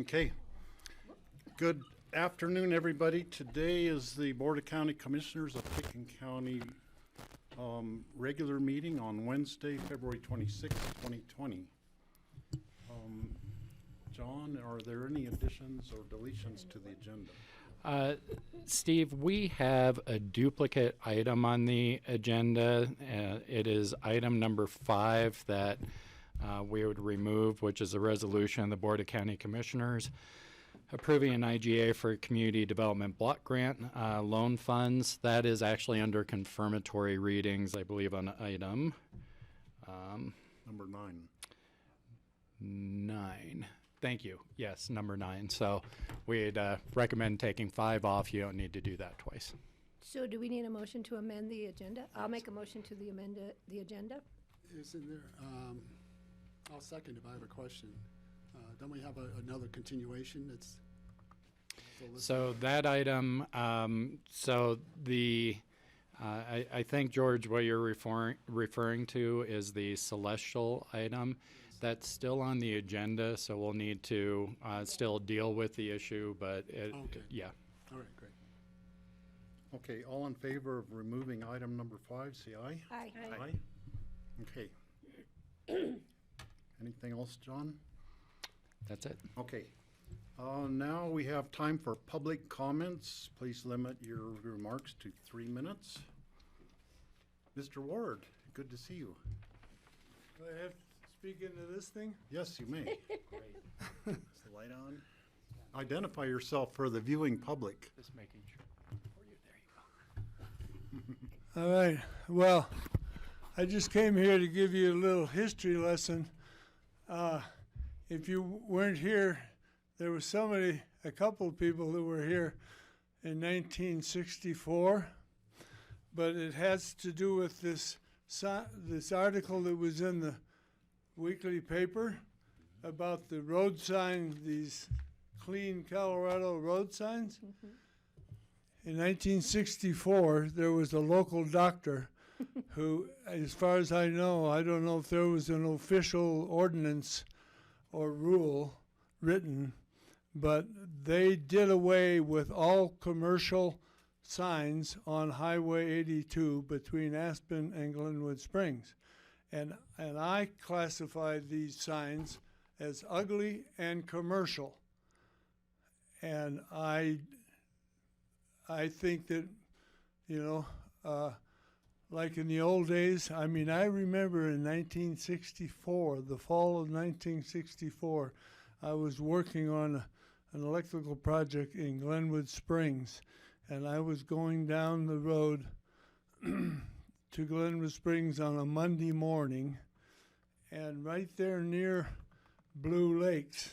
Okay. Good afternoon, everybody. Today is the Board of County Commissioners of Pickens County regular meeting on Wednesday, February 26, 2020. John, are there any additions or deletions to the agenda? Steve, we have a duplicate item on the agenda. It is item number 5 that we would remove, which is a resolution of the Board of County Commissioners approving an IGA for community development block grant loan funds. That is actually under confirmatory readings, I believe, on item Number 9. 9. Thank you. Yes, number 9. So we'd recommend taking 5 off. You don't need to do that twice. So do we need a motion to amend the agenda? I'll make a motion to amend the agenda. Isn't there, I'll second if I have a question. Don't we have another continuation that's? So that item, I think, George, what you're referring to is the celestial item. That's still on the agenda, so we'll need to still deal with the issue, but Okay. Yeah. All right, great. Okay, all in favor of removing item number 5, say aye. Aye. Aye. Okay. Anything else, John? That's it. Okay. Now we have time for public comments. Please limit your remarks to 3 minutes. Mr. Ward, good to see you. Do I have to speak into this thing? Yes, you may. Is the light on? Identify yourself for the viewing public. Just making sure for you. There you go. All right. Well, I just came here to give you a little history lesson. If you weren't here, there was a couple of people that were here in 1964, but it has to do with this article that was in the weekly paper about the road sign, these clean Colorado road signs. In 1964, there was a local doctor who, as far as I don't know if there was an official ordinance or rule written, but they did away with all commercial signs on Highway 82 between Aspen and Glenwood Springs. And I classified these signs as ugly and commercial. And I think that, like in the old days, I remember in 1964, the fall of 1964, I was working on an electrical project in Glenwood Springs, and I was going down the road to Glenwood Springs on a Monday morning, and right there near Blue Lakes,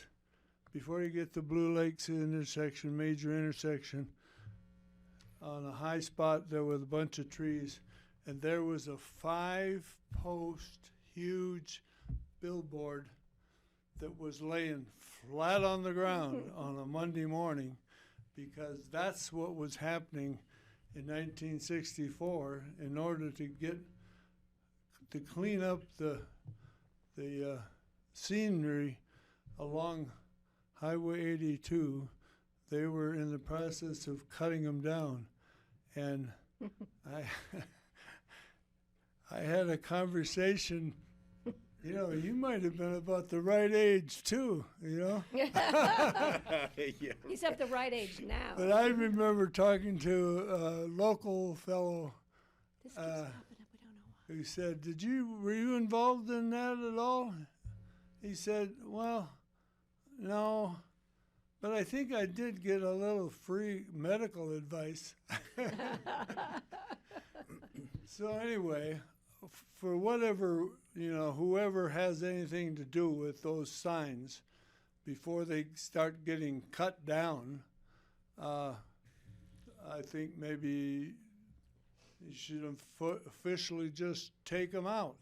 before you get to Blue Lakes intersection, major intersection, on a high spot there was a bunch of trees, and there was a 5-post huge billboard that was laying flat on the ground on a Monday morning, because that's what was happening in 1964 in order to clean up the scenery along Highway 82. They were in the process of cutting them down, and I had a conversation. You might have been about the right age too, He's up the right age now. But I remember talking to a local fellow This keeps popping up, we don't know why. who said, were you involved in that at all? He said, well, no, but I think I did get a little free medical advice. So anyway, for whatever, whoever has anything to do with those signs, before they start getting cut down, I think maybe you should officially just take them out,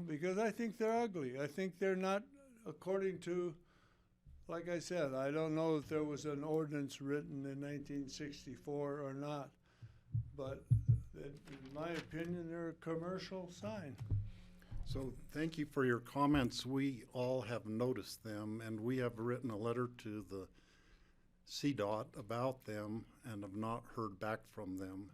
because I think they're ugly. I think they're not according to, like I said, I don't know if there was an ordinance written in 1964 or not, but in my opinion, they're a commercial sign. So thank you for your comments. We all have noticed them, and we have written a letter to the CDOT about them and have not heard back from them.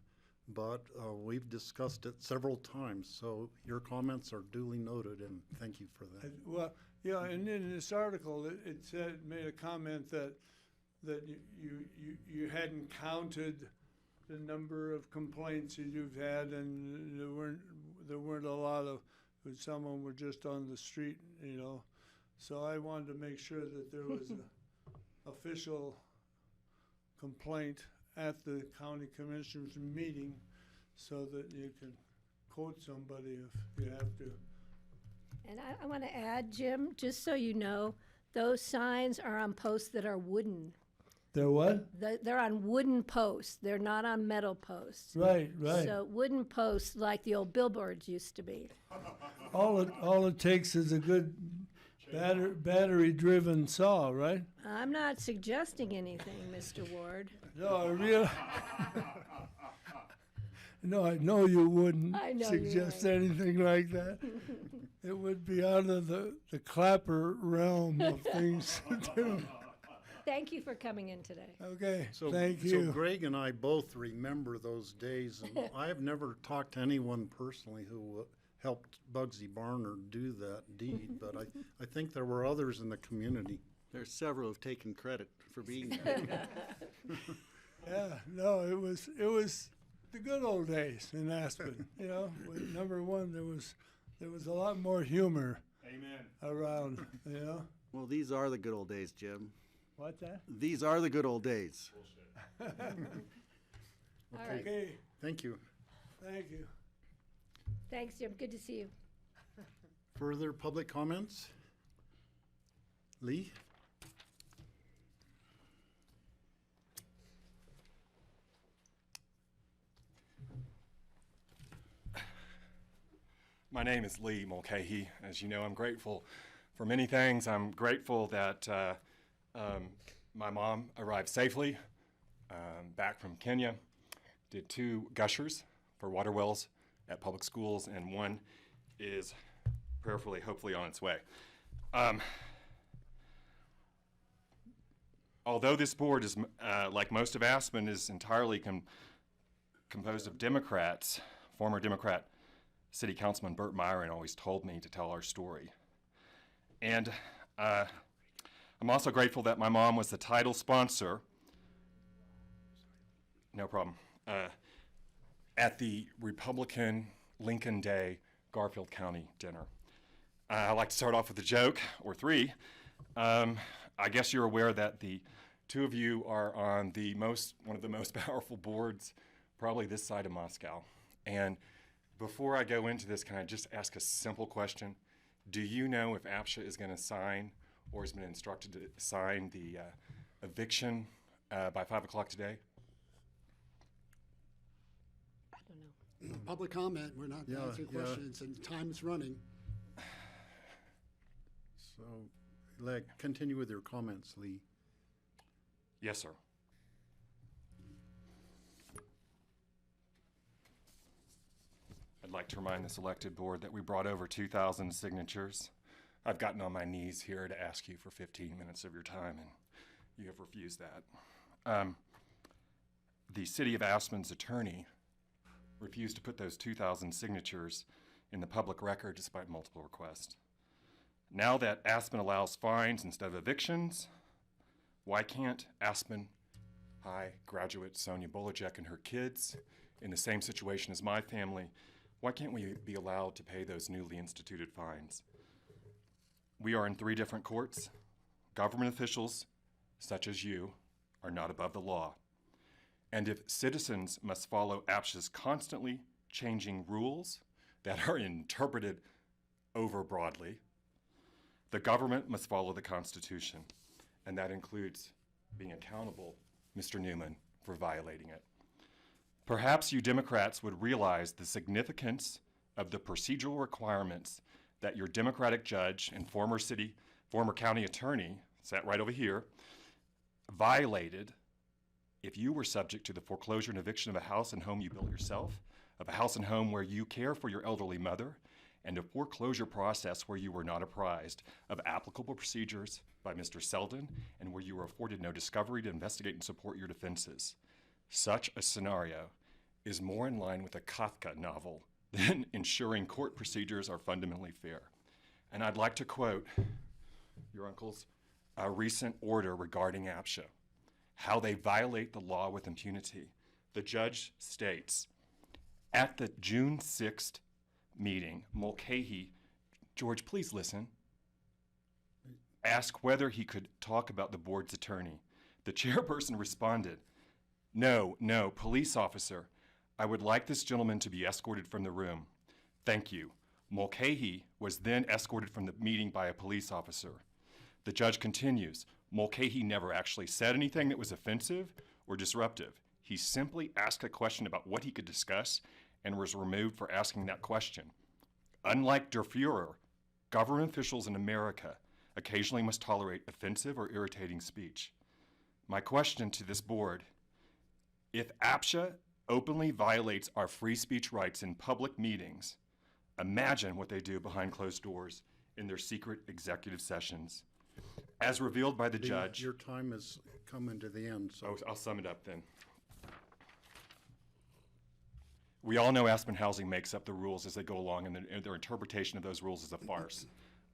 But we've discussed it several times, so your comments are duly noted, and thank you for that. Well, yeah, and in this article, it said, made a comment that you hadn't counted the number of complaints that you've had, and there weren't a lot of, some of them were just on the street, you know. So I wanted to make sure that there was an official complaint at the county commissioners meeting so that you can quote somebody if you have to. And I want to add, Jim, just so you know, those signs are on posts that are wooden. They're what? They're on wooden posts. They're not on metal posts. Right. So wooden posts like the old billboards used to be. All it takes is a good battery-driven saw, right? I'm not suggesting anything, Mr. Ward. No, no, I know you wouldn't I know you suggest wouldn't. anything like that. It would be out of the clapper realm of things to do. Thank you for coming in today. Okay, So, thank So you. Greg and I both remember those days, and I have never talked to anyone personally who helped Bugsy Barner do that deed, but I think there were others in the community. There's several who've taken credit for being there. Yeah, no, it was the good old days in Aspen. You know, number one, there was a lot more humor. Amen. Around. You know, Well, these are the good old days, Jim. what's that? These are the good old days. All right. Okay, Thank you. thank you. Thanks, Jim. Good to see you. Further public comments? Lee? My name is Lee Mulcahy. As you know, I'm grateful for many things. I'm grateful that my mom arrived safely back from Kenya, did 2 gushers for water wells at public schools, and one is prayerfully, hopefully, on its way. Although this board is, like most of Aspen, is entirely composed of Democrats, former Democrat City Councilman Burt Myron always told me to tell our story. And I'm also grateful that my mom was the title sponsor, no problem, at the Republican Lincoln Day Garfield County dinner. I like to start off with a joke, or 3. I guess you're aware that the 2 of you are on one of the most powerful boards, probably this side of Moscow. And before I go into this, can I just ask a simple question? Do you know if APSHA is going to sign or has been instructed to sign the eviction by 5 o'clock today? I don't know. Public comment, we're not Yeah, answering yeah. questions, and time's running. So, continue with your comments, Lee. Yes, sir. I'd like to remind this elected board that we brought over 2,000 signatures. I've gotten on my knees here to ask you for 15 minutes of your time, and you have refused that. The City of Aspen's attorney refused to put those 2,000 signatures in the public record despite multiple requests. Now that Aspen allows fines instead of evictions, why can't Aspen High graduate Sonia Bolajek and her kids, in the same situation as my family, why can't we be allowed to pay those newly instituted fines? We are in 3 different courts. Government officials, such as you, are not above the law. And if citizens must follow APSHA's constantly changing rules that are interpreted over broadly, the government must follow the Constitution, and that includes being accountable, Mr. Newman, for violating it. Perhaps you Democrats would realize the significance of the procedural requirements that your Democratic judge and former county attorney, sat right over here, violated if you were subject to the foreclosure and eviction of a house and home you built yourself, of a house and home where you care for your elderly mother, and a foreclosure process where you were not apprised of applicable procedures by Mr. Selden and where you were afforded no discovery to investigate and support your defenses. Such a scenario is more in line with a Kafka novel than ensuring court procedures are fundamentally fair. And I'd like to quote your uncle's recent order regarding APSHA, how they violate the law with impunity. The judge states, at the June 6th meeting, Mulcahy, George, please listen, asked whether he could talk about the board's attorney. The chairperson responded, no, police officer, I would like this gentleman to be escorted from the room. Thank you. Mulcahy was then escorted from the meeting by a police officer. The judge continues, Mulcahy never actually said anything that was offensive or disruptive. He simply asked a question about what he could discuss and was removed for asking that question. Unlike Der Fuhrer, government officials in America occasionally must tolerate offensive or irritating speech. My question to this board, if APSHA openly violates our free speech rights in public meetings, imagine what they do behind closed doors in their secret executive sessions. As revealed by the judge. Your time is coming to the end, so. I'll sum it up then. We all know Aspen Housing makes up the rules as they go along, and their interpretation of those rules is a farce.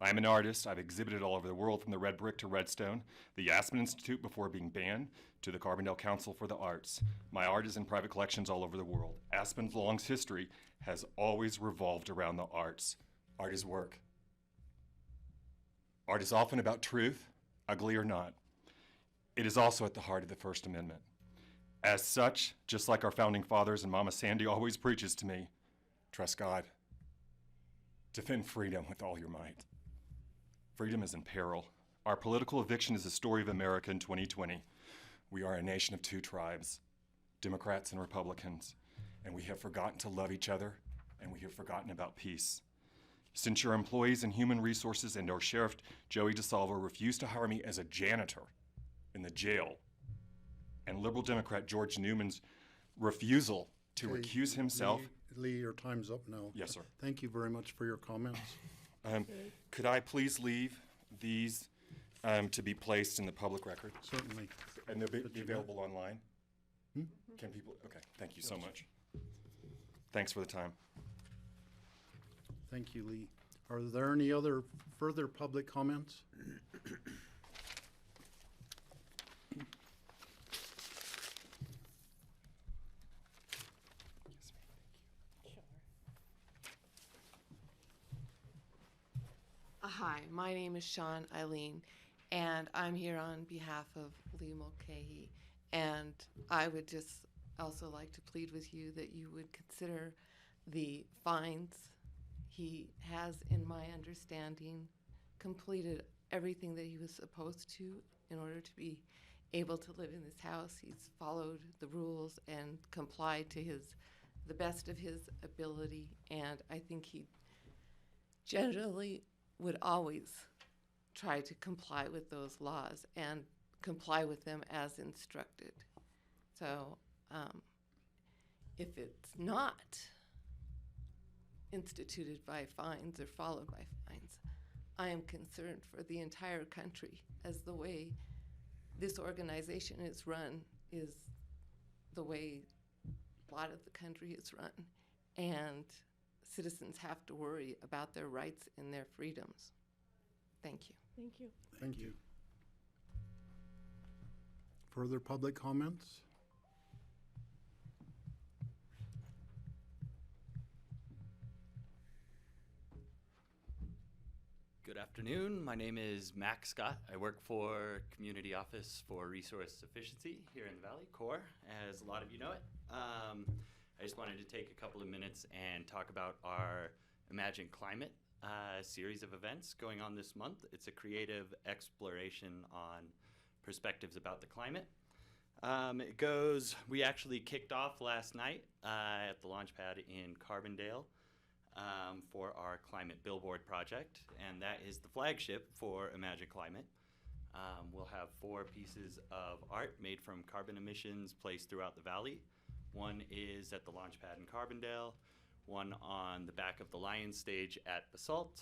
I'm an artist. I've exhibited all over the world, from the red brick to redstone, the Aspen Institute before being banned, to the Carbondale Council for the Arts. My art is in private collections all over the world. Aspen's long history has always revolved around the arts. Art is work. Art is often about truth, ugly or not. It is also at the heart of the First Amendment. As such, just like our founding fathers and Mama Sandy always preaches to me, trust God. Defend freedom with all your might. Freedom is in peril. Our political eviction is the story of America in 2020. We are a nation of two tribes, Democrats and Republicans, and we have forgotten to love each other, and we have forgotten about peace. Since your employees in human resources and our sheriff, Joey DeSalvo, refused to hire me as a janitor in the jail, and liberal Democrat George Newman's refusal to Okay, recuse himself. Lee, your time's up now. Yes, sir. Thank you very much for your comments. Could I please leave these to be placed in the public record? Certainly. And they'll be available online? Can people, okay, thank you so much. Thanks for the time. Thank you, Lee. Are there any other further public comments? Hi, my name is Sean Eileen, and I'm here on behalf of Lee Mulcahy. And I would just also like to plead with you that you would consider the fines. He has, in my understanding, completed everything that he was supposed to in order to be able to live in this house. He's followed the rules and complied to the best of his ability, and I think he generally would always try to comply with those laws and comply with them as instructed. So if it's not instituted by fines or followed by fines, I am concerned for the entire country, as the way this organization is run is the way a lot of the country is run. And citizens have to worry about their rights and their freedoms. Thank you. Thank you. Thank you. Further public comments? Good afternoon. My name is Max Scott. I work for Community Office for Resource Efficiency here in the Valley, CORE, as a lot of you know it. I just wanted to take a couple of minutes and talk about our Imagine Climate series of events going on this month. It's a creative exploration on perspectives about the climate. We actually kicked off last night at the launch pad in Carbondale for our climate billboard project, and that is the flagship for Imagine Climate. We'll have 4 pieces of art made from carbon emissions placed throughout the valley. One is at the launch pad in Carbondale, one on the back of the Lion stage at Basalt,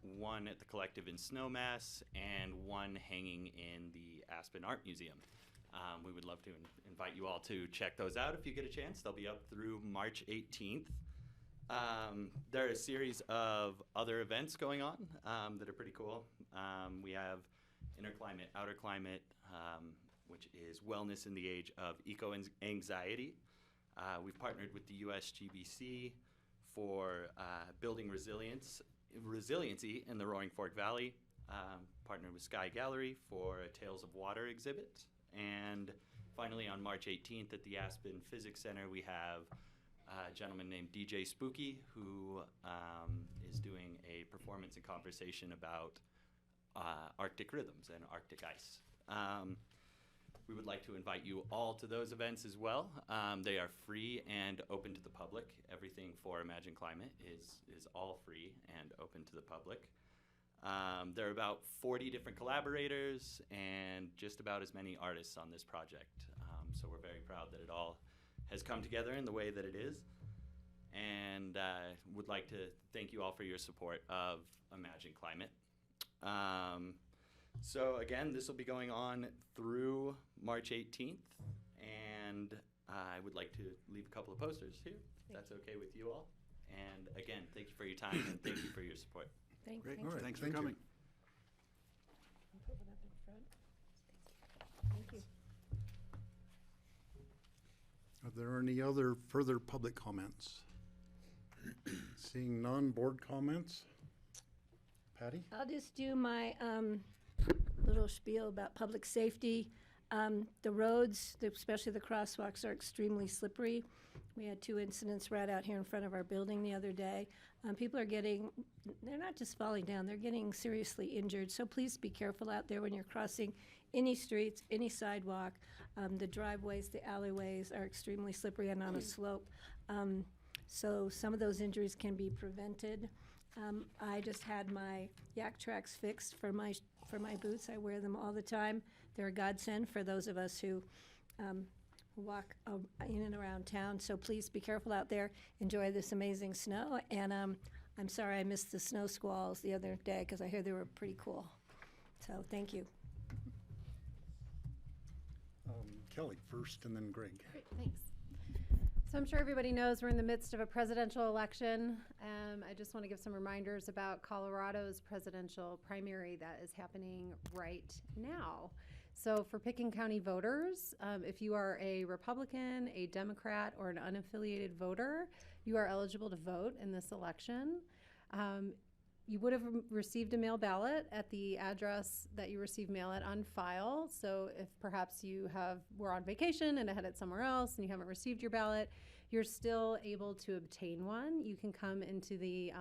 one at the Collective in Snowmass, and one hanging in the Aspen Art Museum. We would love to invite you all to check those out if you get a chance. They'll be up through March 18th. There are a series of other events going on that are pretty cool. We have Inner Climate, Outer Climate, which is wellness in the age of eco-anxiety. We've partnered with the USGBC for building resiliency in the Roaring Fork Valley, partnered with Sky Gallery for a Tales of Water exhibit, and finally on March 18th at the Aspen Physics Center we have a gentleman named DJ Spooky who is doing a performance and conversation about Arctic rhythms and Arctic ice. We would like to invite you all to those events as well. They are free and open to the public. Everything for Imagine Climate is all free and open to the public. There are about 40 different collaborators and just about as many artists on this project. So we're very proud that it all has come together in the way that it is. And would like to thank you all for your support of Imagine Climate. So again, this will be going on through March 18th, and I would like to leave a couple of posters here, if that's okay with you all. And again, thank you for your time, and thank you for your support. Great, Thank you. thanks for Thank you. coming. Put one up in front. Thank you. Are there any other further public comments? Seeing none, board comments? Patty? I'll just do my little spiel about public safety. The roads, especially the crosswalks, are extremely slippery. We had 2 incidents right out here in front of our building the other day. People are they're not just falling down, they're getting seriously injured. So please be careful out there when you're crossing any streets, any sidewalk. The driveways, the alleyways are extremely slippery and on a slope. So some of those injuries can be prevented. I just had my yak tracks fixed for my boots. I wear them all the time. They're a godsend for those of us who walk in and around town. So please be careful out there. Enjoy this amazing snow. And I'm sorry I missed the snow squalls the other day because I hear they were pretty cool. So thank you. Kelly first and then Greg. Great, thanks. So I'm sure everybody knows we're in the midst of a presidential election. I just want to give some reminders about Colorado's presidential primary that is happening right now. So for Pickens County voters, if you are a Republican, a Democrat, or an unaffiliated voter, you are eligible to vote in this election. You would have received a mail ballot at the address that you received mail at on file. So if perhaps you were on vacation and headed somewhere else and you haven't received your ballot, you're still able to obtain one. You can come into the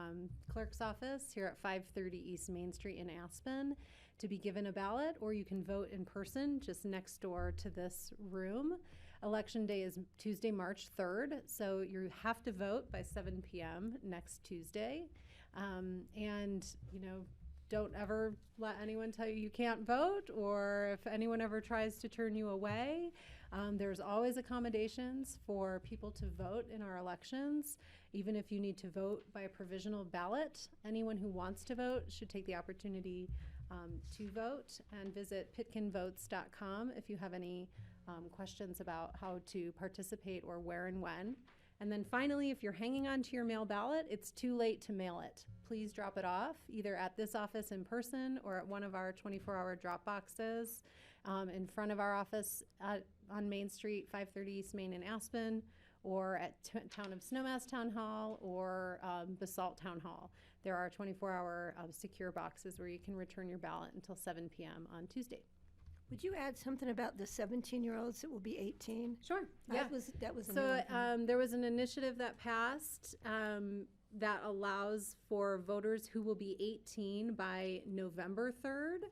clerk's office here at 530 East Main Street in Aspen to be given a ballot, or you can vote in person just next door to this room. Election day is Tuesday, March 3rd, so you have to vote by 7 p.m. next Tuesday. And, don't ever let anyone tell you can't vote, or if anyone ever tries to turn you away. There's always accommodations for people to vote in our elections. Even if you need to vote by a provisional ballot, anyone who wants to vote should take the opportunity to vote, and visit pitkinvotes.com if you have any questions about how to participate or where and when. And then finally, if you're hanging on to your mail ballot, it's too late to mail it. Please drop it off either at this office in person or at one of our 24-hour drop boxes in front of our office on Main Street, 530 East Main in Aspen, or at Town of Snowmass Town Hall or Basalt Town Hall. There are 24-hour secure boxes where you can return your ballot until 7 p.m. on Tuesday. Would you add something about the 17-year-olds that will be 18? Sure. Yeah. That was So amazing. there was an initiative that passed that allows for voters who will be 18 by November 3rd.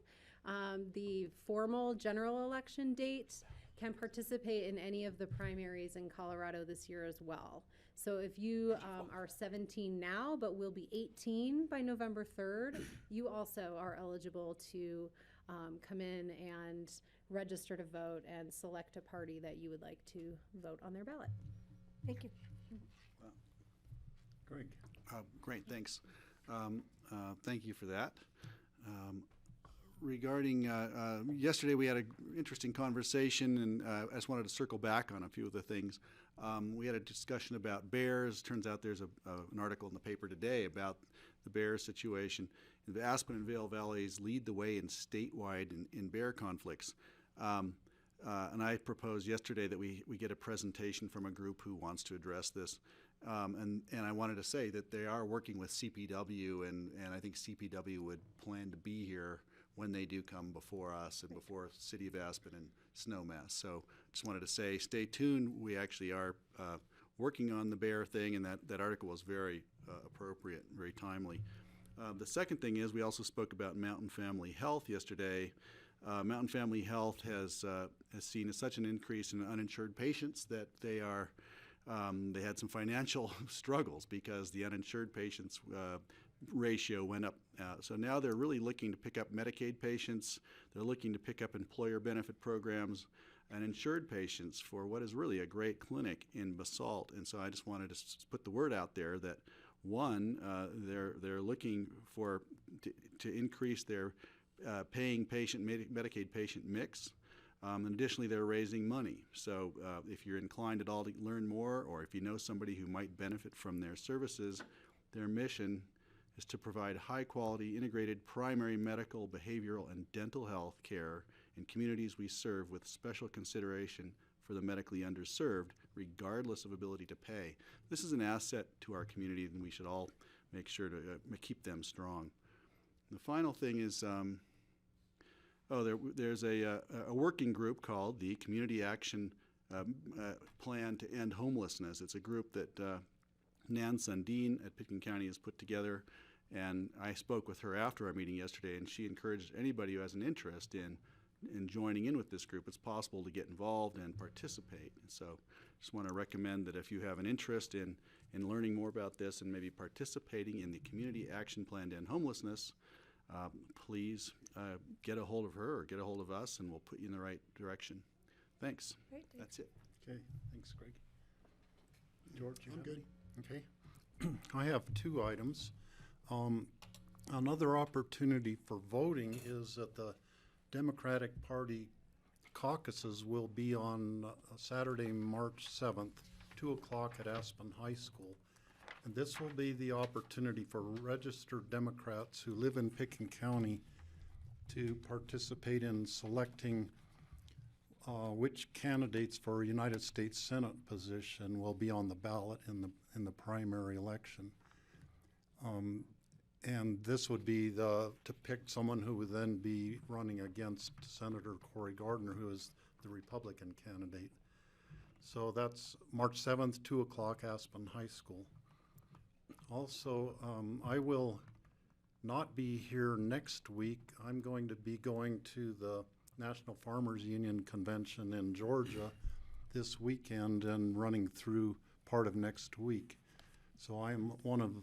The formal general election date can participate in any of the primaries in Colorado this year as well. So if you are 17 now but will be 18 by November 3rd, you also are eligible to come in and register to vote and select a party that you would like to vote on their ballot. Thank you. Greg? Great, thanks. Thank you for that. Regarding, yesterday we had an interesting conversation, and I just wanted to circle back on a few of the things. We had a discussion about bears. Turns out there's an article in the paper today about the bear situation. The Aspen and Vail Valleys lead the way in statewide in bear conflicts. And I proposed yesterday that we get a presentation from a group who wants to address this. And I wanted to say that they are working with CPW, and I think CPW would plan to be here when they do come before us and before City of Aspen and Snowmass. So just wanted to say, stay tuned. We actually are working on the bear thing, and that article was very appropriate, very timely. The second thing is we also spoke about Mountain Family Health yesterday. Mountain Family Health has seen such an increase in uninsured patients that they had some financial struggles because the uninsured patients ratio went up. So now they're really looking to pick up Medicaid patients. They're looking to pick up employer benefit programs and insured patients for what is really a great clinic in Basalt. And so I just wanted to put the word out there that one, they're looking to increase their paying patient Medicaid patient mix. And additionally, they're raising money. So if you're inclined at all to learn more, or if you know somebody who might benefit from their services, their mission is to provide high-quality, integrated primary medical, behavioral, and dental health care in communities we serve with special consideration for the medically underserved, regardless of ability to pay. This is an asset to our community, and we should all make sure to keep them strong. The final thing is, there's a working group called the Community Action Plan to End Homelessness. It's a group that Nan Sundin at Pitkin County has put together, and I spoke with her after our meeting yesterday, and she encouraged anybody who has an interest in joining in with this group. It's possible to get involved and participate. And so just want to recommend that if you have an interest in learning more about this and maybe participating in the Community Action Plan to End Homelessness, please get a hold of her or get a hold of us, and we'll put you in the right direction. Thanks. Great, That's it. Okay, thanks, Greg. George, you I'm have good. any? Okay. I have two items. Another opportunity for voting is that the Democratic Party caucuses will be on Saturday, March 7th, 2 o'clock at Aspen High School. And this will be the opportunity for registered Democrats who live in Pitkin County to participate in selecting which candidates for a United States Senate position will be on the ballot in the primary election. And this would be to pick someone who would then be running against Senator Cory Gardner, who is the Republican candidate. So that's March 7th, 2 o'clock, Aspen High School. Also, I will not be here next week. I'm going to be going to the National Farmers Union Convention in Georgia this weekend and running through part of next week. So I'm one of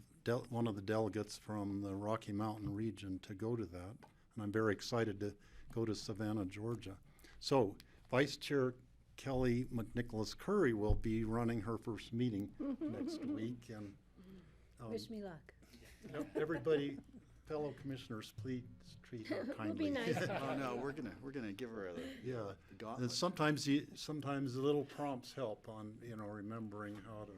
the delegates from the Rocky Mountain region to go to that, and I'm very excited to go to Savannah, Georgia. So Vice Chair Kelly McNicholas Curry will be running her first meeting next week, and Wish me luck. everybody, fellow commissioners, please treat her kindly. We'll be nice to her. Oh no, we're gonna give her Yeah, the and gauntlet. sometimes the little prompts help on remembering how to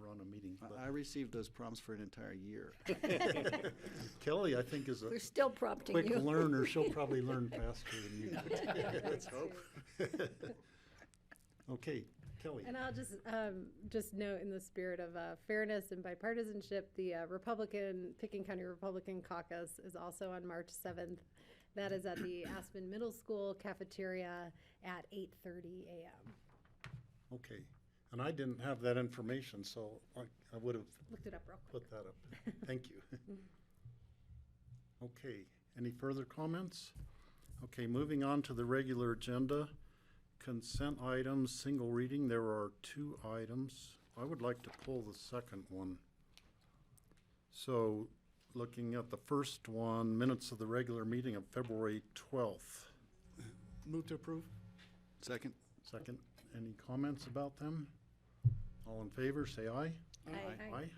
run a meeting. But I received those prompts for an entire year. Kelly, I think, is a We're still prompting quick you. learner. She'll probably learn faster than you. Let's hope. Okay, Kelly. And I'll just note, in the spirit of fairness and bipartisanship, the Pitkin County Republican Caucus is also on March 7th. That is at the Aspen Middle School cafeteria at 8:30 a.m. Okay, and I didn't have that information, so I would have Looked it up real quick. put that up. Thank you. Okay, any further comments? Okay, moving on to the regular agenda. Consent items, single reading. There are two items. I would like to pull the second one. So, looking at the first one, minutes of the regular meeting of February 12th. Move to approve? Second. Second, any comments about them? All in favor, say aye. Aye. Aye.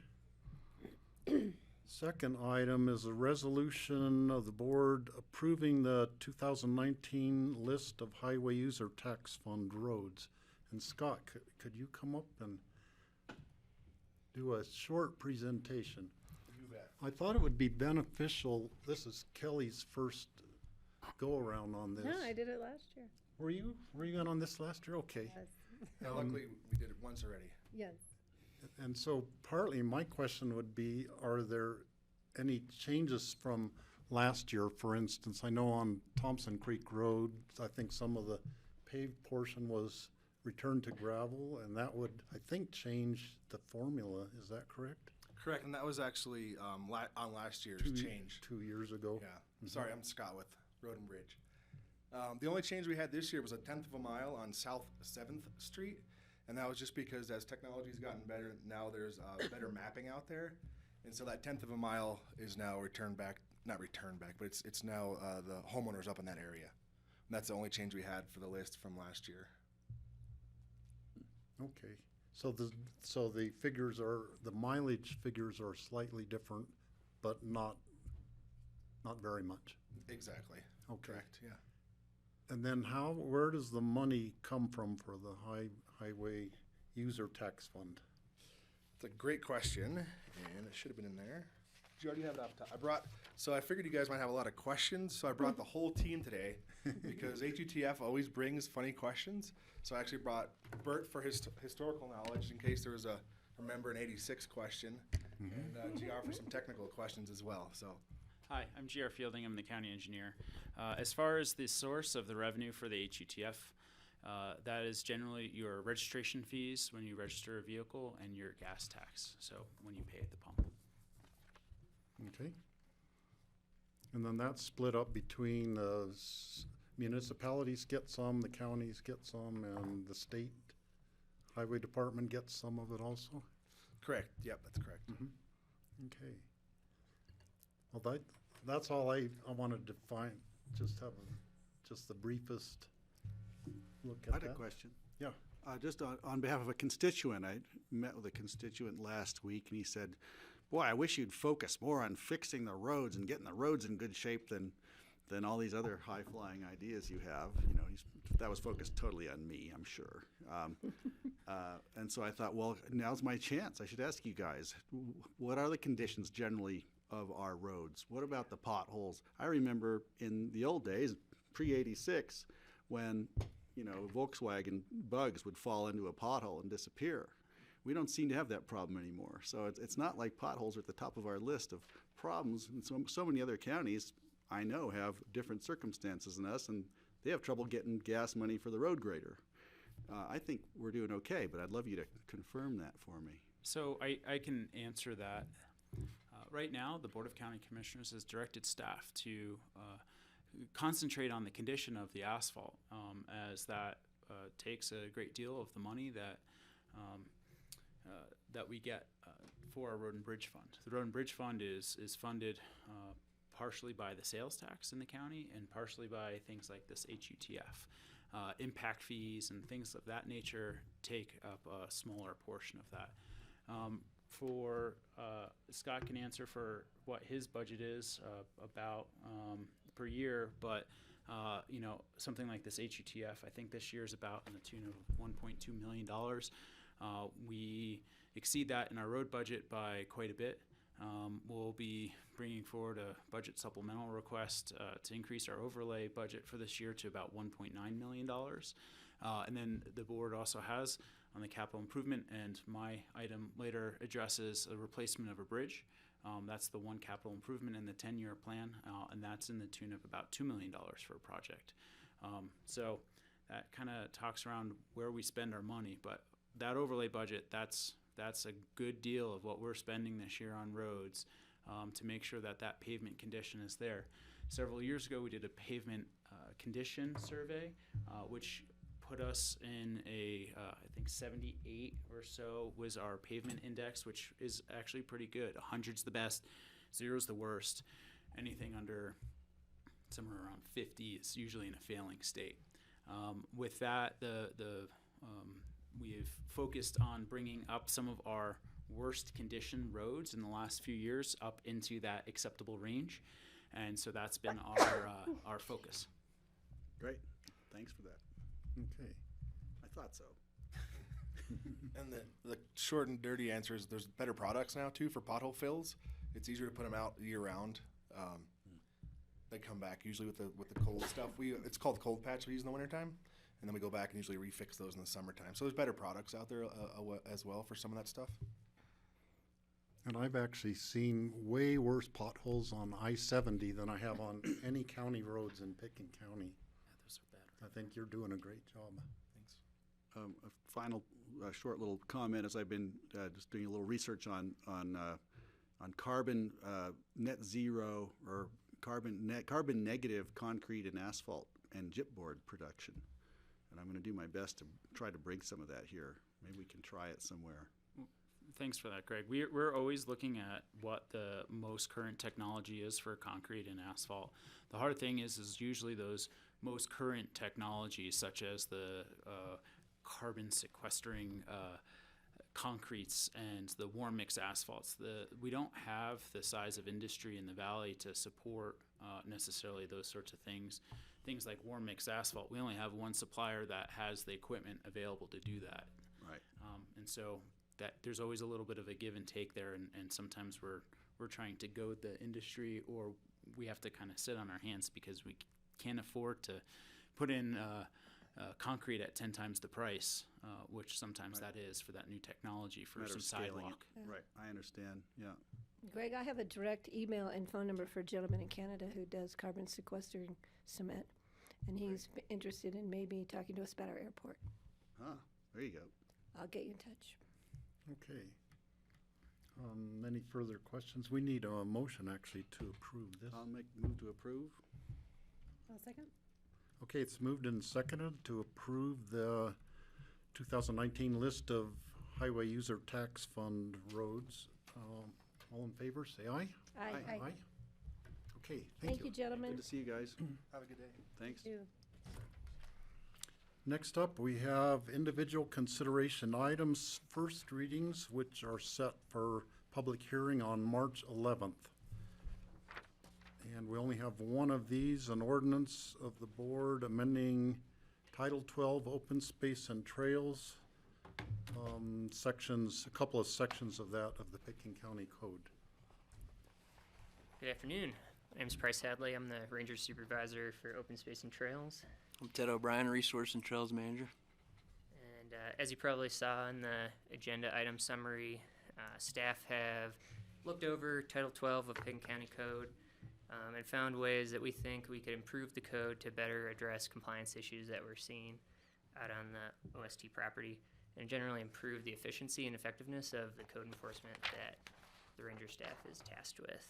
Second item is a resolution of the board approving the 2019 list of highway user tax fund roads. And Scott, could you come up and do a short presentation? You bet. I thought it would be beneficial, this is Kelly's first go-around on this. No, I did it last year. Were you in on this last year? Okay. Yes. Yeah, luckily, we did it once already. Yes. And so partly my question would be, are there any changes from last year? For instance, I know on Thompson Creek Road, I think some of the paved portion was returned to gravel, and that would, I think, change the formula. Is that correct? Correct, and that was actually on last year's change. 2 years ago. Yeah. Sorry, I'm Scott with Road and Bridge. The only change we had this year was a 1/10 of a mile on South 7th Street, and that was just because as technology's gotten better, now there's better mapping out there, and so that 1/10 of a mile is now not returned back, but it's now the homeowners up in that area. And that's the only change we had for the list from last year. Okay. So the figures the mileage figures are slightly different, but not very much. Exactly. Okay. Correct, yeah. And then where does the money come from for the highway user tax fund? It's a great question, and it should have been in there. Did you already have it off the top? So I figured you guys might have a lot of questions, so I brought the whole team today because HUTF always brings funny questions. So I actually brought Bert for his historical knowledge in case there was a remember an 86 question, and GR for some technical questions as well. So. Hi, I'm GR Fielding. I'm the county engineer. As far as the source of the revenue for the HUTF, that is generally your registration fees when you register a vehicle and your gas tax, so when you pay at the pump. Okay. And then that's split up between the municipalities get some, the counties get some, and the state highway department gets some of it also? Correct. Yep, that's correct. Okay. Well, that's all I wanted to find, just the briefest look at that. I had a question. Yeah. Just on behalf of a constituent, I met with a constituent last week, and he said, boy, I wish you'd focus more on fixing the roads and getting the roads in good shape than all these other high-flying ideas you have. You know, that was focused totally on me, I'm sure. And so I thought, well, now's my chance. I should ask you guys, what are the conditions generally of our roads? What about the potholes? I remember in the old days, pre-86, when, Volkswagen bugs would fall into a pothole and disappear. We don't seem to have that problem anymore. So it's not like potholes are at the top of our list of problems. And so many other counties I know have different circumstances than us, and they have trouble getting gas money for the road grader. I think we're doing okay, but I'd love you to confirm that for me. So I can answer that. Right now, the Board of County Commissioners has directed staff to concentrate on the condition of the asphalt, as that takes a great deal of the money that we get for our Road and Bridge Fund. The Road and Bridge Fund is funded partially by the sales tax in the county and partially by things like this HUTF. Impact fees and things of that nature take up a smaller portion of that. Scott can answer for what his budget is about per year, but something like this HUTF, I think this year is about in the tune of $1.2 million. We exceed that in our road budget by quite a bit. We'll be bringing forward a budget supplemental request to increase our overlay budget for this year to about $1.9 million. And then the board also has on the capital improvement, and my item later addresses a replacement of a bridge. That's the one capital improvement in the 10-year plan, and that's in the tune of about $2 million for a project. So that kind of talks around where we spend our money, but that overlay budget, that's a good deal of what we're spending this year on roads to make sure that that pavement condition is there. Several years ago, we did a pavement condition survey, which put us in I think 78 or so was our pavement index, which is actually pretty good. 100's the best, 0's the worst. Anything under somewhere around 50 is usually in a failing state. With that, we've focused on bringing up some of our worst condition roads in the last few years up into that acceptable range. And so that's been our focus. Great, thanks for that. Okay. I thought so. And the short and dirty answer is there's better products now too for pothole fills. It's easier to put them out year round. They come back usually with the cold stuff. It's called cold patch we use in the wintertime, and then we go back and usually refix those in the summertime. So there's better products out there as well for some of that stuff. And I've actually seen way worse potholes on I-70 than I have on any county roads in Picken County. Yeah, those are bad. I think you're doing a great job. Thanks. A final short little comment as I've been just doing a little research on carbon net zero or carbon negative concrete and asphalt and gypboard production, and I'm going to do my best to try to bring some of that here. Maybe we can try it somewhere. Thanks for that, Greg. We're always looking at what the most current technology is for concrete and asphalt. The hard thing is usually those most current technologies, such as the carbon sequestering concretes and the warm mix asphalts. We don't have the size of industry in the valley to support necessarily those sorts of things. Things like warm mix asphalt, we only have one supplier that has the equipment available to do that. Right. And so that there's always a little bit of a give and take there, and sometimes we're trying to goad the industry, or we have to kind of sit on our hands because we can't afford to put in concrete at 10 times the price, which sometimes Right. that is for that new technology for Matter some of scaling it. sidewalk. Yeah. Right, I understand, yeah. Greg, I have a direct email and phone number for a gentleman in Canada who does carbon sequestering cement, and he's interested in maybe talking to us about our airport. Huh, there you go. I'll get you in touch. Okay. Any further questions? We need a motion actually to approve this. I'll move to approve. I'll second. Okay, it's moved and seconded to approve the 2019 list of highway user tax fund roads. All in favor, say aye. Aye. Aye. Okay, Thank you, gentlemen. Good to see you guys. Have a good day. Thanks. Two. Next up, we have individual consideration items, first readings, which are set for public hearing on March 11th. And we only have one of these, an ordinance of the board amending Title 12 Open Space and Trails, a couple of sections of that of the Picken County Code. Good afternoon. My name is Price Hadley. I'm the Ranger Supervisor for Open Space and Trails. I'm Ted O'Brien, Resource and Trails Manager. And as you probably saw in the agenda item summary, staff have looked over Title 12 of Picken County Code and found ways that we think we could improve the code to better address compliance issues that we're seeing out on the OST property and generally improve the efficiency and effectiveness of the code enforcement that the Ranger staff is tasked with.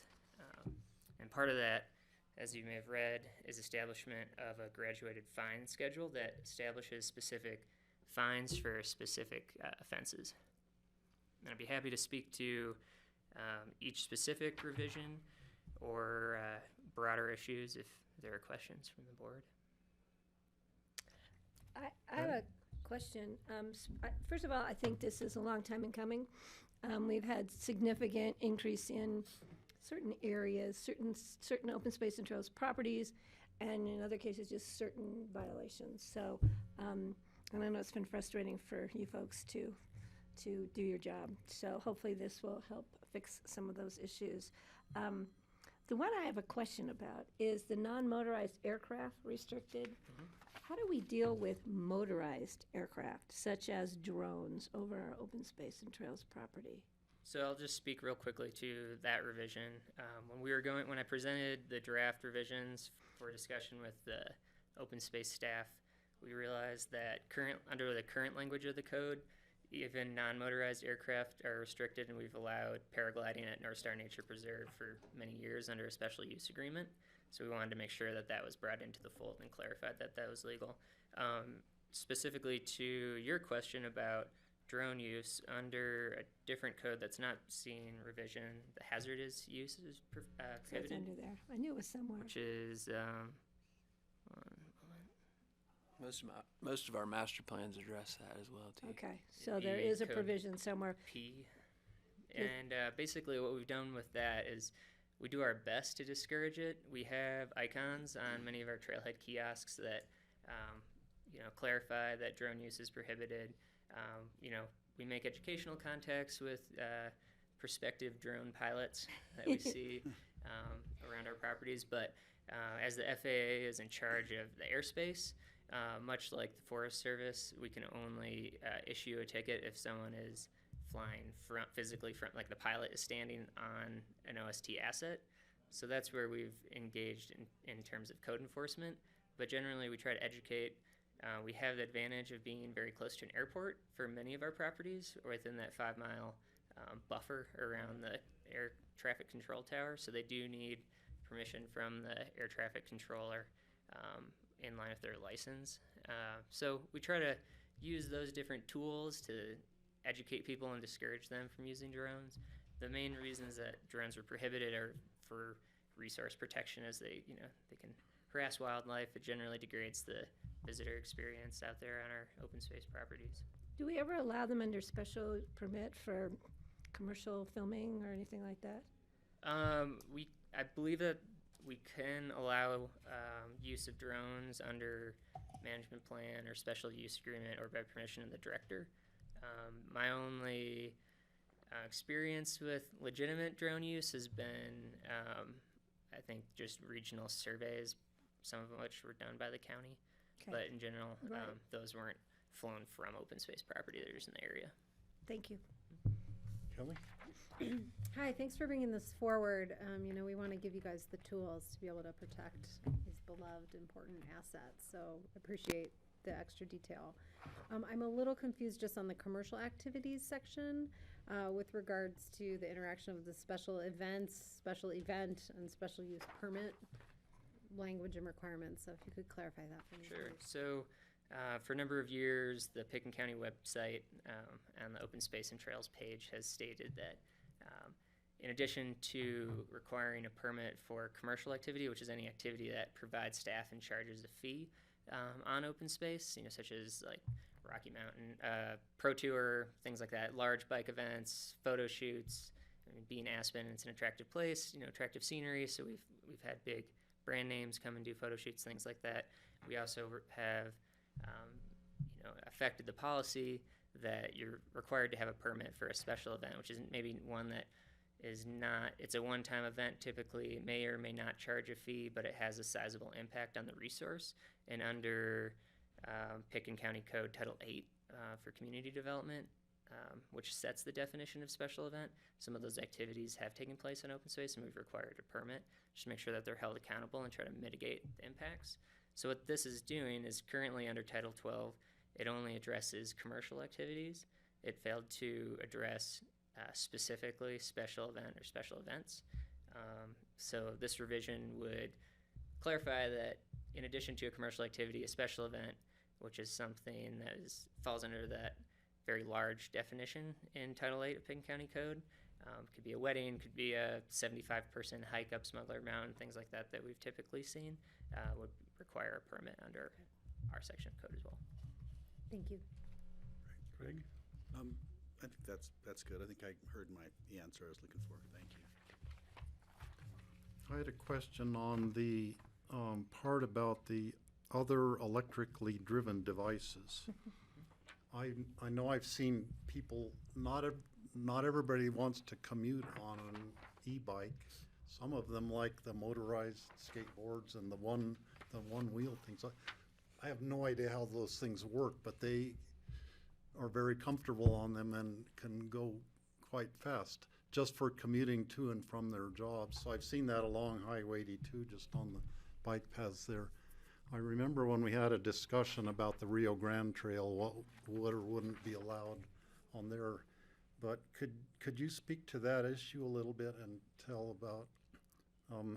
And part of that, as you may have read, is establishment of a graduated fine schedule that establishes specific fines for specific offenses. And I'd be happy to speak to each specific revision or broader issues if there are questions from the board. I have a question. First of all, I think this is a long time in coming. We've had significant increase in certain areas, certain open space and trails properties, and in other cases, just certain violations. So, and I know it's been frustrating for you folks to do your job. So hopefully this will help fix some of those issues. The one I have a question about is the non-motorized aircraft restricted. Mm-hmm. How do we deal with motorized aircraft, such as drones, over our open space and trails property? So I'll just speak real quickly to that revision. When I presented the draft revisions for discussion with the open space staff, we realized that under the current language of the code, even non-motorized aircraft are restricted, and we've allowed paragliding at North Star Nature Preserve for many years under a special use agreement. So we wanted to make sure that that was brought into the fold and clarified that that was legal. Specifically to your question about drone use under a different code that's not seeing revision, the hazardous use is So it's prohibited, under there. I knew it was somewhere. which is Most of our master plans address that as well too. Okay, so there is a code provision somewhere. P. And basically what we've done with that is we do our best to discourage it. We have icons on many of our trailhead kiosks that, clarify that drone use is prohibited. We make educational contacts with prospective drone pilots that we see around our properties. But as the FAA is in charge of the airspace, much like the Forest Service, we can only issue a ticket if someone is flying physically front, like the pilot is standing on an OST asset. So that's where we've engaged in terms of code enforcement. But generally, we try to educate. We have the advantage of being very close to an airport for many of our properties, within that 5-mile buffer around the air traffic control tower. So they do need permission from the air traffic controller in line with their license. So we try to use those different tools to educate people and discourage them from using drones. The main reasons that drones are prohibited are for resource protection, as they can harass wildlife. It generally degrades the visitor experience out there on our open space properties. Do we ever allow them under special permit for commercial filming or anything like that? I believe that we can allow use of drones under management plan or special use agreement or by permission of the director. My only experience with legitimate drone use has been, I think, just regional surveys, some of which were done by the county. Okay. But in general, Right. Those weren't flown from open space property. They're just in the area. Thank you. Kelly? Hi, thanks for bringing this forward. We want to give you guys the tools to be able to protect these beloved, important assets. So appreciate the extra detail. I'm a little confused just on the commercial activities section with regards to the interaction of the special events, special event, and special use permit language and requirements. So if you could clarify that for me. Sure. please. So for a number of years, the Pickens County website and the Open Space and Trails page has stated that in addition to requiring a permit for commercial activity, which is any activity that provides staff and charges a fee on open space, such as like Rocky Mountain Pro Tour, things like that, large bike events, photo shoots. Being Aspen, it's an attractive place, attractive scenery. So we've had big brand names come and do photo shoots, things like that. We also have affected the policy that you're required to have a permit for a special event, which is maybe one that is not, it's a one-time event, typically may or may not charge a fee, but it has a sizable impact on the resource. And under Pickens County Code Title 8 for community development, which sets the definition of special event, some of those activities have taken place on open space and we've required a permit just to make sure that they're held accountable and try to mitigate the impacts. So what this is doing is currently under Title 12, it only addresses commercial activities. It failed to address specifically special event or special events. So this revision would clarify that in addition to a commercial activity, a special event, which is something that falls under that very large definition in Title 8 of Pickens County Code. Could be a wedding, could be a 75-person hike up Smuggler Mountain, things like that that we've typically seen, would require a permit under our section of code as well. Thank you. Greg? I think that's good. I think I heard the answer I was looking for. Thank you. I had a question on the part about the other electrically driven devices. I know I've seen people, not everybody wants to commute on an e-bike. Some of them like the motorized skateboards and the one wheel things. I have no idea how those things work, but they are very comfortable on them and can go quite fast just for commuting to and from their jobs. So I've seen that along Highway 82, just on the bike paths there. I remember when we had a discussion about the Rio Grande Trail, what would or wouldn't be allowed on there. But could you speak to that issue a little bit and tell about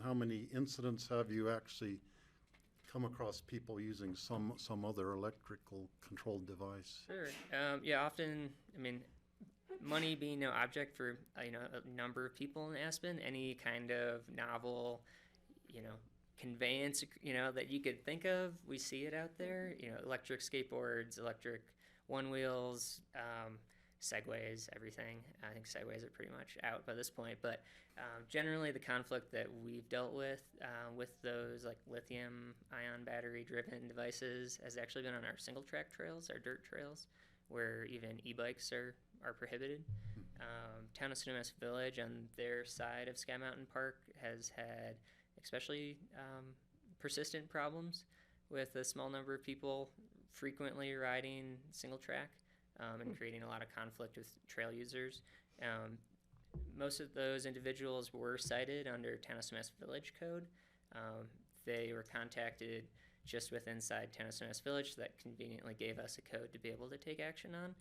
how many incidents have you actually come across people using some other electrical controlled device? Sure. Yeah, often, money being no object for a number of people in Aspen, any kind of novel, conveyance, that you could think of, we see it out there. Electric skateboards, electric one wheels, segways, everything. I think segways are pretty much out by this point, but generally the conflict that we've dealt with those like lithium-ion battery-driven devices has actually been on our single-track trails, our dirt trails, where even e-bikes are prohibited. Town of Cinemas Village on their side of Sky Mountain Park has had especially persistent problems with a small number of people frequently riding single track and creating a lot of conflict with trail users. Most of those individuals were cited under Town of Cinemas Village code. They were contacted just with inside Town of Cinemas Village that conveniently gave us a code to be able to take action on.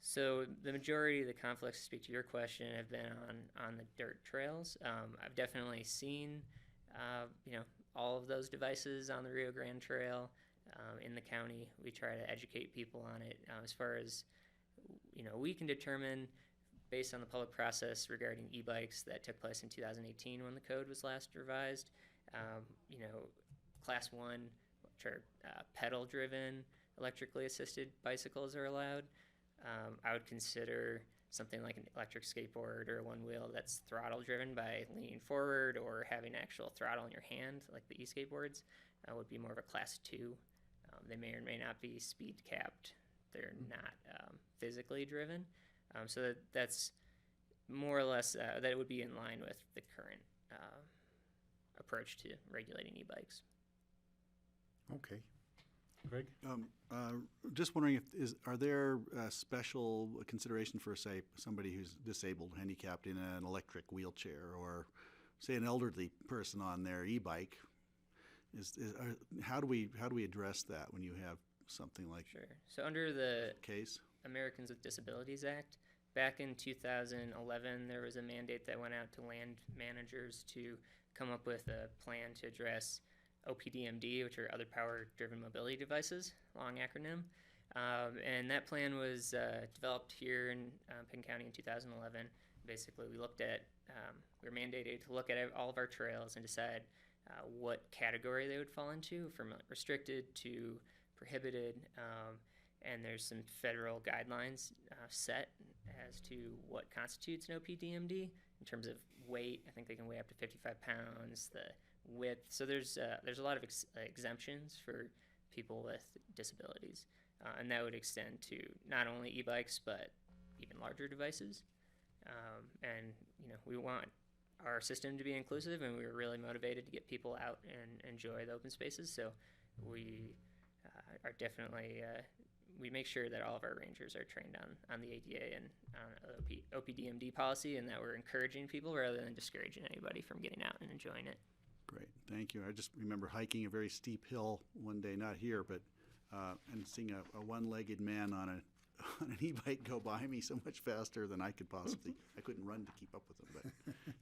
So the majority of the conflicts, to speak to your question, have been on the dirt trails. I've definitely seen, all of those devices on the Rio Grande Trail in the county. We try to educate people on it. As far as, we can determine based on the public process regarding e-bikes that took place in 2018 when the code was last revised. Class 1, which are pedal-driven, electrically assisted bicycles are allowed. I would consider something like an electric skateboard or one wheel that's throttle driven by leaning forward or having actual throttle in your hand, like the e-skateboards, would be more of a class 2. They may or may not be speed capped. They're not physically driven. So that's more or less that it would be in line with the current approach to regulating e-bikes. Okay. Greg? Just wondering are there special consideration for, say, somebody who's disabled, handicapped in an electric wheelchair, or say an elderly person on their e-bike? How do we address that when you have something like Sure. So under the case Americans with Disabilities Act, back in 2011, there was a mandate that went out to land managers to come up with a plan to address OPDMD, which are other power-driven mobility devices, long acronym. And that plan was developed here in Penn County in 2011. Basically, we looked at, we were mandated to look at all of our trails and decide what category they would fall into, from restricted to prohibited. And there's some federal guidelines set as to what constitutes an OPDMD in terms of weight. I think they can weigh up to 55 pounds, the width. So there's a lot of exemptions for people with disabilities. And that would extend to not only e-bikes, but even larger devices. And, we want our system to be inclusive, and we were really motivated to get people out and enjoy the open spaces. So we are definitely, we make sure that all of our rangers are trained on the ADA and on OPDMD policy, and that we're encouraging people rather than discouraging anybody from getting out and enjoying it. Great, thank you. I just remember hiking a very steep hill one day, not here, but and seeing a one-legged man on an e-bike go by me so much faster than I could possibly. I couldn't run to keep up with him, but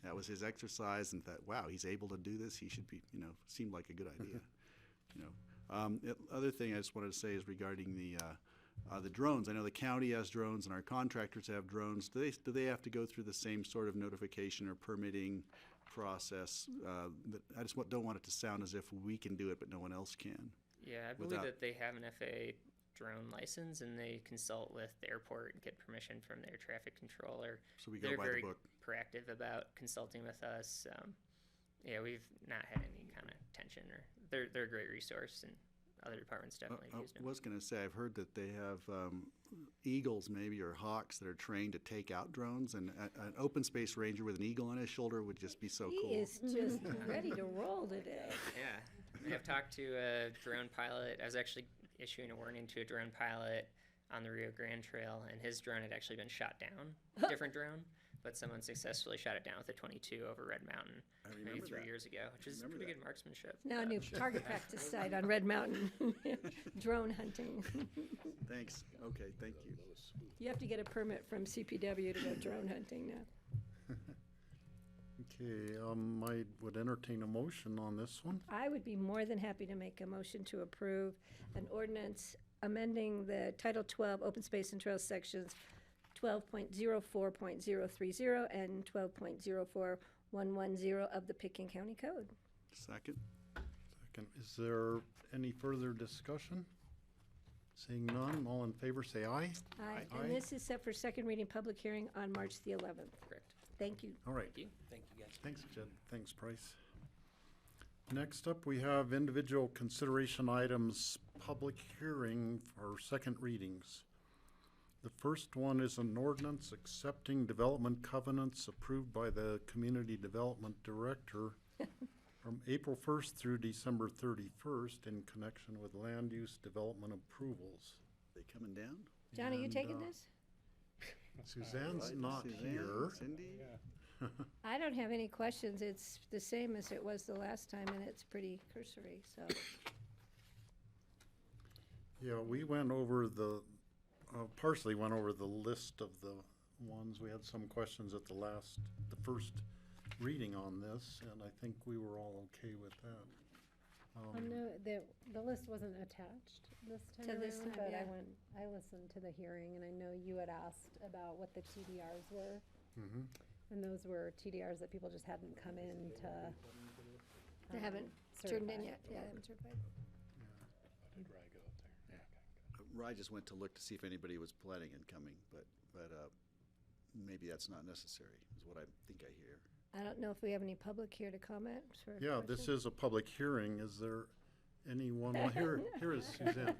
that was his exercise, and thought, wow, he's able to do this. He should be, seemed like a good idea. The other thing I just wanted to say is regarding the drones. I know the county has drones and our contractors have drones. Do they have to go through the same sort of notification or permitting process? I just don't want it to sound as if we can do it but no one else can. Yeah, I believe that they have an FAA drone license, and they consult with the airport and get permission from their traffic controller. So we go They're by very the book. proactive about consulting with us. Yeah, we've not had any kind of tension, or they're a great resource, and other departments definitely have used them. I was going to say, I've heard that they have eagles maybe, or hawks, that are trained to take out drones, and an open space ranger with an eagle on his shoulder would just be so cool. He is just ready to roll today. Yeah, I've talked to a drone pilot. I was actually issuing a warning to a drone pilot on the Rio Grande Trail, and his drone had actually been shot down, a different drone, but someone successfully shot it down with a 22 over Red Mountain maybe 3 years ago, which is pretty good marksmanship. Now a new target practice site on Red Mountain, drone hunting. Thanks. Okay, thank you. You have to get a permit from CPW to go drone hunting now. Okay, I would entertain a motion on this one. I would be more than happy to make a motion to approve an ordinance amending the Title 12 Open Space and Trails sections 12.04.030 and 12.04110 of the Pitkin County Code. Second. Is there any further discussion? Seeing none, all in favor say aye. Aye. Aye. And this is set for second reading, public hearing on March the 11th. Correct. Thank you. All right. Thank you, guys. Thanks, Jed. Thanks, Bryce. Next up, we have individual consideration items, public hearing for second readings. The first one is an ordinance accepting development covenants approved by the Community Development Director from April 1st through December 31st in connection with land use development approvals. They coming down? John, are you And, taking this? Suzanne's Right, not Suzanne, here. Cindy? I don't have any questions. It's the same as it was the last time, and it's pretty cursory, so. Yeah, we went over partially went over the list of the ones. We had some questions at the first reading on this, and I think we were all okay with that. No, the list wasn't attached this time To this around, time, but yeah. I listened to the hearing, and I know you had asked about what the TDRs were. Mhm. And those were TDRs that people just hadn't come in to. They haven't turned in certify. yet. Yeah, they haven't certified. Rye just went to look to see if anybody was planning on coming, but maybe that's not necessary, is what I think I hear. I don't know if we have any public here to comment or Yeah, this questions? is a public hearing. Is there anyone, well, here is Suzanne.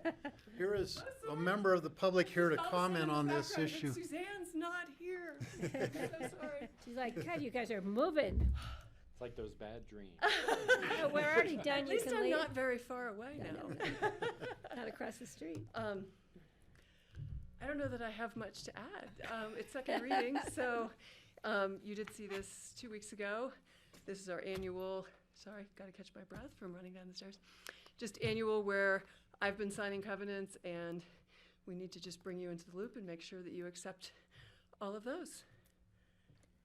Here is a member of the public here to comment on this issue. Suzanne's not here. So sorry. She's like, God, you guys are moving. It's like those bad dreams. No, we're already done. At You least can I'm leave. not very far away now. Not across the street. I don't know that I have much to add. It's second reading, so you did see this 2 weeks ago. This is our annual, sorry, got to catch my breath from running down the stairs. Just annual where I've been signing covenants, and we need to just bring you into the loop and make sure that you accept all of those.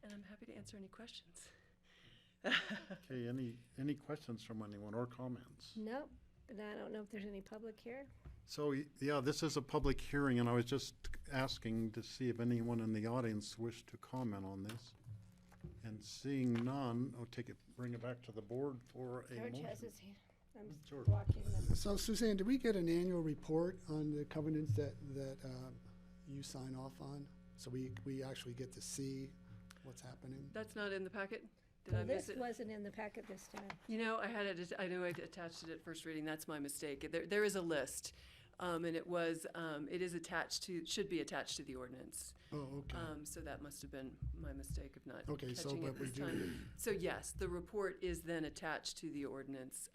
And I'm happy to answer any questions. Okay, any questions from anyone or comments? Nope, and I don't know if there's any public here. So, yeah, this is a public hearing, and I was just asking to see if anyone in the audience wished to comment on this. And seeing none, I'll bring it back to the board for a George motion. has his hand. I'm George. watching them. So Suzanne, did we get an annual report on the covenants that you sign off on? So we actually get to see what's happening? That's not in the packet? Did I Well, miss this it? wasn't in the packet this time. You know, I know I attached it at first reading, that's my mistake. There is a list, and it is attached to, should be attached to the ordinance. Oh, okay. So that must have been my mistake of not Okay, so catching it but we this do- time. So yes, the report is then attached to the ordinance,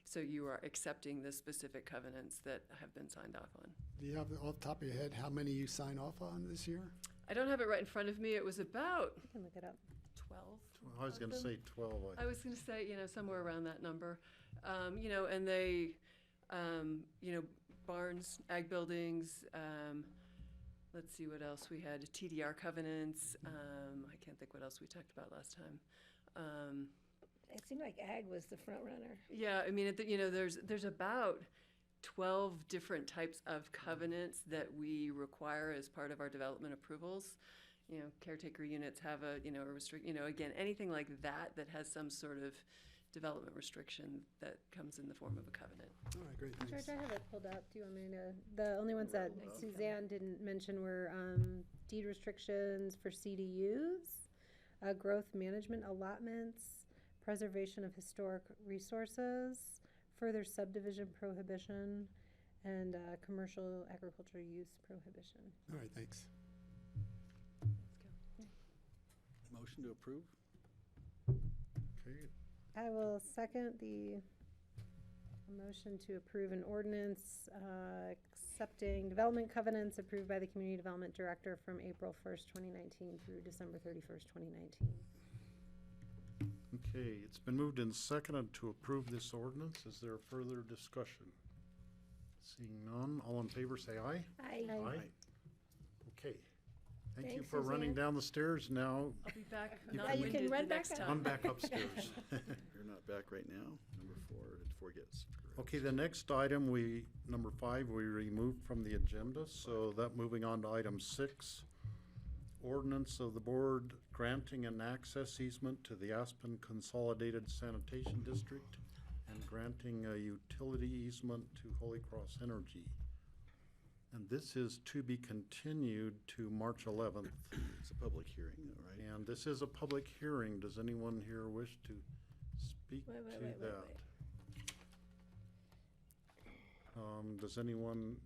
so you are accepting the specific covenants that have been signed off on. Do you have off the top of your head how many you sign off on this year? I don't have it right in front of me, it was about You can look it up. 12. I was of going to them. say 12. I was going to say, somewhere around that number. And they, barns, ag buildings, let's see what else we had, TDR covenants. I can't think what else we talked about last time. It seemed like ag was the front runner. Yeah, I mean, there's about 12 different types of covenants that we require as part of our development approvals. Caretaker units have a restrict, again, anything like that has some sort of development restriction that comes in the form of a covenant. All right, great, thanks. George, I have it pulled up. Do you want me to? The only ones that Suzanne didn't mention were deed restrictions for CDUs, growth management allotments, preservation of historic resources, further subdivision prohibition, and commercial agriculture use prohibition. All right, thanks. Motion to approve? Okay, I will second the motion to approve an ordinance accepting development covenants approved by the Community Development Director from April 1st, 2019 through December 31st, 2019. okay, it's been moved and seconded to approve this ordinance. Is there further discussion? Seeing none, all in favor say aye. Aye. Aye. Okay. Thank you Thanks, for running Suzanne. the stairs. Now, I'll be back You can non-winded run the back next up. time. I'm back upstairs. You're not back right now. Number 4, did forgets. Okay, the next item, number 5, we removed from the agenda, so that moving on to item 6. Ordinance of the board granting an access easement to the Aspen Consolidated Sanitation District and granting a utility easement to Holy Cross Energy. And this is to be continued to March 11th. It's a public hearing though, right? And this is a public hearing. Does anyone here wish to speak Wait, to wait, that? Does anyone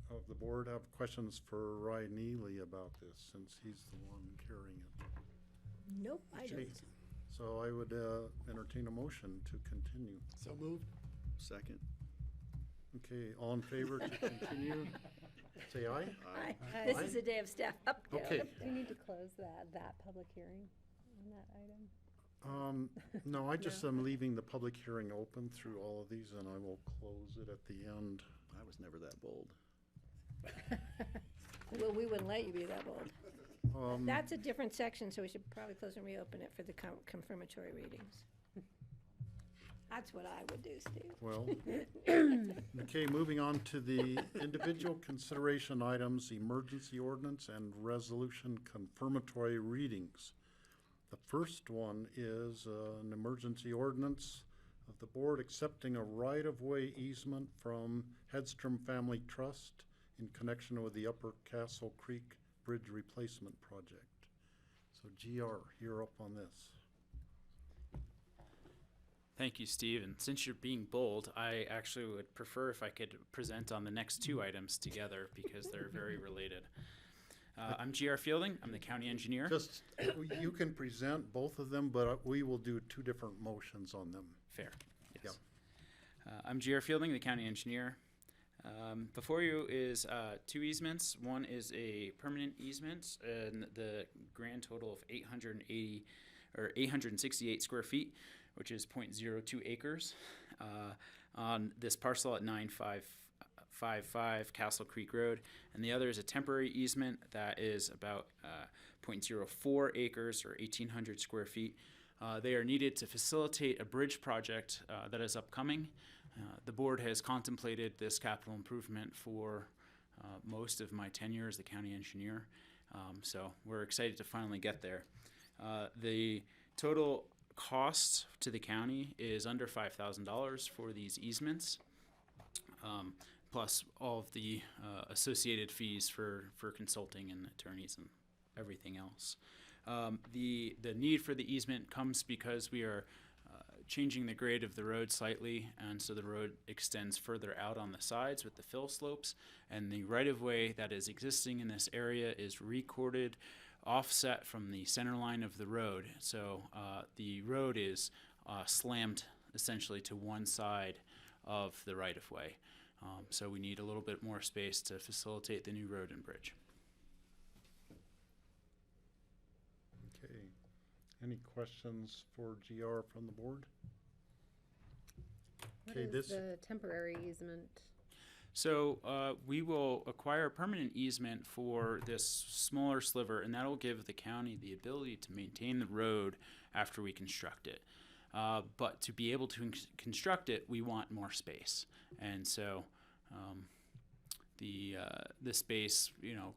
of the board have questions for Ryan Neely about this, since he's the one carrying it? Nope, I Okay. don't. So I would entertain a motion to continue. So moved. Second. Okay, all in favor to continue? Say aye. Aye. This is a day of staff update. Okay. Do we need to close that public hearing on that item? No, I just am leaving the public hearing open through all of these, and I will close it at the end. I was never that bold. Well, we wouldn't let you be that bold. Um, That's a different section, so we should probably close and reopen it for the confirmatory readings. That's what I would do, Steve. Well, okay, moving on to the individual consideration items, emergency ordinance and resolution confirmatory readings. The first one is an emergency ordinance of the board accepting a right-of-way easement from Hedstrom Family Trust in connection with the Upper Castle Creek Bridge Replacement Project. So GR, you're up on this. Thank you, Steve. And since you're being bold, I actually would prefer if I could present on the next two items together because they're very related. I'm GR Fielding. I'm the county engineer. Just, you can present both of them, but we will do two different motions on them. Fair. Yes. I'm GR Fielding, the county engineer. Before you is two easements. One is a permanent easement, and the grand total of 868 square feet, which is 0.02 acres, on this parcel at 9555 Castle Creek Road. And the other is a temporary easement that is about 0.04 acres or 1,800 square feet. They are needed to facilitate a bridge project that is upcoming. The board has contemplated this capital improvement for most of my tenure as the county engineer, so we're excited to finally get there. The total cost to the county is under $5,000 for these easements, plus all of the associated fees for consulting and attorneys and everything else. The need for the easement comes because we are changing the grade of the road slightly, and so the road extends further out on the sides with the fill slopes, and the right-of-way that is existing in this area is recorded offset from the center line of the road. So the road is slammed essentially to one side of the right-of-way. So we need a little bit more space to facilitate the new road and bridge. Okay. Any questions for GR from the board? What Okay, is this, the temporary easement? So we will acquire a permanent easement for this smaller sliver, and that'll give the county the ability to maintain the road after we construct it. But to be able to construct it, we want more space, and so the space,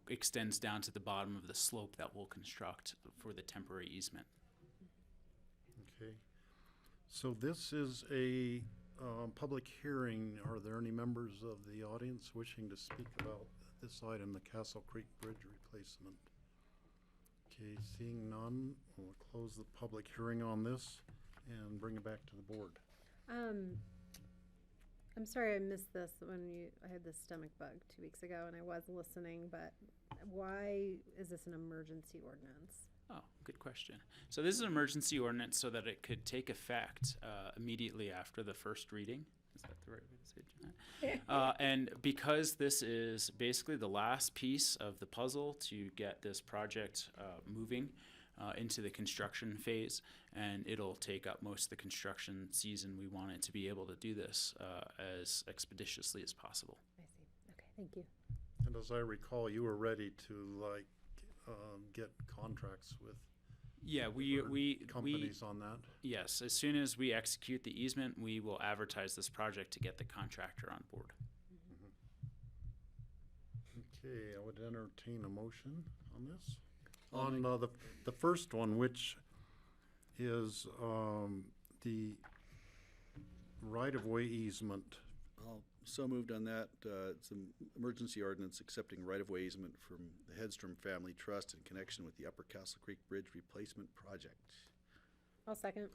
extends down to the bottom of the slope that we'll construct for the temporary easement. okay. So this is a public hearing. Are there any members of the audience wishing to speak about this item, the Castle Creek Bridge replacement? Okay, seeing none, we'll close the public hearing on this and bring it back to the board. I'm sorry I missed this I had this stomach bug 2 weeks ago and I was listening, but why is this an emergency ordinance? Oh, good question. So this is an emergency ordinance so that it could take effect immediately after the first reading. Is that the right way to say it, Jeanette? And because this is basically the last piece of the puzzle to get this project moving into the construction phase, and it'll take up most of the construction season, we want it to be able to do this as expeditiously as possible. I see. Okay, thank you. And as I recall, you were ready to get contracts with companies on that. Yes, as soon as we execute the easement, we will advertise this project to get the contractor on board. Okay, I would entertain a motion on this. On the first one, which is the right-of-way easement So moved on that. It's an emergency ordinance accepting right-of-way easement from the Hedstrom Family Trust in connection with the Upper Castle Creek Bridge Replacement Project. I'll second.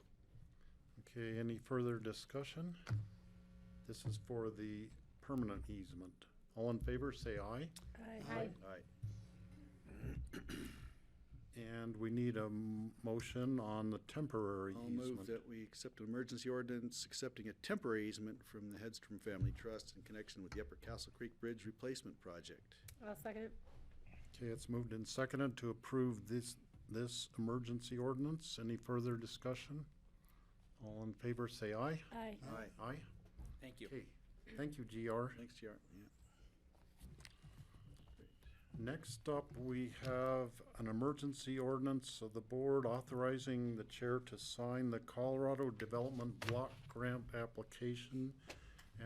Okay, any further discussion? This is for the permanent easement. All in favor, say aye. Aye. Aye. And we need a motion on the temporary I'll easement. move that we accept an emergency ordinance accepting a temporary easement from the Hedstrom Family Trust in connection with the Upper Castle Creek Bridge Replacement Project. I'll second. Okay, it's moved and seconded to approve this emergency ordinance. Any further discussion? All in favor, say aye. Aye. Aye. Aye. Thank you. Okay, thank you, GR. Thanks, JR. Yeah. Next up, we have an emergency ordinance of the board authorizing the chair to sign the Colorado Development Block Grant application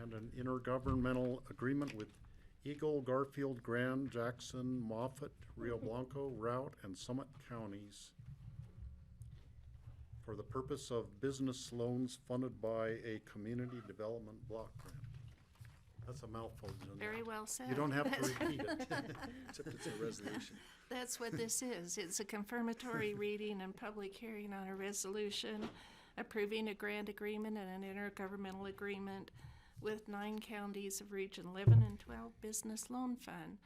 and an intergovernmental agreement with Eagle, Garfield, Grand, Jackson, Moffett, Rio Blanco, Routt, and Summit counties for the purpose of business loans funded by a community development block grant. That's a mouthful, Jeanette. Very well said. You don't have to repeat it. Except it's a resolution. That's what this is. It's a confirmatory reading and public hearing on a resolution approving a grant agreement and an intergovernmental agreement with 9 counties of Region 11 and 12 Business Loan Fund.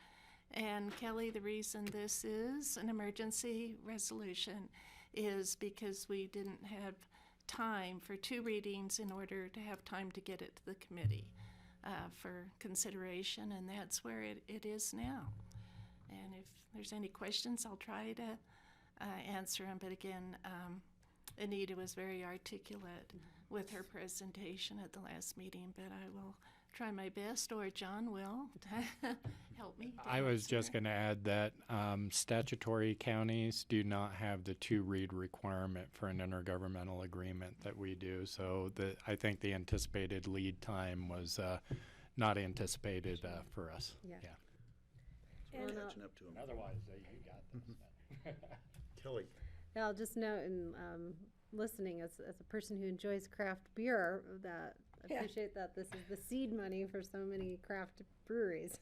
And Kelly, the reason this is an emergency resolution is because we didn't have time for 2 readings in order to have time to get it to the committee for consideration, and that's where it is now. And if there's any questions, I'll try to answer them. But again, Anita was very articulate with her presentation at the last meeting, but I will try my best, or John will help me. I was just going to add that statutory counties do not have the 2-read requirement for an intergovernmental agreement that we do. So I think the anticipated lead time was not anticipated for us. Yeah. We're catching up to them. Otherwise, you got this. Kelly. Yeah, I'll just note in listening as a person who enjoys craft beer that I appreciate that this is the seed money for so many craft breweries.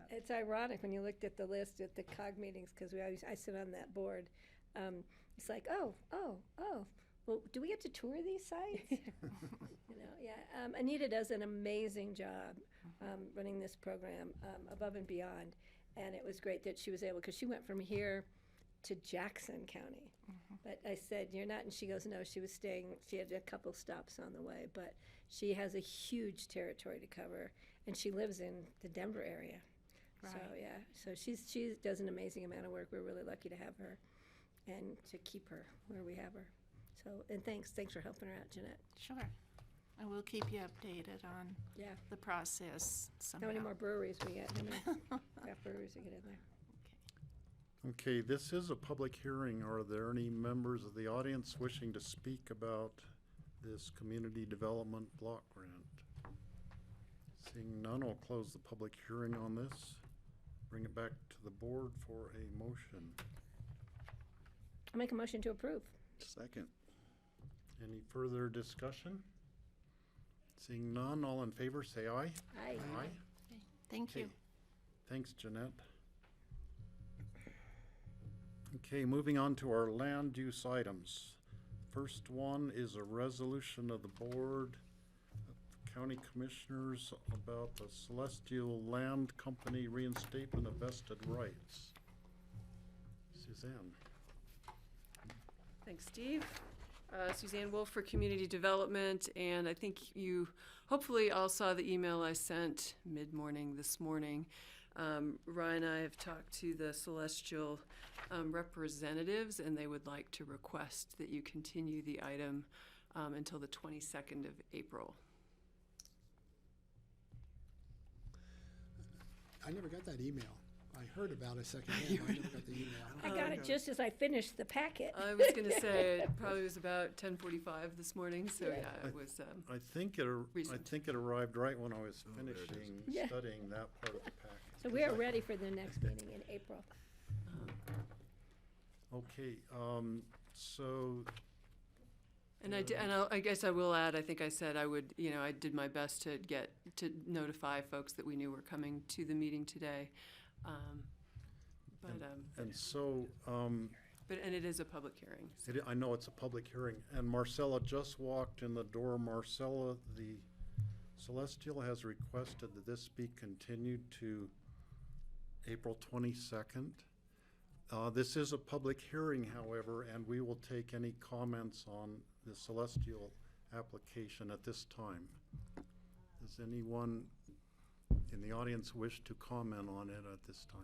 It's ironic when you looked at the list at the COG meetings, because I sit on that board. It's like, oh, well, do we get to tour these sites? Anita does an amazing job running this program above and beyond, and it was great that she was able, because she went from here to Jackson County. But I said, you're not, and she goes, no, she had a couple stops on the way, but she has a huge territory to cover, and she lives in the Denver area. Right. So she does an amazing amount of work. We're really lucky to have her and to keep her where we have her. So, and thanks for helping her out, Jeanette. Sure. And we'll keep you updated on the process somehow. How many more breweries we get? How many craft breweries we get in there? Okay, this is a public hearing. Are there any members of the audience wishing to speak about this community development block grant? Seeing none, I'll close the public hearing on this. Bring it back to the board for a motion. I'll make a motion to approve. Second. Any further discussion? Seeing none, all in favor, say aye. Aye. Aye. Thank you. Okay. Thanks, Jeanette. Okay, moving on to our land use items. First one is a resolution of the Board of County Commissioners about the Celestial Land Company reinstatement of vested rights. Suzanne. Thanks, Steve. Suzanne Wolf for Community Development, and I think you hopefully all saw the email I sent mid-morning this morning. Ryan and I have talked to the Celestial representatives, and they would like to request that you continue the item until the 22nd of April. I never got that email. I heard about it secondhand, but I never got the email. I got it just as I finished the packet. I was going to say it probably was about 10:45 this morning, so yeah, it was. I think it arrived right when I was finishing studying that part of the packet. So we are ready for the next meeting in April. Okay, so And I guess I will add, I think I said I would, I did my best to notify folks that we knew were coming to the meeting today. And it is a public hearing. So. I know it's a public hearing, and Marcella just walked in the door. Marcella, the Celestial has requested that this be continued to April 22nd. This is a public hearing, however, and we will take any comments on the Celestial application at this time. Does anyone in the audience wish to comment on it at this time?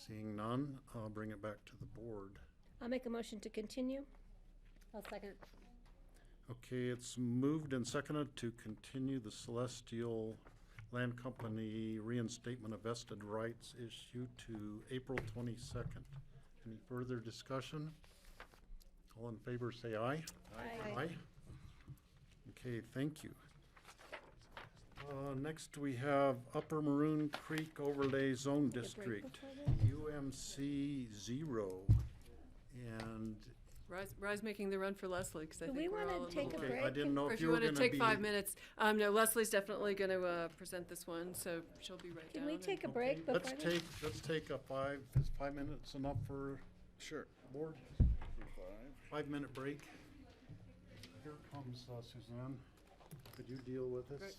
Seeing none, I'll bring it back to the board. I'll make a motion to continue. I'll second. Okay, it's moved and seconded to continue the Celestial Land Company reinstatement of vested rights issue to April 22nd. Any further discussion? All in favor say aye. Aye. Okay, thank you. Next we have Upper Maroon Creek Overlay Zone District, UMC 0. And Rise making the run for Leslie, because I Do think we we're wanna all take a little, break? I didn't know or if if you you were want to gonna take be. 5 minutes. No, Leslie's definitely going to present this one, so she'll be right Can down. we and- take a break before? Let's take a is 5 minutes enough for Sure. board? 5-minute break. Here comes Suzanne. Could you deal with this? Great.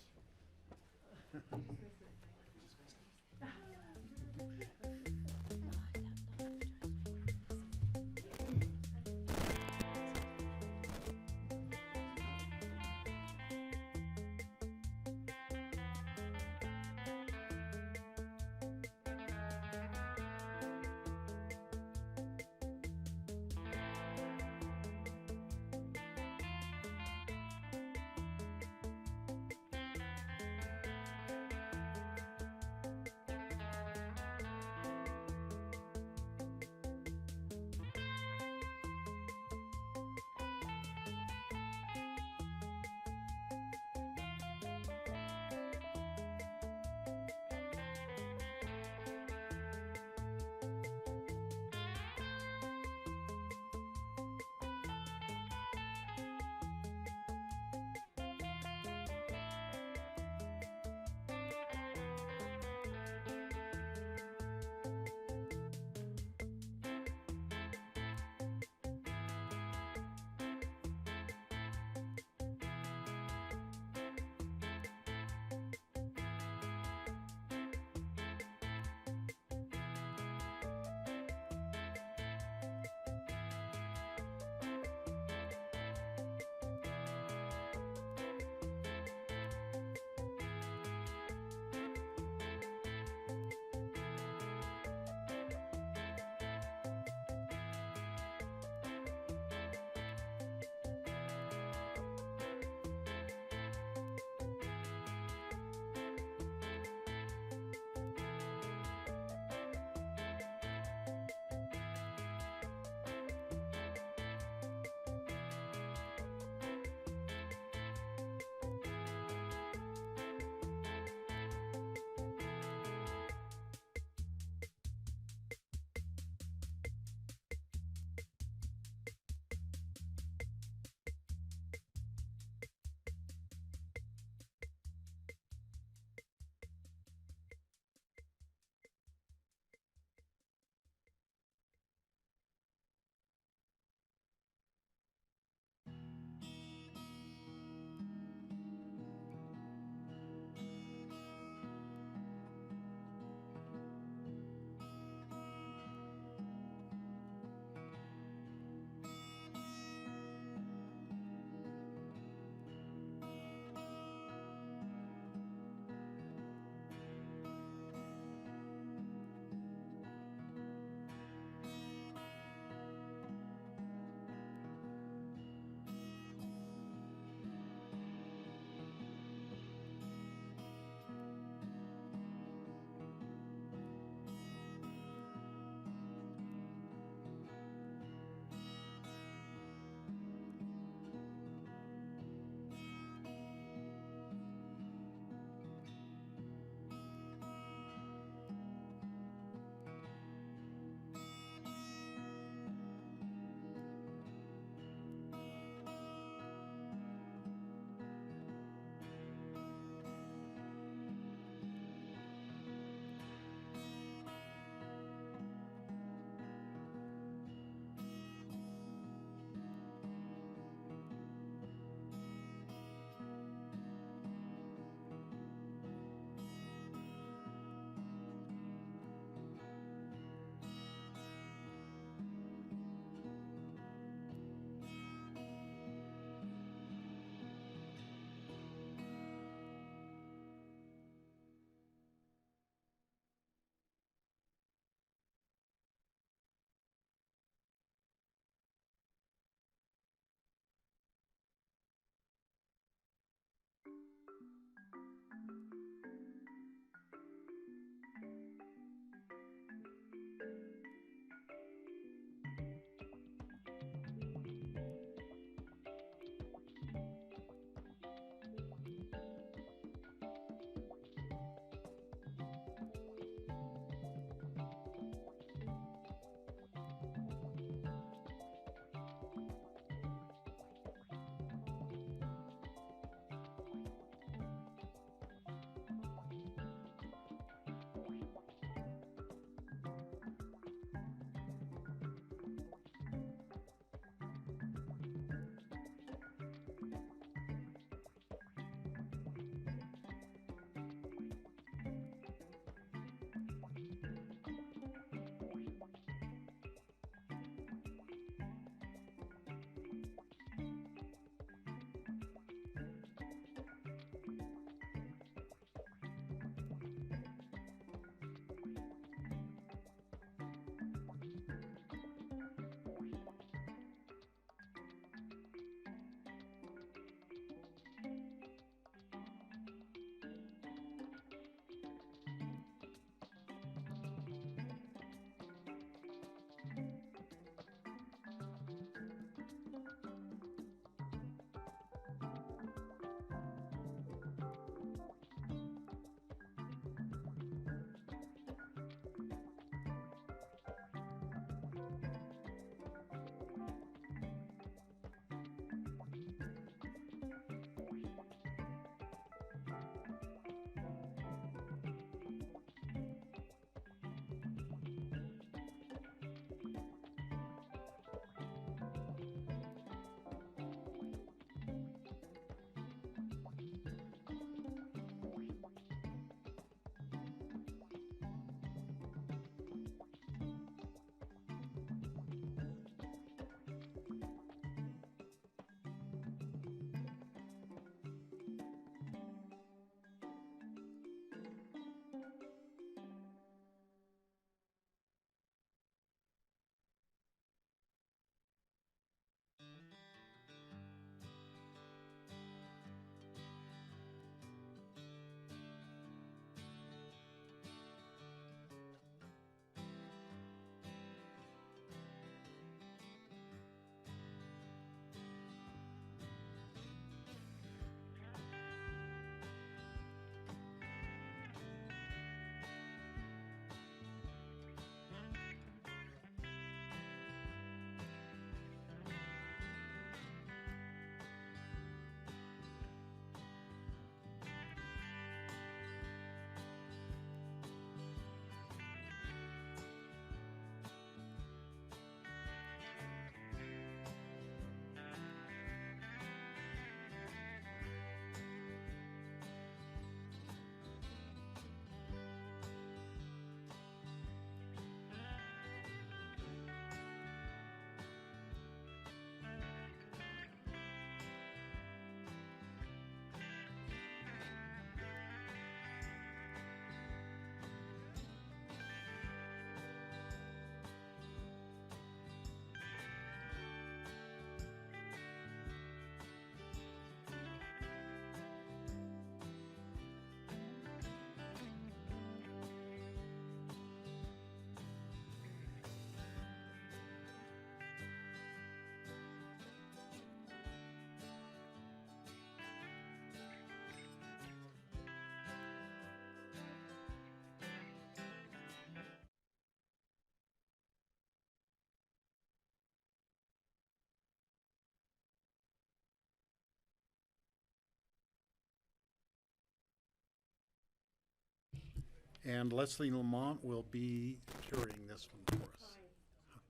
And Leslie Lamont will be carrying this one for us.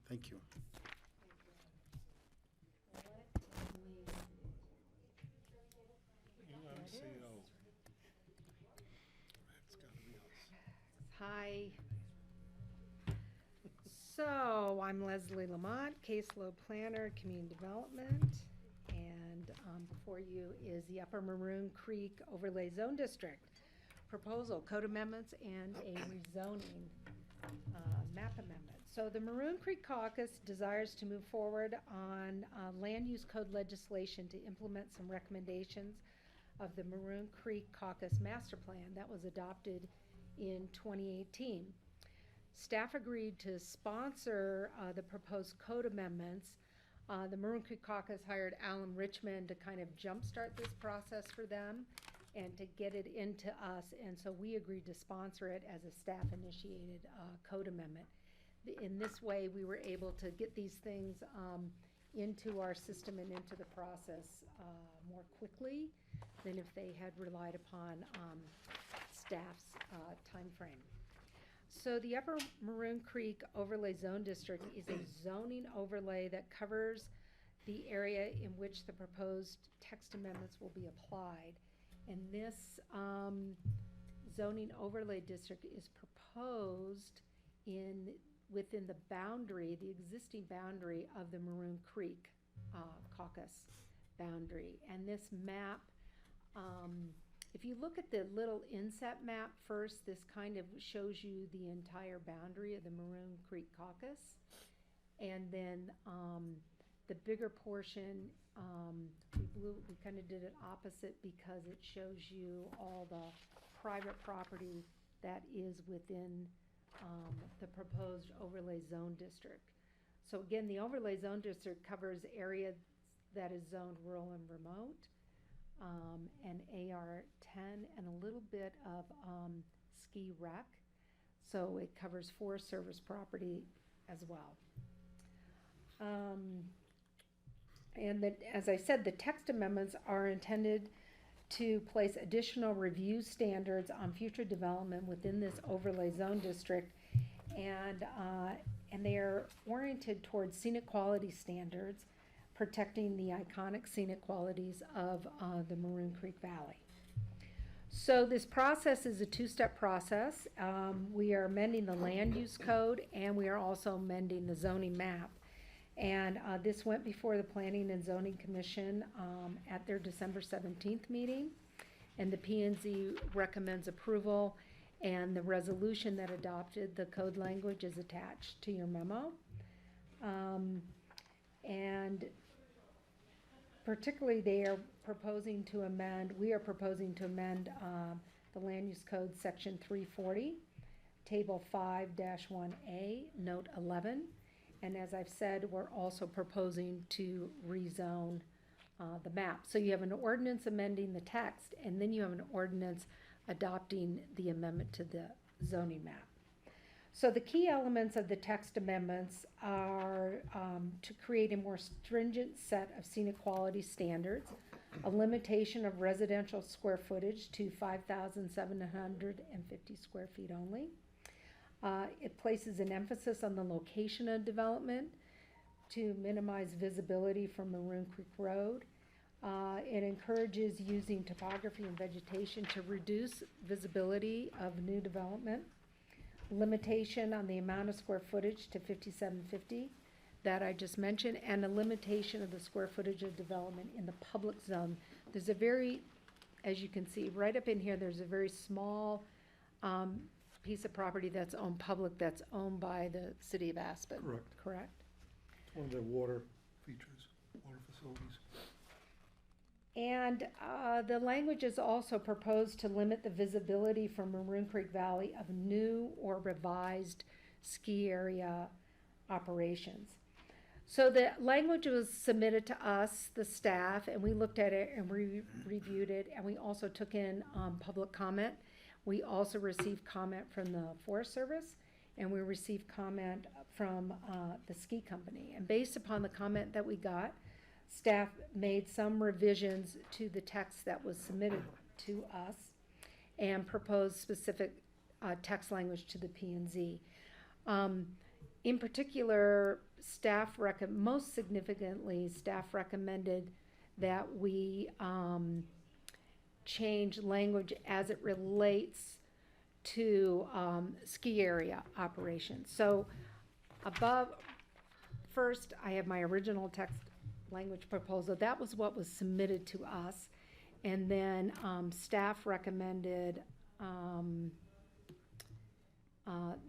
Thank you. Hi. So, I'm Leslie Lamont, caseload planner, community development, and before you is the Upper Maroon Creek Overlay Zone District proposal, code amendments, and a rezoning map amendment. So the Maroon Creek Caucus desires to move forward on land use code legislation to implement some recommendations of the Maroon Creek Caucus Master Plan that was adopted in 2018. Staff agreed to sponsor the proposed code amendments. The Maroon Creek Caucus hired Alan Richmond to kind of jumpstart this process for them and to get it into us, and so we agreed to sponsor it as a staff-initiated code amendment. In this way, we were able to get these things into our system and into the process more quickly than if they had relied upon staff's timeframe. So the Upper Maroon Creek Overlay Zone District is a zoning overlay that covers the area in which the proposed text amendments will be applied. And this zoning overlay district is proposed within the boundary, the existing boundary of the Maroon Creek Caucus boundary. And this map, if you look at the little inset map first, this kind of shows you the entire boundary of the Maroon Creek Caucus. And then the bigger portion, we kind of did it opposite because it shows you all the private property that is within the proposed overlay zone district. So again, the overlay zone district covers area that is zoned rural and remote, and AR10, and a little bit of ski rec. So it covers Forest Service property as well. And that, as I said, the text amendments are intended to place additional review standards on future development within this overlay zone district, and they are oriented towards scenic quality standards, protecting the iconic scenic qualities of the Maroon Creek Valley. So this process is a two-step process. We are amending the land use code, and we are also amending the zoning map. And this went before the Planning and Zoning Commission at their December 17th meeting. And the P&Z recommends approval, and the resolution that adopted the code language is attached to your memo. And particularly we are proposing to amend the Land Use Code Section 340, Table 5-1A, Note 11. And as I've said, we're also proposing to rezone the map. So you have an ordinance amending the text, and then you have an ordinance adopting the amendment to the zoning map. So the key elements of the text amendments are to create a more stringent set of scenic quality standards, a limitation of residential square footage to 5,750 square feet only. It places an emphasis on the location of development to minimize visibility from Maroon Creek Road. It encourages using topography and vegetation to reduce visibility of new development. Limitation on the amount of square footage to 5,750 that I just mentioned, and a limitation of the square footage of development in the public zone. There's a very, as you can see, right up in here, there's a very small piece of property that's owned public, that's owned by the city of Aspen. Correct? One of the water features, water facilities. And the language is also proposed to limit the visibility from Maroon Creek Valley of new or revised ski area operations. So the language was submitted to us, the staff, and we looked at it and we reviewed it, and we also took in public comment. We also received comment from the Forest Service, and we received comment from the ski company. And based upon the comment that we got, staff made some revisions to the text that was submitted to us and proposed specific text language to the P&Z. In particular, most significantly, staff recommended that we change language as it relates to ski area operations. So first, I have my original text language proposal. That was what was submitted to us. And then staff recommended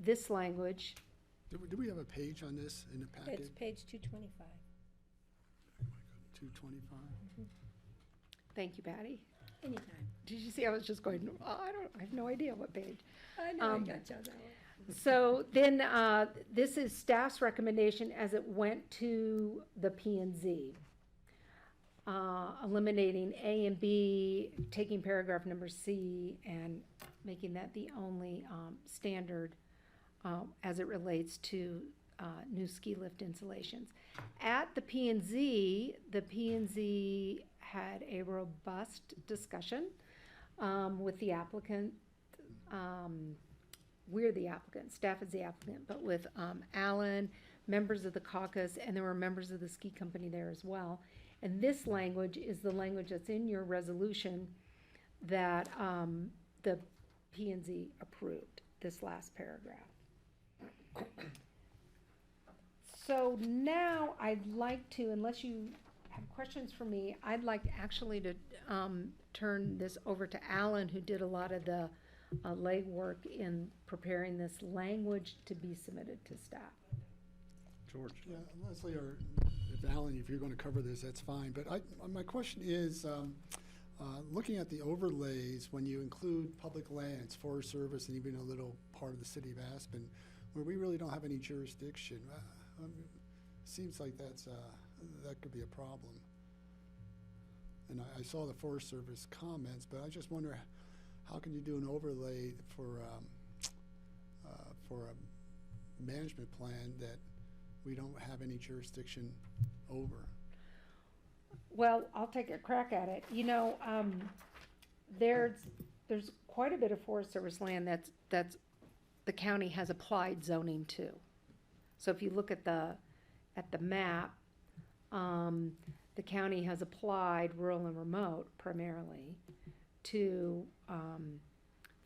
this language. Do we have a page on this in the packet? It's page 225. 225? Thank you, Patty. Anytime. Did you see I was just going, I have no idea what page. I know, I got you on that one. So then this is staff's recommendation as it went to the P&Z. Eliminating A and B, taking paragraph number C and making that the only standard as it relates to new ski lift installations. At the P&Z had a robust discussion with the applicant. We're the applicant, staff is the applicant, but with Alan, members of the caucus, and there were members of the ski company there as well. And this language is the language that's in your resolution that the P&Z approved, this last paragraph. So now I'd like to, unless you have questions for me, I'd like actually to turn this over to Alan, who did a lot of the legwork in preparing this language to be submitted to staff. George. Yeah, Leslie, or if Alan, if you're going to cover this, that's fine. But my question is, looking at the overlays, when you include public lands, Forest Service, and even a little part of the city of Aspen, where we really don't have any jurisdiction, seems like that could be a problem. And I saw the Forest Service comments, but I just wonder, how can you do an overlay for a management plan that we don't have any jurisdiction over? Well, I'll take a crack at it. You know, there's quite a bit of Forest Service land that's the county has applied zoning to. So if you look at the map, the county has applied rural and remote primarily to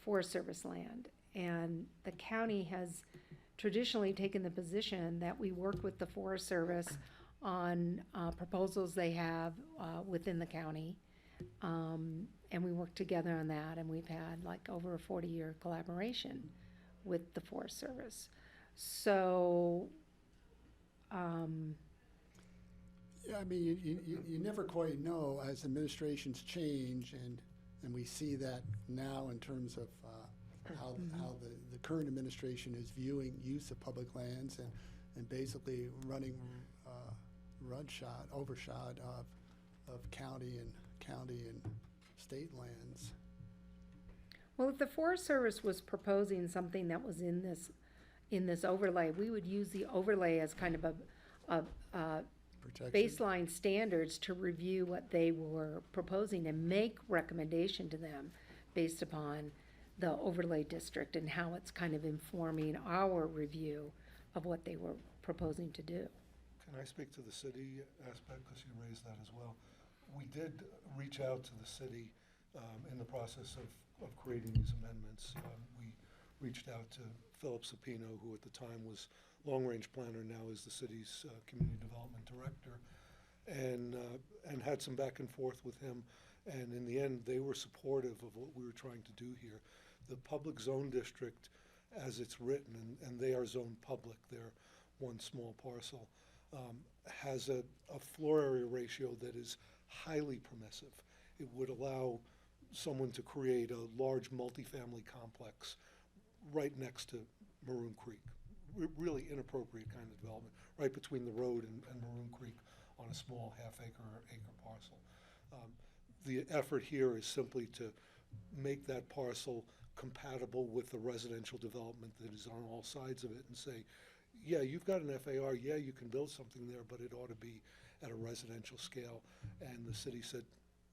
Forest Service land. And the county has traditionally taken the position that we work with the Forest Service on proposals they have within the county. And we work together on that, and we've had like over a 40-year collaboration with the Forest Service. So, yeah, I mean, you never quite know as administrations change, and we see that now in terms of how the current administration is viewing use of public lands and basically running overshot of county and state lands. well, if the Forest Service was proposing something that was in this overlay, we would use the overlay as kind of a baseline standards to review what they were proposing and make recommendation to them based upon the overlay district and how it's kind of informing our review of what they were proposing to do. Can I speak to the city aspect, because you raised that as well? We did reach out to the city in the process of creating these amendments. We reached out to Philip Sapino, who at the time was long-range planner, now is the city's community development director, and had some back and forth with him. And in the end, they were supportive of what we were trying to do here. The public zone district, as it's written, and they are zoned public, they're one small parcel, has a floor area ratio that is highly permissive. It would allow someone to create a large multifamily complex right next to Maroon Creek. Really inappropriate kind of development, right between the road and Maroon Creek on a small half-acre or acre parcel. The effort here is simply to make that parcel compatible with the residential development that is on all sides of it and say, yeah, you've got an FAR, yeah, you can build something there, but it ought to be at a residential scale. And the city said,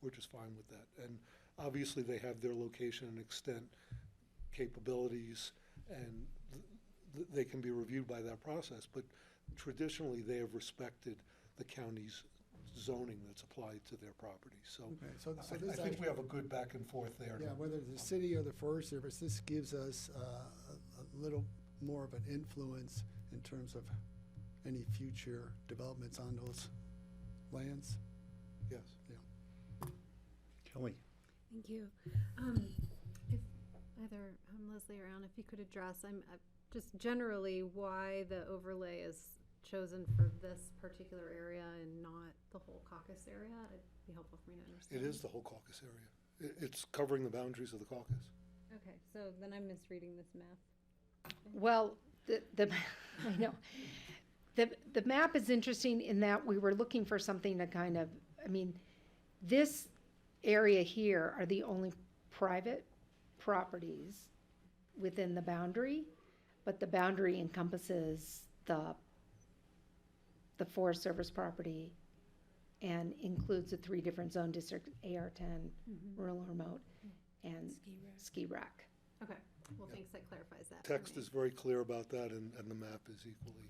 we're just fine with that. And obviously they have their location and extent capabilities, and they can be reviewed by that process. But traditionally, they have respected the county's zoning that's applied to their property. So, Okay, so I this think we have a good back and forth there. Yeah, whether the city or the Forest Service, this gives us a little more of an influence in terms of any future developments on those lands. Yes. Yeah. Kelly? Thank you. If either Leslie or Alan, if you could address, just generally why the overlay is chosen for this particular area and not the whole caucus area, it'd be helpful for me to understand. It is the whole caucus area. It's covering the boundaries of the caucus. Okay, so then I'm misreading this map. Well, I know. The map is interesting in that we were looking for something to kind of, I mean, this area here are the only private properties within the boundary, but the boundary encompasses the Forest Service property and includes the 3 different zone districts, AR10, rural and remote, and ski rack. Okay, well, thanks, that clarifies that. Text is very clear about that, and the map is equally.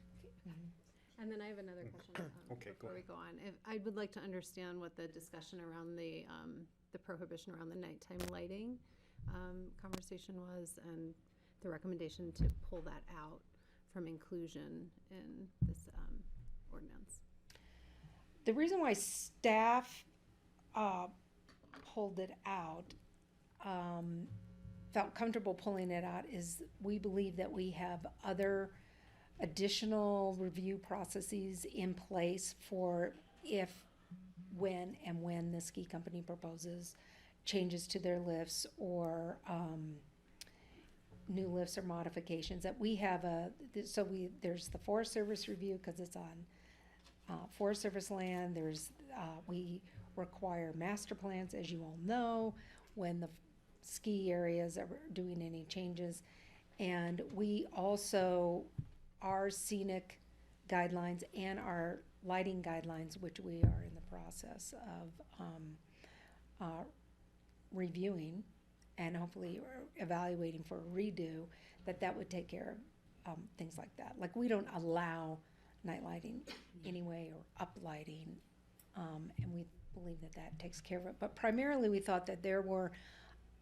And then I have another question Okay, go before we go on. I would like to understand what the discussion around the prohibition around the nighttime lighting conversation was, and the recommendation to pull that out from inclusion in this ordinance. The reason why staff pulled it out, felt comfortable pulling it out, is we believe that we have other additional review processes in place for if, when the ski company proposes changes to their lifts or new lifts or modifications, that we have there's the Forest Service review because it's on Forest Service land. We require master plans, as you all know, when the ski areas are doing any changes. And we also, our scenic guidelines and our lighting guidelines, which we are in the process of reviewing and hopefully evaluating for a redo, that would take care of things like that. Like, we don't allow night lighting anyway, or up lighting, and we believe that takes care of it. But primarily, we thought that there were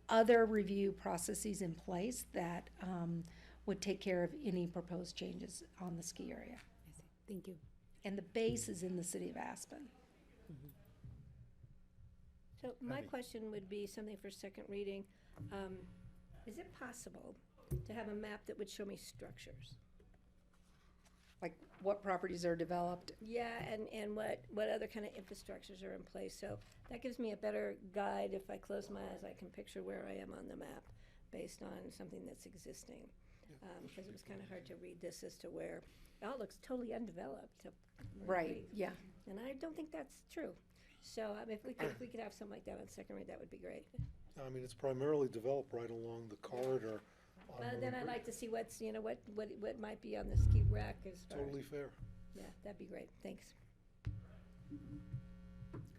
other review processes in place that would take care of any proposed changes on the ski area. I see. Thank you. And the base is in the city of Aspen. So my question would be something for second reading. Is it possible to have a map that would show me structures? Like what properties are developed? Yeah, and what other kind of infrastructures are in place? So that gives me a better guide. If I close my eyes, I can picture where I am on the map based on something that's existing. Because it was kind of hard to read this as to where it all looks totally undeveloped. Right, yeah. And I don't think that's true. So if we could have something like that on second read, that would be great. I mean, it's primarily developed right along the corridor. Well, then I'd like to see what's, what might be on the ski rack as far Totally as. fair. Yeah, that'd be great. Thanks.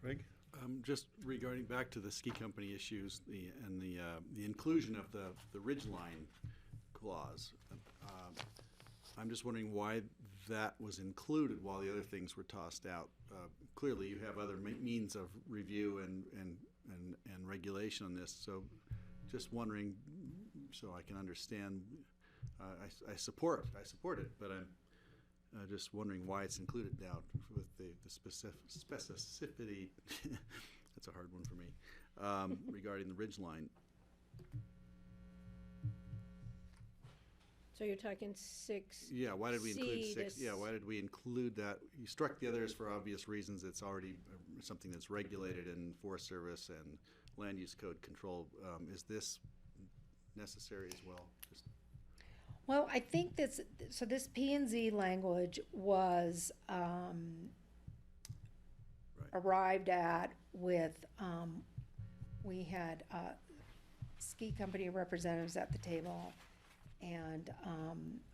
Greg? Just regarding back to the ski company issues, the inclusion of the ridgeline clause. I'm just wondering why that was included while the other things were tossed out. Clearly, you have other means of review and regulation on this. So, just wondering, so I can understand. I support it, but I'm just wondering why it's included now with the specificity. That's a hard one for me regarding the ridgeline. So you're talking 6. Yeah, why did we include C 6? Yeah, why did we include that? You struck the others for obvious reasons. It's already something that's regulated in Forest Service and land use code control. Is this necessary as well? Well, I think this P&Z language was arrived at with, we had ski company representatives at the table and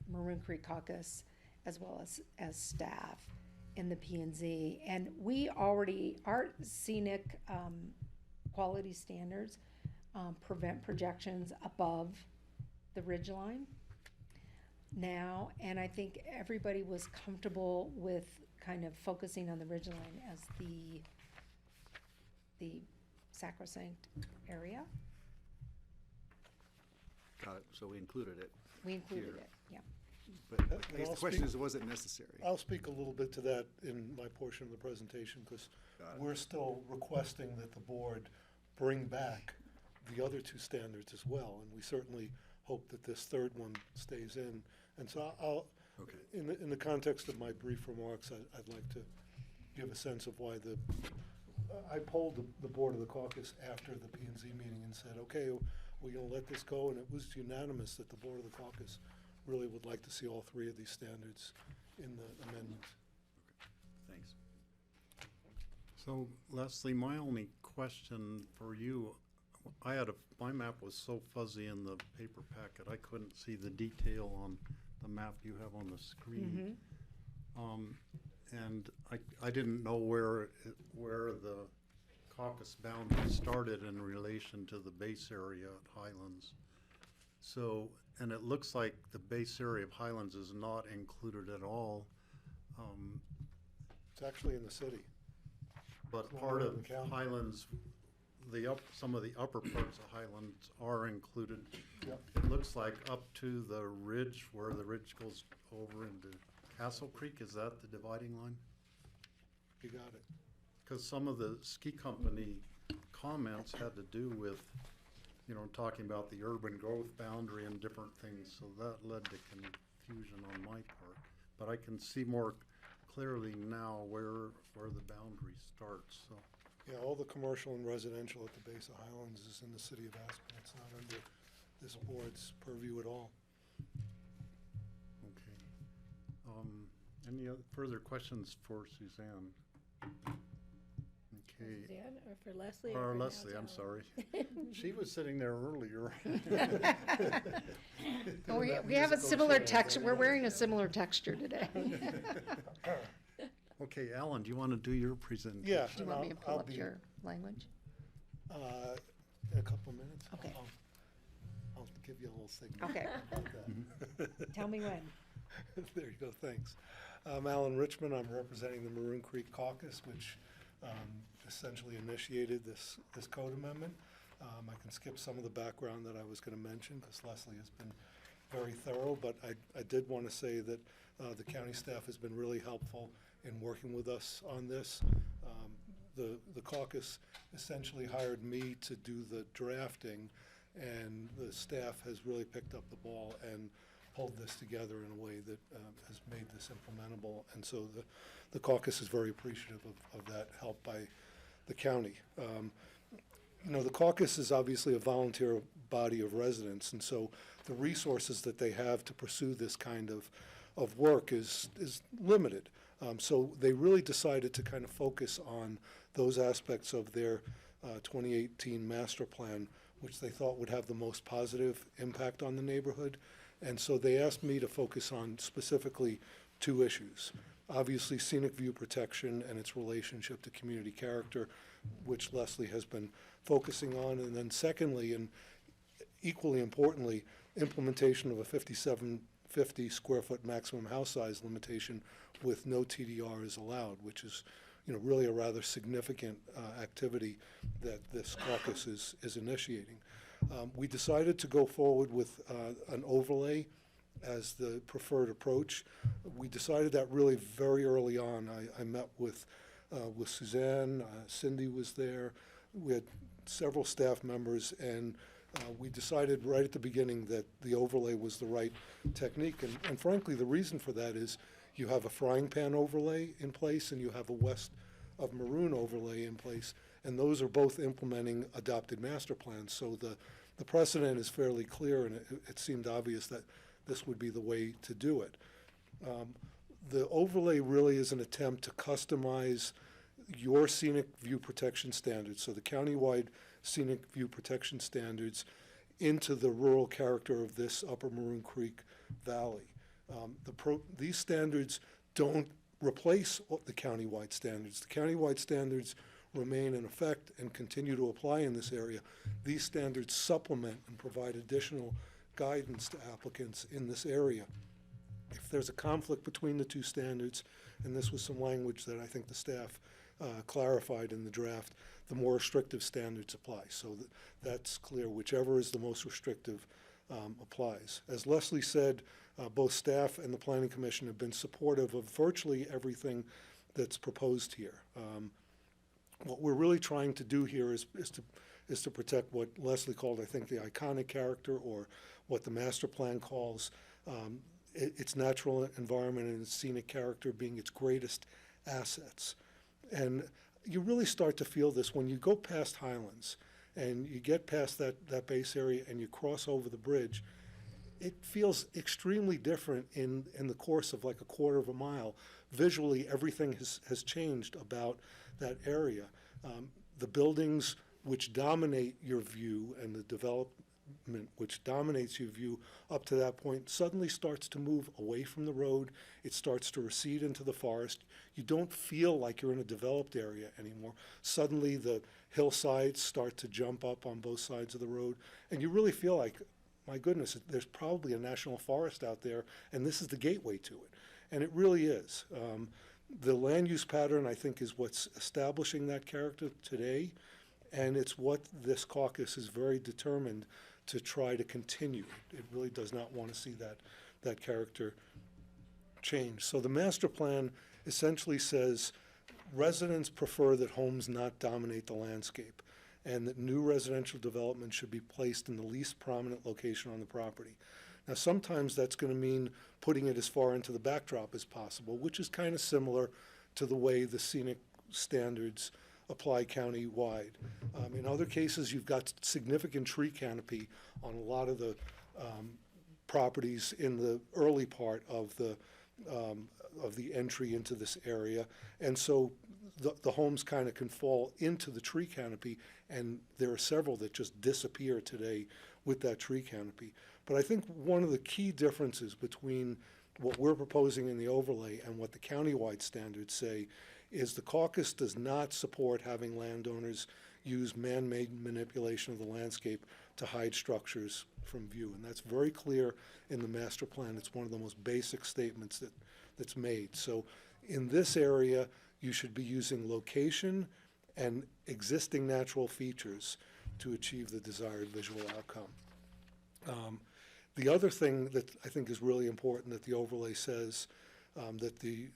Maroon Creek Caucus, as well as staff in the P&Z. And we already, our scenic quality standards prevent projections above the ridgeline now, and I think everybody was comfortable with kind of focusing on the ridgeline as the sacrosanct area. Got it, so we included it. We included here. it, yeah. But I And guess I'll the question speak- is, was it necessary? I'll speak a little bit to that in my portion of the presentation, because Got it. we're still requesting that the board bring back the other two standards as well, and we certainly hope that this third one stays in. And so I'll, Okay. in the context of my brief remarks, I'd like to give a sense of why I polled the board of the caucus after the P and Z meeting and said, okay, we're gonna let this go, and it was unanimous that the board of the caucus really would like to see all three of these standards in the amendments. Thanks. So Leslie, my only question for you, my map was so fuzzy in the paper packet, I couldn't see the detail on the map you have on the screen. And I didn't know where the caucus boundary started in relation to the base area at Highlands. So, and it looks like the base area of Highlands is not included at all. It's actually in the city. But It's not part in of the county. Highlands, some of the upper parts of Highlands are included. Yep. It looks like up to the ridge, where the ridge goes over into Castle Creek, is that the dividing line? You got it. Because some of the ski company comments had to do with, talking about the urban growth boundary and different things, so that led to confusion on my part. But I can see more clearly now where the boundary starts, so. Yeah, all the commercial and residential at the base of Highlands is in the city of Aspen. It's not under this board's purview at all. Okay. Any further questions for Suzanne? Okay. Suzanne, or for Leslie? Or for now, Leslie, I'm John? sorry. She was sitting there earlier. Oh, we have a similar texture, we're wearing a similar texture today. Okay, Alan, do you want to do your presentation? Yeah. Do you want me to pull I'll up be- your language? In a couple of minutes. Okay. I'll give you a little signal. Okay. about that. Tell me when. There you go, thanks. I'm Alan Richmond. I'm representing the Maroon Creek Caucus, which essentially initiated this code amendment. I can skip some of the background that I was going to mention, because Leslie has been very thorough, but I did want to say that the county staff has been really helpful in working with us on this. The caucus essentially hired me to do the drafting, and the staff has really picked up the ball and pulled this together in a way that has made this implementable. And so the caucus is very appreciative of that help by the county. The caucus is obviously a volunteer body of residents, and so the resources that they have to pursue this kind of work is limited. So they really decided to kind of focus on those aspects of their 2018 master plan, which they thought would have the most positive impact on the neighborhood. And so they asked me to focus on specifically two issues. Obviously, scenic view protection and its relationship to community character, which Leslie has been focusing on. And then secondly, and equally importantly, implementation of a 5,750 square foot maximum house size limitation with no TDR is allowed, which is really a rather significant activity that this caucus is initiating. We decided to go forward with an overlay as the preferred approach. We decided that really very early on. I met with Suzanne, Cindy was there, we had several staff members, and we decided right at the beginning that the overlay was the right technique. And frankly, the reason for that is you have a frying pan overlay in place and you have a west of Maroon overlay in place, and those are both implementing adopted master plans. So the precedent is fairly clear, and it seemed obvious that this would be the way to do it. The overlay really is an attempt to customize your scenic view protection standards, so the countywide scenic view protection standards, into the rural character of this upper Maroon Creek Valley. These standards don't replace the countywide standards. The countywide standards remain in effect and continue to apply in this area. These standards supplement and provide additional guidance to applicants in this area. If there's a conflict between the two standards, and this was some language that I think the staff clarified in the draft, the more restrictive standards apply. So that's clear. Whichever is the most restrictive applies. As Leslie said, both staff and the Planning Commission have been supportive of virtually everything that's proposed here. What we're really trying to do here is to protect what Leslie called, I think, the iconic character, or what the master plan calls its natural environment and its scenic character being its greatest assets. And you really start to feel this when you go past Highlands and you get past that base area and you cross over the bridge. It feels extremely different in the course of like a quarter of a mile. Visually, everything has changed about that area. The buildings which dominate your view and the development which dominates your view up to that point suddenly starts to move away from the road. It starts to recede into the forest. You don't feel like you're in a developed area anymore. Suddenly the hillsides start to jump up on both sides of the road, and you really feel like, my goodness, there's probably a national forest out there, and this is the gateway to it. And it really is. The land use pattern, I think, is what's establishing that character today, and it's what this caucus is very determined to try to continue. It really does not want to see that character change. So the master plan essentially says residents prefer that homes not dominate the landscape, and that new residential development should be placed in the least prominent location on the property. Now, sometimes that's going to mean putting it as far into the backdrop as possible, which is kind of similar to the way the scenic standards apply county-wide. In other cases, you've got significant tree canopy on a lot of the properties in the early part of the entry into this area, and so the homes kind of can fall into the tree canopy, and there are several that just disappear today with that tree canopy. But I think one of the key differences between what we're proposing in the overlay and what the countywide standards say is the caucus does not support having landowners use man-made manipulation of the landscape to hide structures from view. And that's very clear in the master plan. It's one of the most basic statements that's made. So in this area, you should be using location and existing natural features to achieve the desired visual outcome. The other thing that I think is really important that the overlay says that the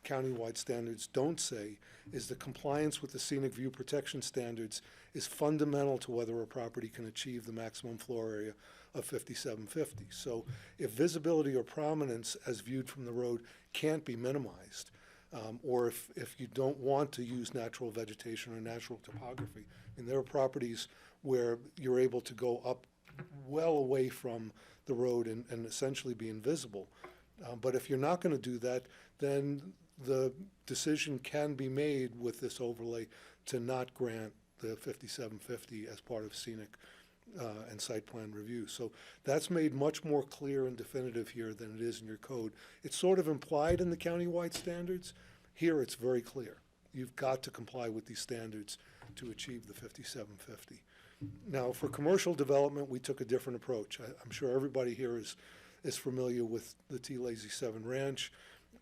countywide standards don't say is the compliance with the scenic view protection standards is fundamental to whether a property can achieve the maximum floor area of 5750. So if visibility or prominence as viewed from the road can't be minimized, or if you don't want to use natural vegetation or natural topography, and there are properties where you're able to go up well away from the road and essentially be invisible. But if you're not going to do that, then the decision can be made with this overlay to not grant the 5750 as part of scenic and site plan review. So that's made much more clear and definitive here than it is in your code. It's sort of implied in the countywide standards. Here it's very clear. You've got to comply with these standards to achieve the 5750. Now, for commercial development, we took a different approach. I'm sure everybody here is familiar with the T. Lazy 7 Ranch,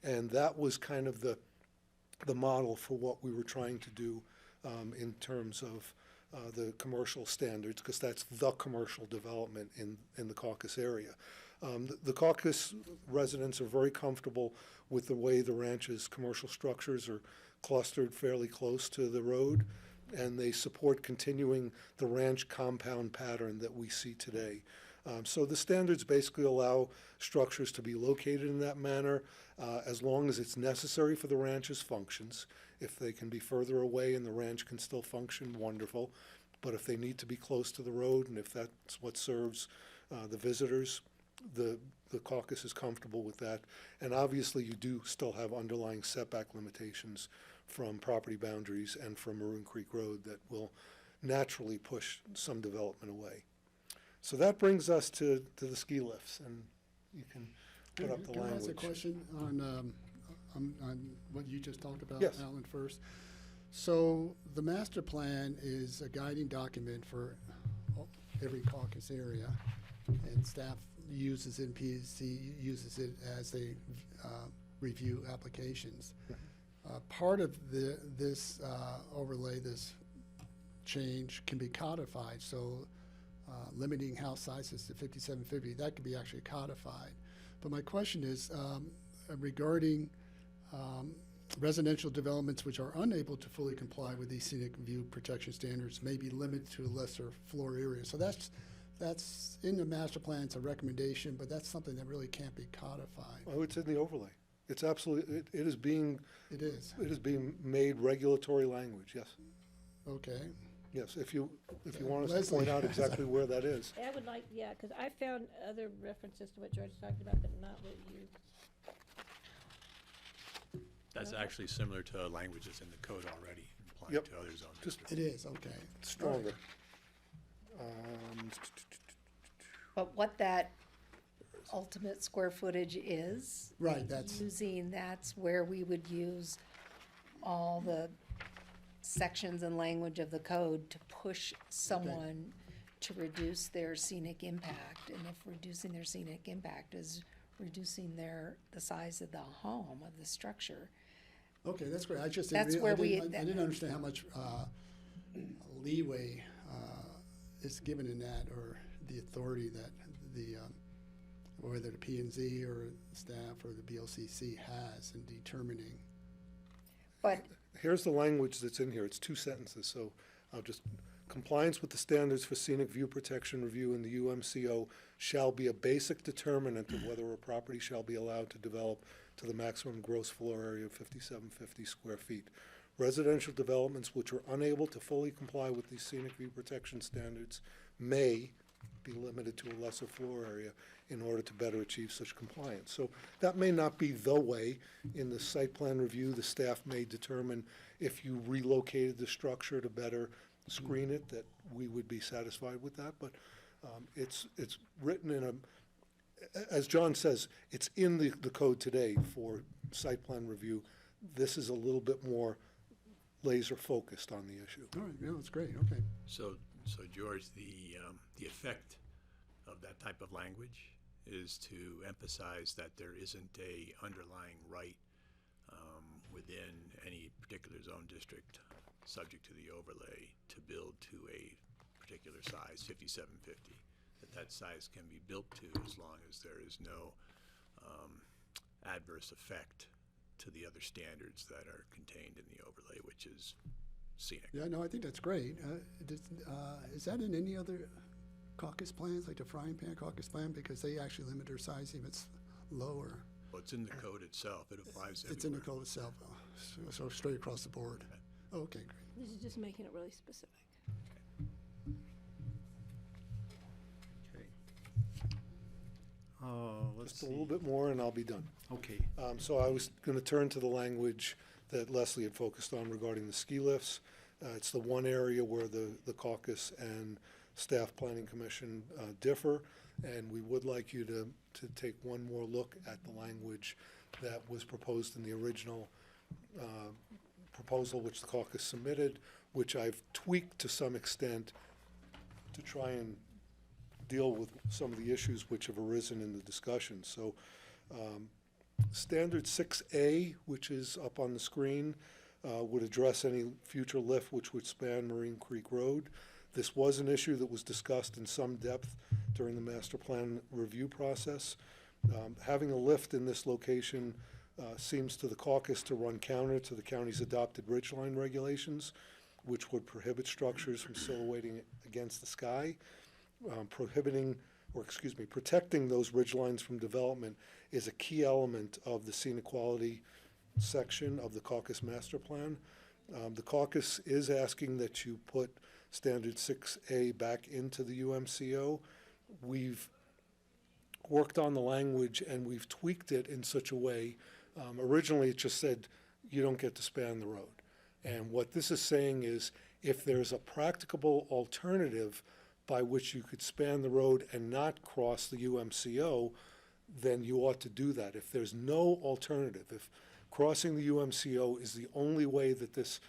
and that was kind of the model for what we were trying to do in terms of the commercial standards, because that's the commercial development in the caucus area. The caucus residents are very comfortable with the way the ranch's commercial structures are clustered fairly close to the road, and they support continuing the ranch compound pattern that we see today. So the standards basically allow structures to be located in that manner as long as it's necessary for the ranch's functions. If they can be further away and the ranch can still function, wonderful. But if they need to be close to the road and if that's what serves the visitors, the caucus is comfortable with that. And obviously you do still have underlying setback limitations from property boundaries and from Maroon Creek Road that will naturally push some development away. So that brings us to the ski lifts, and you can put up the language. Can I ask a question on what you just talked about, Yes. Alan, first? So the master plan is a guiding document for every caucus area, and staff uses it, and PSC uses it as they review applications. Part of this overlay, this change can be codified, so limiting house sizes to 5750, that could be actually codified. But my question is regarding residential developments which are unable to fully comply with these scenic view protection standards may be limited to a lesser floor area. So that's in the master plan, it's a recommendation, but that's something that really can't be codified. Oh, it's in the overlay. It's absolutely, it is being. It is. It is being made regulatory language, yes. Okay. Yes, if you want us to Leslie. point out exactly where that is. I would like, yeah, because I found other references to what George talked about, but not what you. That's actually similar to language that's in the code already, applying Yep. to other zone Just- districts. It is, okay. Stronger. But what that ultimate square footage is. Right, that's. That's where we would use all the sections and language of the code to push someone to reduce their scenic impact. And if reducing their scenic impact is reducing the size of the home, of the structure. Okay, that's great. I just That's didn't, where I didn't understand how much leeway is given in that, or the authority that the whether the P&Z or staff or the BOCC has in determining. But Here's the language that's in here. It's 2 sentences, so I'll just, compliance with the standards for scenic view protection review in the UMCO shall be a basic determinant of whether a property shall be allowed to develop to the maximum gross floor area of 5750 square feet. Residential developments which are unable to fully comply with these scenic view protection standards may be limited to a lesser floor area in order to better achieve such compliance. So that may not be the way. In the site plan review, the staff may determine if you relocated the structure to better screen it, that we would be satisfied with that. But it's written in as John says, it's in the code today for site plan review. This is a little bit more laser focused on the issue. All right, yeah, that's great, okay. So George, the effect of that type of language is to emphasize that there isn't a underlying right within any particular zone district subject to the overlay to build to a particular size, 5750. That size can be built to as long as there is no adverse effect to the other standards that are contained in the overlay, which is scenic. Yeah, no, I think that's great. Is that in any other caucus plans, like the frying pan caucus plan, because they actually limit their size even lower? Well, it's in the code itself. It applies everywhere. It's in the code itself, so straight across the board. Okay, great. This is just making it really specific. Let's Just a see. little bit more and I'll be done. Okay. So I was going to turn to the language that Leslie had focused on regarding the ski lifts. It's the one area where the caucus and staff planning commission differ, and we would like you to take one more look at the language that was proposed in the original proposal which the caucus submitted, which I've tweaked to some extent to try and deal with some of the issues which have arisen in the discussion. So Standard 6A, which is up on the screen, would address any future lift which would span Marine Creek Road. This was an issue that was discussed in some depth during the master plan review process. Having a lift in this location seems to the caucus to run counter to the county's adopted ridgeline regulations, which would prohibit structures from silhouetting against the sky. Protecting those ridgelines from development is a key element of the scenic quality section of the caucus master plan. The caucus is asking that you put Standard 6A back into the UMCO. We've worked on the language and we've tweaked it in such a way. Originally, it just said you don't get to span the road. And what this is saying is if there's a practicable alternative by which you could span the road and not cross the UMCO, then you ought to do that. If there's no alternative, if crossing the UMCO is the only way that this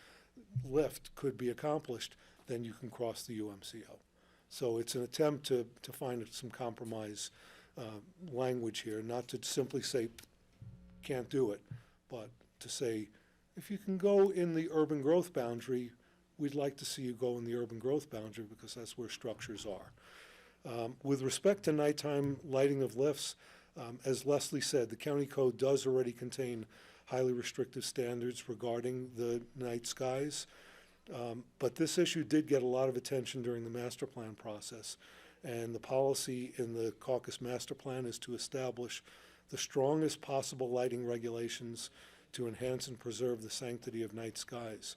lift could be accomplished, then you can cross the UMCO. So it's an attempt to find some compromise language here, not to simply say, can't do it, but to say, if you can go in the urban growth boundary, we'd like to see you go in the urban growth boundary because that's where structures are. With respect to nighttime lighting of lifts, as Leslie said, the county code does already contain highly restrictive standards regarding the night skies. But this issue did get a lot of attention during the master plan process. And the policy in the caucus master plan is to establish the strongest possible lighting regulations to enhance and preserve the sanctity of night skies.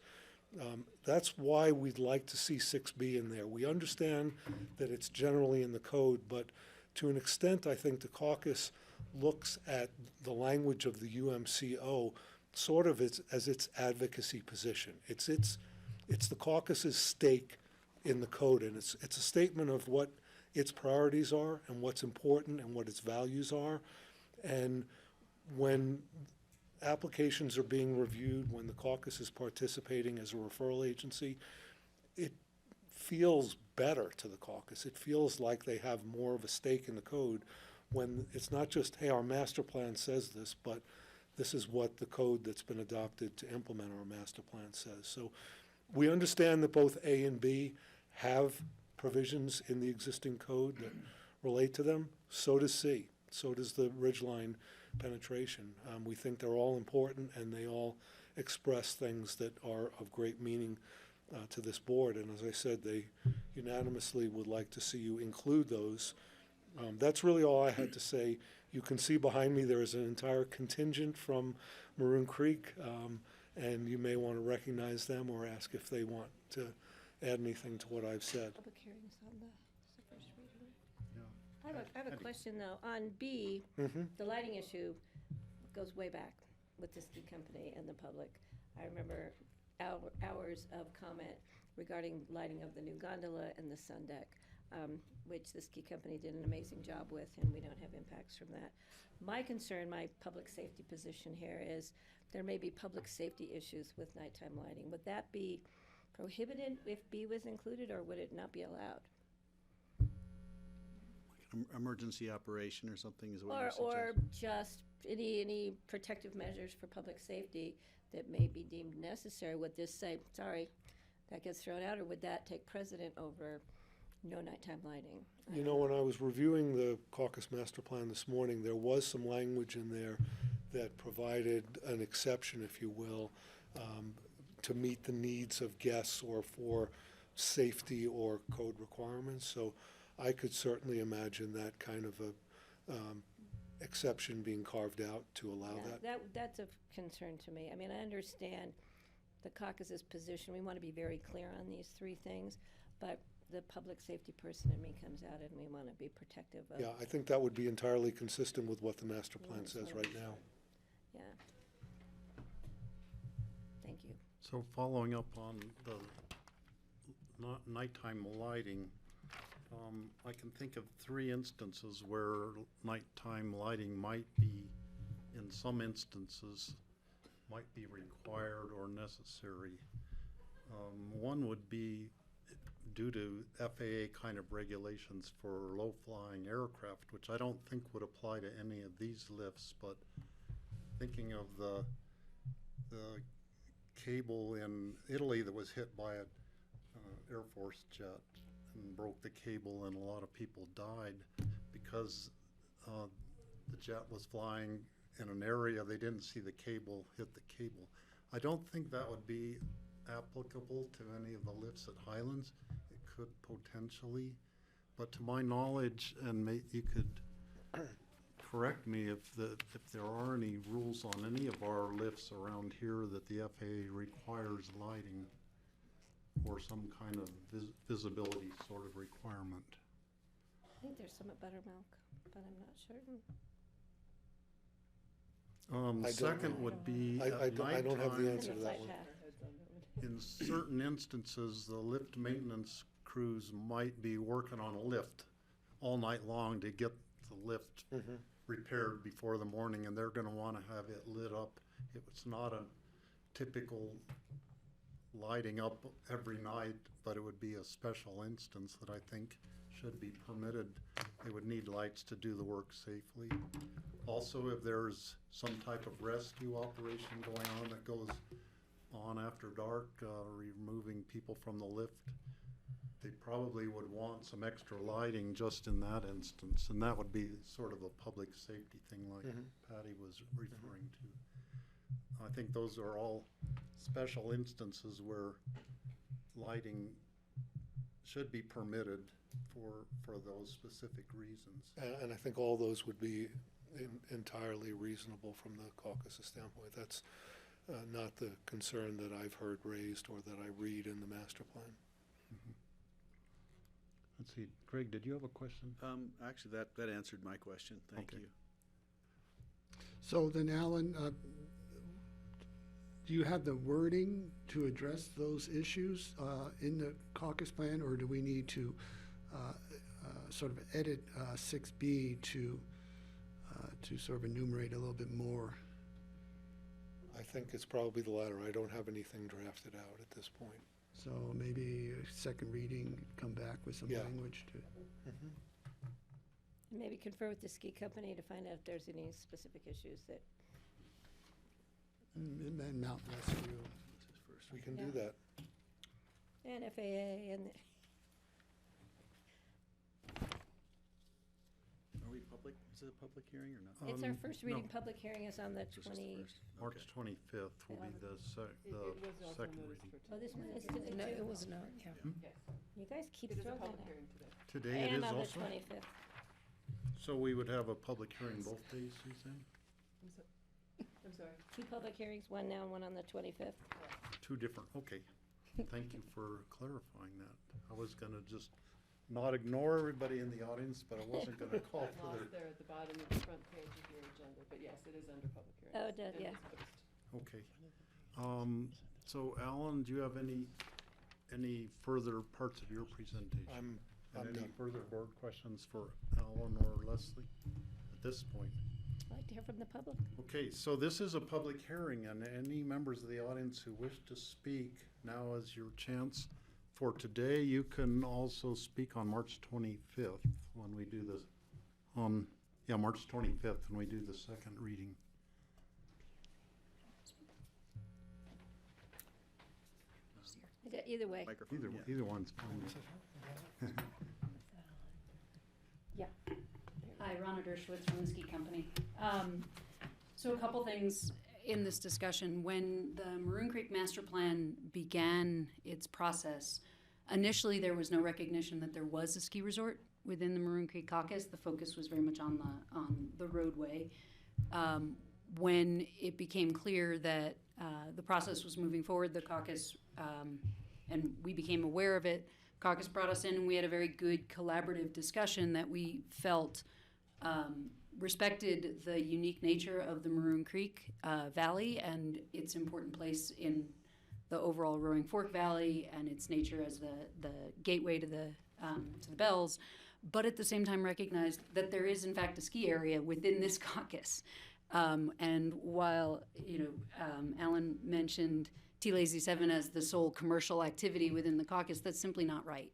That's why we'd like to see 6B in there. We understand that it's generally in the code, but to an extent, I think the caucus looks at the language of the UMCO sort of as its advocacy position. It's the caucus's stake in the code, and it's a statement of what its priorities are and what's important and what its values are. And when applications are being reviewed, when the caucus is participating as a referral agency, it feels better to the caucus. It feels like they have more of a stake in the code when it's not just, hey, our master plan says this, but this is what the code that's been adopted to implement our master plan says. So we understand that both A and B have provisions in the existing code that relate to them. So does C. So does the ridgeline penetration. We think they're all important and they all express things that are of great meaning to this board. And as I said, they unanimously would like to see you include those. That's really all I had to say. You can see behind me there is an entire contingent from Maroon Creek, and you may want to recognize them or ask if they want to add anything to what I've said. Public hearings on the first reading. I have a question though. On B, the lighting issue goes way back with the ski company and the public. I remember hours of comment regarding lighting of the new gondola and the sun deck, which the ski company did an amazing job with, and we don't have impacts from that. My concern, my public safety position here is there may be public safety issues with nighttime lighting. Would that be prohibited if B was included, or would it not be allowed? Emergency operation or something is what you're Or suggesting? just any protective measures for public safety that may be deemed necessary? Would this say, sorry, that gets thrown out, or would that take precedent over no nighttime lighting? You know, when I was reviewing the caucus master plan this morning, there was some language in there that provided an exception, if you will, to meet the needs of guests or for safety or code requirements. So I could certainly imagine that kind of a exception being carved out to allow that. That's of concern to me. I mean, I understand the caucus's position. We want to be very clear on these three things, but the public safety person in me comes out and we want to be protective of. Yeah, I think that would be entirely consistent with what the master plan says right now. Yeah. Thank you. So following up on the nighttime lighting, I can think of 3 instances where nighttime lighting might be, in some instances, might be required or necessary. One would be due to FAA kind of regulations for low-flying aircraft, which I don't think would apply to any of these lifts, but thinking of the cable in Italy that was hit by an Air Force jet and broke the cable, and a lot of people died because the jet was flying in an area they didn't see the cable hit the cable. I don't think that would be applicable to any of the lifts at Highlands. It could potentially, but to my knowledge, and you could correct me if there are any rules on any of our lifts around here that the FAA requires lighting or some kind of visibility sort of requirement. I think there's some at Buttermilk, but I'm not certain. Second would be I don't have the answer to that one. In certain instances, the lift maintenance crews might be working on a lift all night long to get the lift repaired before the morning, and they're going to want to have it lit up. It's not a typical lighting up every night, but it would be a special instance that I think should be permitted. They would need lights to do the work safely. Also, if there's some type of rescue operation going on that goes on after dark, removing people from the lift, they probably would want some extra lighting just in that instance, and that would be sort of a public safety thing like Patty was referring to. I think those are all special instances where lighting should be permitted for those specific reasons. And I think all those would be entirely reasonable from the caucus standpoint. That's not the concern that I've heard raised or that I read in the master plan. Let's see, Greg, did you have a question? Actually, that answered my question. Thank you. So then, Alan, do you have the wording to address those issues in the caucus plan, or do we need to sort of edit 6B to sort of enumerate a little bit more? I think it's probably the latter. I don't have anything drafted out at this point. So maybe a second reading, come back with some language to. And maybe confer with the ski company to find out if there's any specific issues that. And then Mountain Rescue. We can do that. And FAA and. Are we public? Is it a public hearing or not? It's our first reading. No. Public hearing is on the This is the 20. first. March Okay. 25th will be the second reading. Oh, this one is today No, too? it was not, yeah. You guys keep It is a throwing public that hearing out. today. Today it And is on the also? 25th. So we would have a public hearing both days, you saying? I'm sorry. Two public hearings, one now and one on the 25th. Two different, okay. Thank you for clarifying that. I was gonna just not ignore everybody in the audience, but I wasn't gonna call for Lost their, there at the bottom of the front page of your agenda, but yes, it is under public hearing. Oh, it does, yeah. okay. So Alan, do you have any further parts of your presentation? I'm And any done. further board questions for Alan or Leslie at this point? I'd like to hear from the public. Okay, so this is a public hearing, and any members of the audience who wish to speak, now is your chance. For today, you can also speak on March 25th when we do this, March 25th when we do the second reading. Either way. Microphone. Either one's fine. Yeah. Hi, Ronna Dershowitz from the Ski Company. So a couple things in this discussion. When the Maroon Creek Master Plan began its process, initially there was no recognition that there was a ski resort within the Maroon Creek Caucus. The focus was very much on the roadway. When it became clear that the process was moving forward, the caucus, and we became aware of it, caucus brought us in and we had a very good collaborative discussion that we felt respected the unique nature of the Maroon Creek Valley and its important place in the overall Roaring Fork Valley and its nature as the gateway to the Bells, but at the same time recognized that there is in fact a ski area within this caucus. And while Alan mentioned T-Lazy 7 as the sole commercial activity within the caucus, that's simply not right.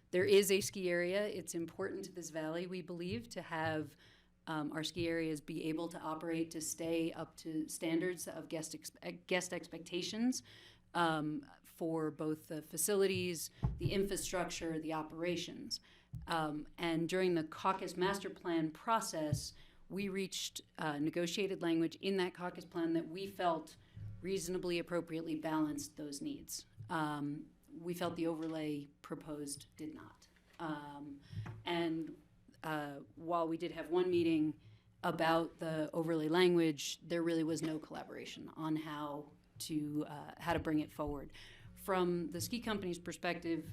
There is a ski area. It's important to this valley, we believe, to have our ski areas be able to operate, to stay up to standards of guest expectations for both the facilities, the infrastructure, the operations. And during the caucus master plan process, we reached negotiated language in that caucus plan that we felt reasonably appropriately balanced those needs. We felt the overlay proposed did not. And while we did have one meeting about the overlay language, there really was no collaboration on how to bring it forward. From the ski company's perspective,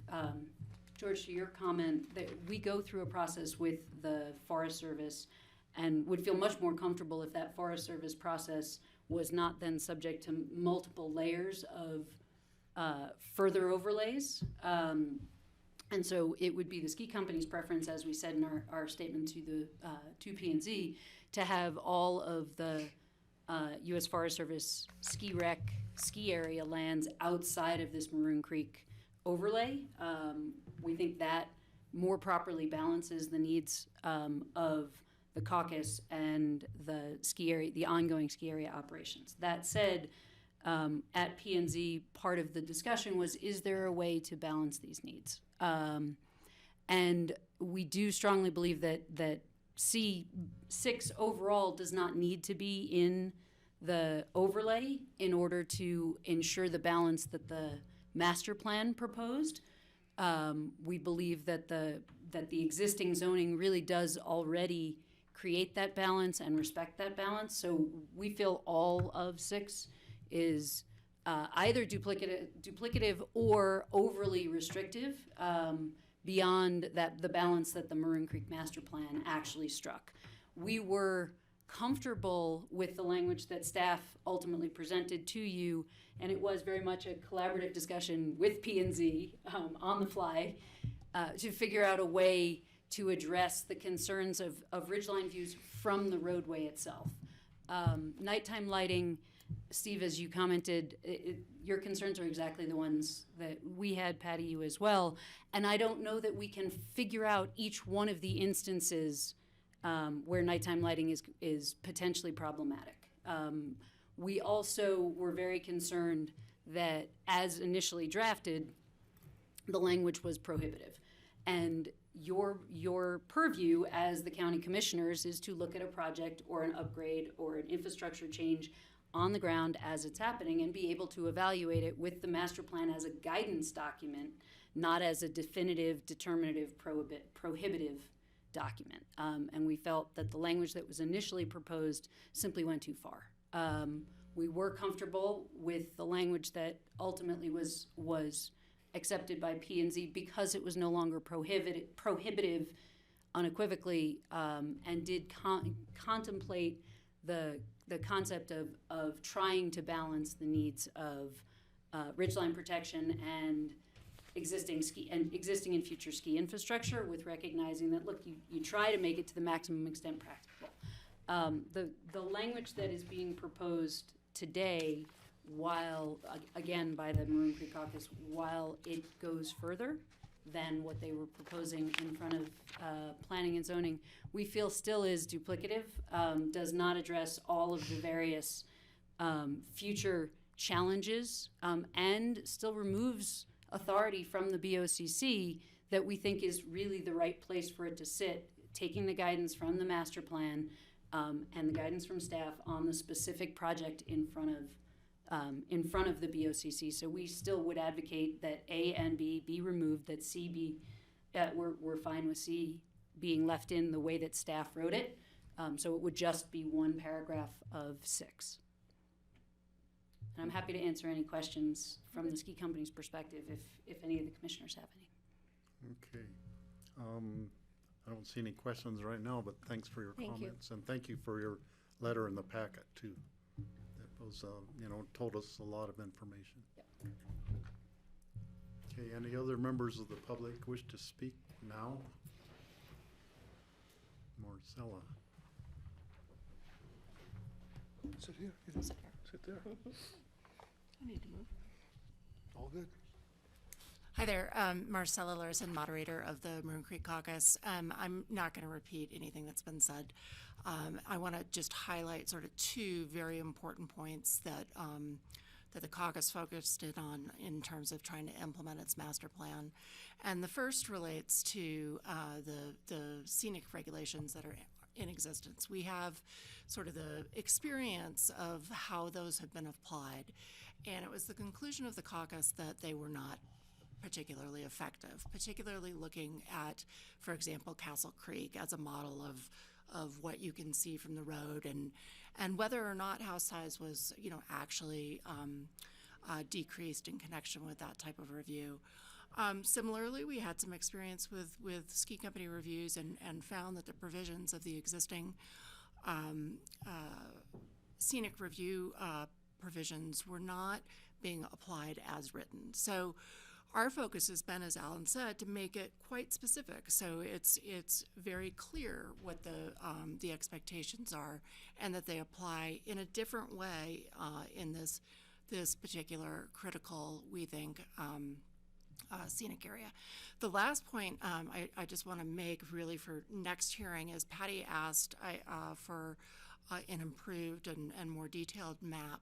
George, to your comment, that we go through a process with the Forest Service and would feel much more comfortable if that Forest Service process was not then subject to multiple layers of further overlays. And so it would be the ski company's preference, as we said in our statement to P&Z, to have all of the U.S. Forest Service ski area lands outside of this Maroon Creek overlay. We think that more properly balances the needs of the caucus and the ski area, the ongoing ski area operations. That said, at P&Z, part of the discussion was, is there a way to balance these needs? And we do strongly believe that C6 overall does not need to be in the overlay in order to ensure the balance that the master plan proposed. We believe that the existing zoning really does already create that balance and respect that balance. So we feel all of 6 is either duplicative or overly restrictive beyond the balance that the Maroon Creek Master Plan actually struck. We were comfortable with the language that staff ultimately presented to you, and it was very much a collaborative discussion with P&Z on the fly to figure out a way to address the concerns of ridgeline views from the roadway itself. Nighttime lighting, Steve, as you commented, your concerns are exactly the ones that we had, Patty, you as well. And I don't know that we can figure out each one of the instances where nighttime lighting is potentially problematic. We also were very concerned that, as initially drafted, the language was prohibitive. And your purview as the county commissioners is to look at a project or an upgrade or an infrastructure change on the ground as it's happening and be able to evaluate it with the master plan as a guidance document, not as a definitive, determinative, prohibitive document. And we felt that the language that was initially proposed simply went too far. We were comfortable with the language that ultimately was accepted by P&Z because it was no longer prohibitive unequivocally, and did contemplate the concept of trying to balance the needs of ridgeline protection and existing and future ski infrastructure, with recognizing that, look, you try to make it to the maximum extent practicable. The language that is being proposed today, while, again, by the Maroon Creek Caucus, while it goes further than what they were proposing in front of planning and zoning, we feel still is duplicative, does not address all of the various future challenges, and still removes authority from the BOCC that we think is really the right place for it to sit, taking the guidance from the master plan and the guidance from staff on the specific project in front of the BOCC. So we still would advocate that A and B be removed, that C be, we're fine with C being left in the way that staff wrote it. So it would just be one paragraph of 6. And I'm happy to answer any questions from the ski company's perspective if any of the commissioners have any. Okay. I don't see any questions right now, but thanks for your comments. And thank you for your letter in the packet, too. That was, told us a lot of information. Yep. Okay, any other members of the public wish to speak now? Marcella. Sit here. Sit there. I need to move. All good. Hi there, Marcella Larson, moderator of the Maroon Creek Caucus. I'm not going to repeat anything that's been said. I want to just highlight sort of 2 very important points that the caucus focused in on in terms of trying to implement its master plan. And the first relates to the scenic regulations that are in existence. We have sort of the experience of how those have been applied, and it was the conclusion of the caucus that they were not particularly effective, particularly looking at, for example, Castle Creek as a model of what you can see from the road, and whether or not house size was actually decreased in connection with that type of review. Similarly, we had some experience with ski company reviews and found that the provisions of the existing scenic review provisions were not being applied as written. So our focus has been, as Alan said, to make it quite specific, so it's very clear what the expectations are, and that they apply in a different way in this particular critical, we think, scenic area. The last point I just want to make really for next hearing is Patty asked for an improved and more detailed map.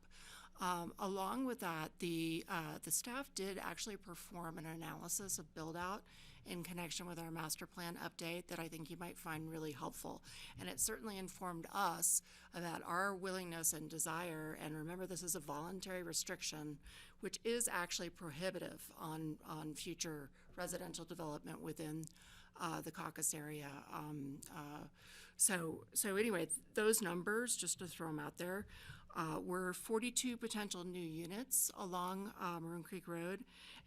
Along with that, the staff did actually perform an analysis of build-out in connection with our master plan update that I think you might find really helpful. And it certainly informed us about our willingness and desire, and remember this is a voluntary restriction, which is actually prohibitive on future residential development within the caucus area. So anyway, those numbers, just to throw them out there, were 42 potential new units along Maroon Creek Road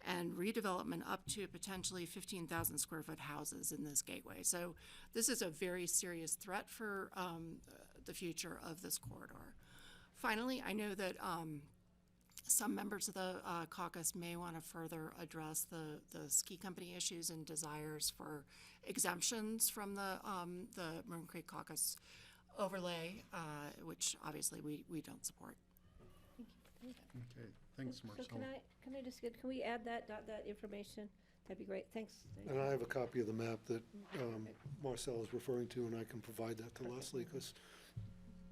and redevelopment up to potentially 15,000 square foot houses in this gateway. So this is a very serious threat for the future of this corridor. Finally, I know that some members of the caucus may want to further address the ski company issues and desires for exemptions from the Maroon Creek Caucus overlay, which obviously we don't support. Okay, thanks, So Marcella. can I just can we add that information? That'd be great. Thanks. And I have a copy of the map that Marcel is referring to, and I can provide that to Leslie because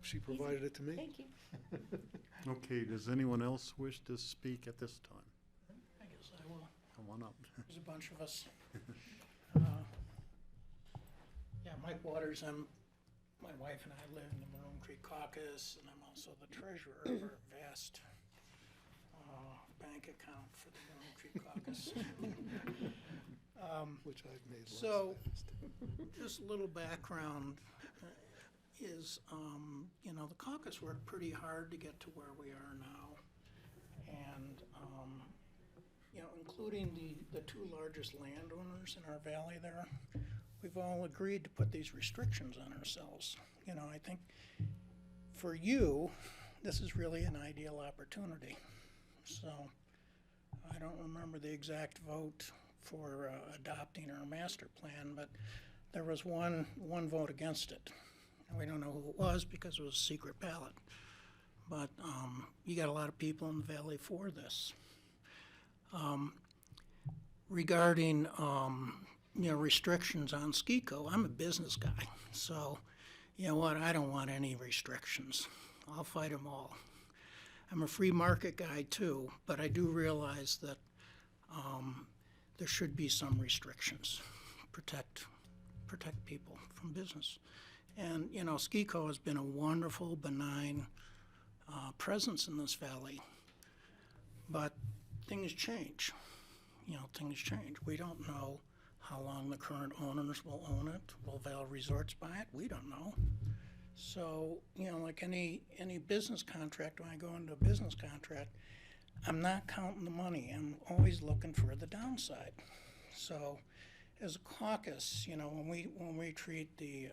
she provided it to me. Thank you. Okay, does anyone else wish to speak at this time? I guess I will. Come on up. There's a bunch of us. Yeah, Mike Waters, my wife and I live in the Maroon Creek Caucus, and I'm also the treasurer of our vast bank account for the Maroon Creek Caucus. Which I've made less So, fast. just a little background is, the caucus worked pretty hard to get to where we are now. And, including the two largest landowners in our valley there, we've all agreed to put these restrictions on ourselves. I think for you, this is really an ideal opportunity. So I don't remember the exact vote for adopting our master plan, but there was one vote against it. And we don't know who it was because it was a secret ballot. But you got a lot of people in the valley for this. Regarding restrictions on SKICO, I'm a business guy, so you know what, I don't want any restrictions. I'll fight them all. I'm a free market guy too, but I do realize that there should be some restrictions, protect people from business. And SKICO has been a wonderful, benign presence in this valley, but things change. Things change. We don't know how long the current owners will own it. Will Val Resorts buy it? We don't know. So, like any business contract, when I go into a business contract, I'm not counting the money. I'm always looking for the downside. So, as a caucus, when we treat the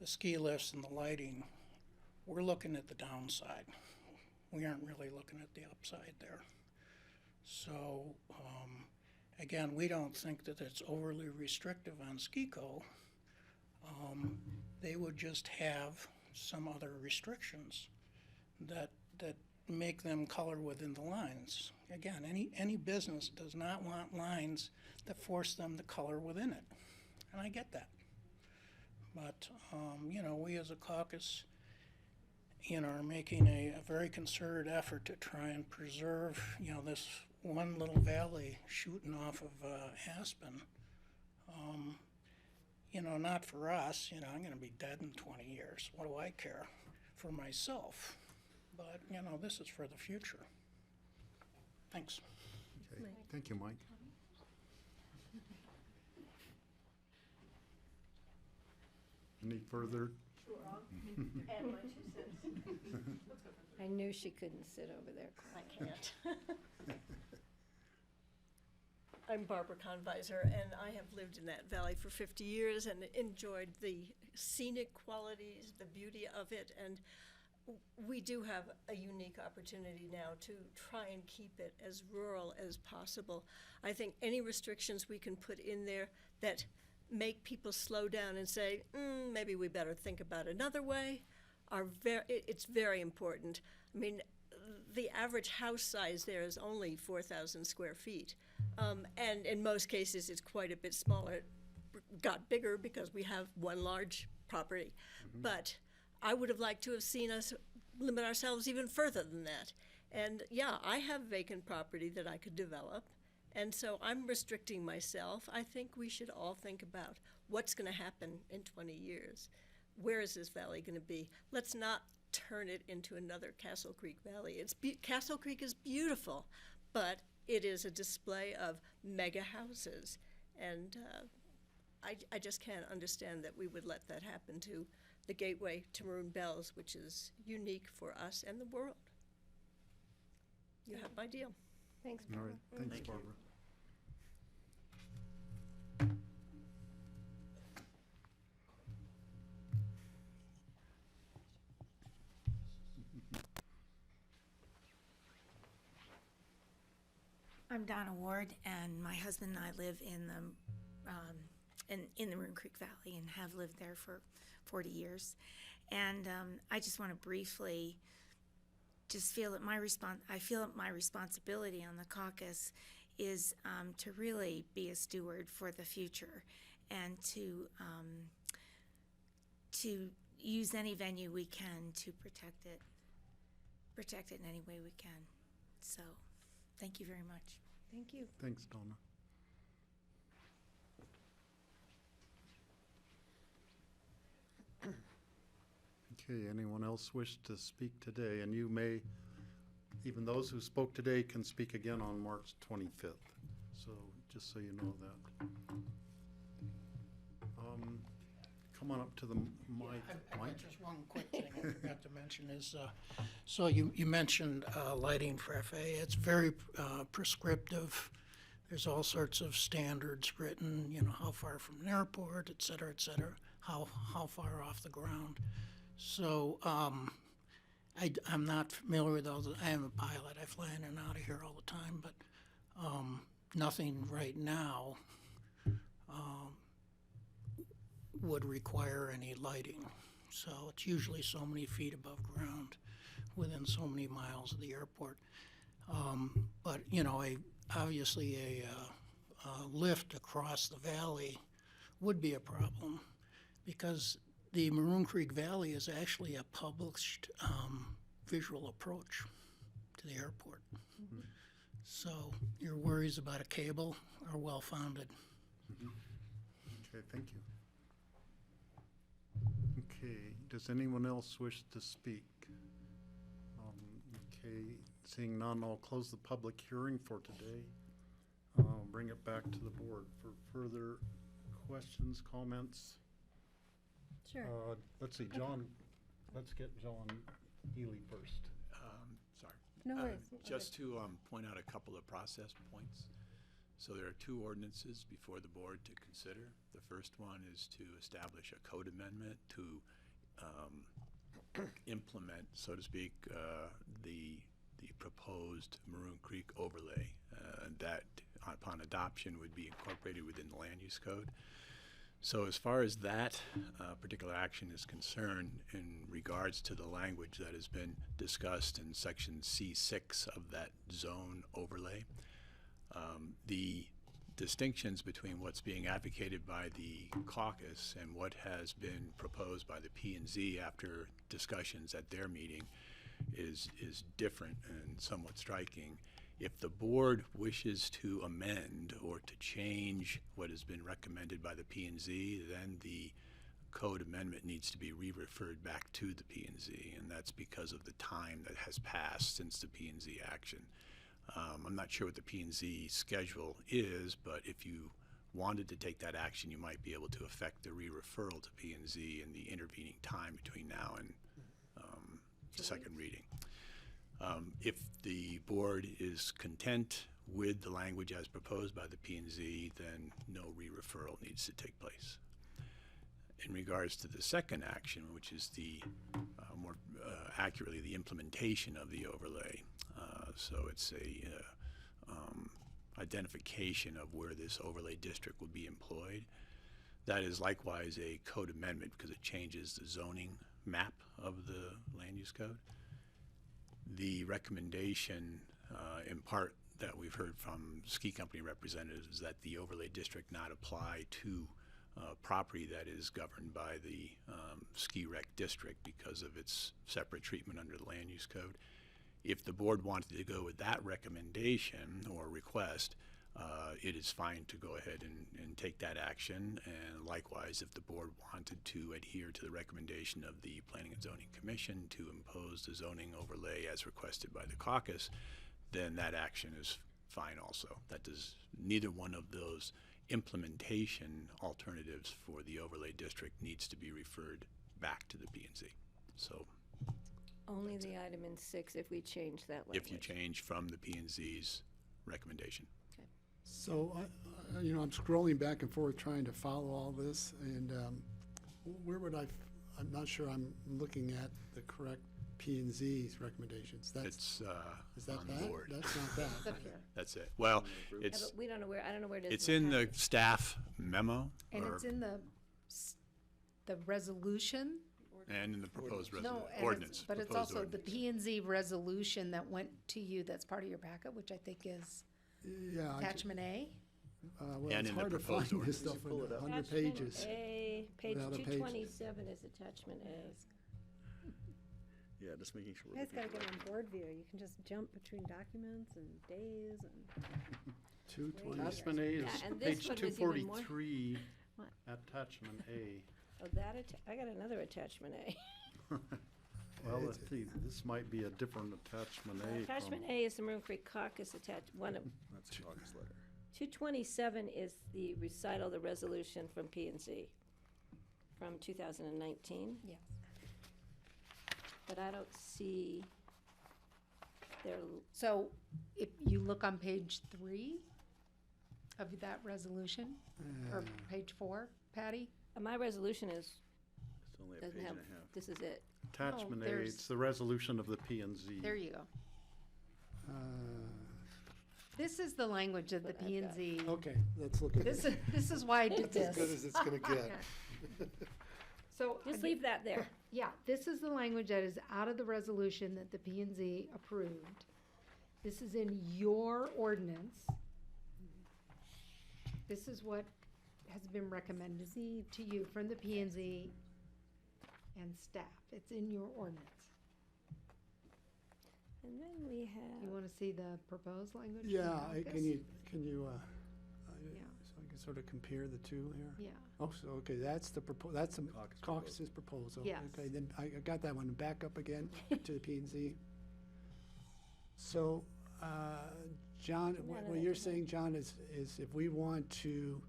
ski lifts and the lighting, we're looking at the downside. We aren't really looking at the upside there. So, again, we don't think that it's overly restrictive on SKICO. They would just have some other restrictions that make them color within the lines. Again, any business does not want lines that force them to color within it, and I get that. But we as a caucus, are making a very concerted effort to try and preserve, this one little valley shooting off of Aspen. Not for us. I'm going to be dead in 20 years. What do I care? For myself. But, this is for the future. Thanks. Okay, thank you, Mike. Any further? Sure, I'll add my 2 cents. I knew she couldn't sit over there. I can't. I'm Barbara Conviser, and I have lived in that valley for 50 years and enjoyed the scenic qualities, the beauty of it, and we do have a unique opportunity now to try and keep it as rural as possible. I think any restrictions we can put in there that make people slow down and say, maybe we better think about another way, it's very important. I mean, the average house size there is only 4,000 square feet. And in most cases, it's quite a bit smaller. It got bigger because we have one large property. But I would have liked to have seen us limit ourselves even further than that. And yeah, I have vacant property that I could develop. And so I'm restricting myself. I think we should all think about what's going to happen in 20 years. Where is this valley going to be? Let's not turn it into another Castle Creek Valley. Castle Creek is beautiful, but it is a display of mega houses. And I just can't understand that we would let that happen to the gateway to Maroon Bells, which is unique for us and the world. You have my deal. Thanks, All Barbara. right, thanks, Barbara. I'm Donna Ward, and my husband and I live in the Maroon Creek Valley and have lived there for 40 years. And I just want to briefly just feel that my responsibility on the caucus is to really be a steward for the future and to use any venue we can to protect it in any way we can. So, thank you very much. Thank you. Thanks, Donna. Okay, anyone else wish to speak today? And you may, even those who spoke today can speak again on March 25th. So just so you know that. Come on up to the mic. I've got just one quick thing I forgot to mention is, so you mentioned lighting for FA. It's very prescriptive. There's all sorts of standards written, you know, how far from an airport, et cetera, how far off the ground. So I'm not familiar with those. I am a pilot. I fly in and out of here all the time, but nothing right now would require any lighting. So it's usually so many feet above ground within so many miles of the airport. But, you know, obviously a lift across the valley would be a problem because the Maroon Creek Valley is actually a published visual approach to the airport. So your worries about a cable are well-founded. Okay, thank you. Okay, does anyone else wish to speak? Okay, seeing none, I'll close the public hearing for today. I'll bring it back to the board for further questions, comments. Sure. Let's see, John, let's get John Healy first. Sorry. No worries. Just to point out a couple of process points. So there are two ordinances before the board to consider. The first one is to establish a code amendment to implement, so to speak, the proposed Maroon Creek overlay that upon adoption would be incorporated within the land use code. So as far as that particular action is concerned, in regards to the language that has been discussed in section C6 of that zone overlay, the distinctions between what's being advocated by the caucus and what has been proposed by the P&Z after discussions at their meeting is different and somewhat striking. If the board wishes to amend or to change what has been recommended by the P&Z, then the code amendment needs to be re-referred back to the P&Z, and that's because of the time that has passed since the P&Z action. I'm not sure what the P&Z schedule is, but if you wanted to take that action, you might be able to effect the re-referral to P&Z in the intervening time between now and the second reading. If the board is content with the language as proposed by the P&Z, then no re-referral needs to take place. In regards to the second action, which is the more accurately the implementation of the overlay, so it's a identification of where this overlay district will be employed. That is likewise a code amendment because it changes the zoning map of the land use code. The recommendation, in part that we've heard from ski company representatives is that the overlay district not apply to property that is governed by the ski rec district because of its separate treatment under the land use code. If the board wanted to go with that recommendation or request, it is fine to go ahead and take that action. And likewise, if the board wanted to adhere to the recommendation of the Planning and Zoning Commission to impose the zoning overlay as requested by the caucus, then that action is fine also. That does, neither one of those implementation alternatives for the overlay district needs to be referred back to the P&Z. So Only the item in 6 if we change that language. if you change from the P&Z's recommendation. So, you know, I'm scrolling back and forth trying to follow all this, and where would I'm not sure I'm looking at the correct P&Z's recommendations. It's is that on that? the board. That's not that. That's it. Well, Yeah, it's but we don't know where, I don't know where it is. it's in the staff memo And or- it's in the resolution? and in the proposed No, and ordinance. but it's proposed also the ordinance. P and Z resolution that went to you that's part of your packet, which I think is Yeah. attachment A. Well, And it's in the hard to proposed find this ordinance. stuff in 100 Attachment pages. A, page Without a page. 227 is attachment A. Yeah, just making sure You we're guys gotta looking get at on board view. You can just jump between documents and days and. 220. Attachment A is Yeah, and this page one was even more- 243, What? attachment A. Oh, I got another attachment A. Well, let's see, this might be a different attachment A. Attachment A is the Maroon Creek Caucus one of, That's the caucus letter. 227 is the recital, the resolution from P and Z from 2019. Yes. But I don't see their, So if you look on page 3 of that resolution, or page 4, Patty? my resolution is, It's only a doesn't page have, and a half. this is it. Attachment A, there's- it's the resolution of the P and Z. There you go. Uh, This is the language of the What I've P and got. Z. Okay, let's look at This this. is why I did As good this. as it's gonna get. So. Just leave that there. Yeah, this is the language that is out of the resolution that the P and Z approved. This is in your ordinance. This is what has been recommended to you from the P and Z and staff. It's in your ordinance. And then we You have, wanna see the proposed language? from Yeah, caucus? can you, Yeah. so I can sort of compare the two here? Yeah. Oh, so, okay, that's the that's the Caucus caucus's proposal. Yes. Okay, then I got that one. Back up again to the P and Z. So, John, what you're saying, John, is if we want to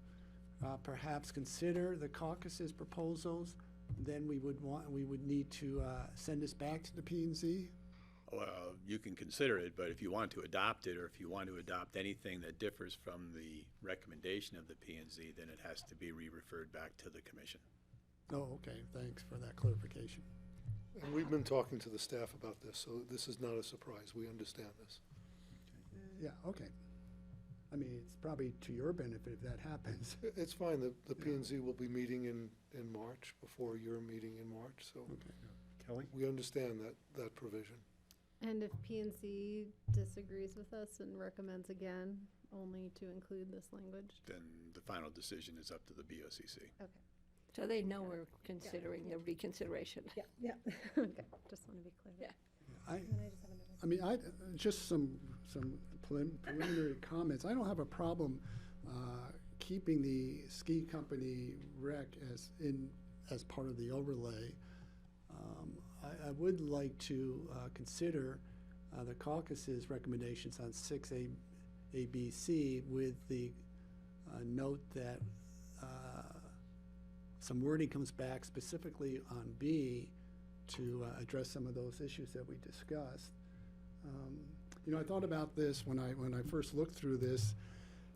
perhaps consider the caucus's proposals, then we would need to send this back to the P and Z? Well, you can consider it, but if you want to adopt it, or if you want to adopt anything that differs from the recommendation of the P&Z, then it has to be re-referred back to the commission. Oh, okay, thanks for that clarification. And we've been talking to the staff about this, so this is not a surprise. We understand this. Yeah, okay. I mean, it's probably to your benefit if that happens. It's fine. The P and Z will be meeting in March, before your meeting in March, so Kelly? we understand that provision. And if P and Z disagrees with us and recommends again, only to include this language? Then the final decision is up to the BOCC. Okay. so they know we're considering the reconsideration. Yeah. Okay, just wanna be clear. Yeah. I, And I just have another. I mean, just some preliminary comments. I don't have a problem keeping the ski company rec as part of the overlay. I would like to consider the caucus's recommendations on 6A, A, B, C with the note that some wording comes back specifically on B to address some of those issues that we discussed. You know, I thought about this when I first looked through this,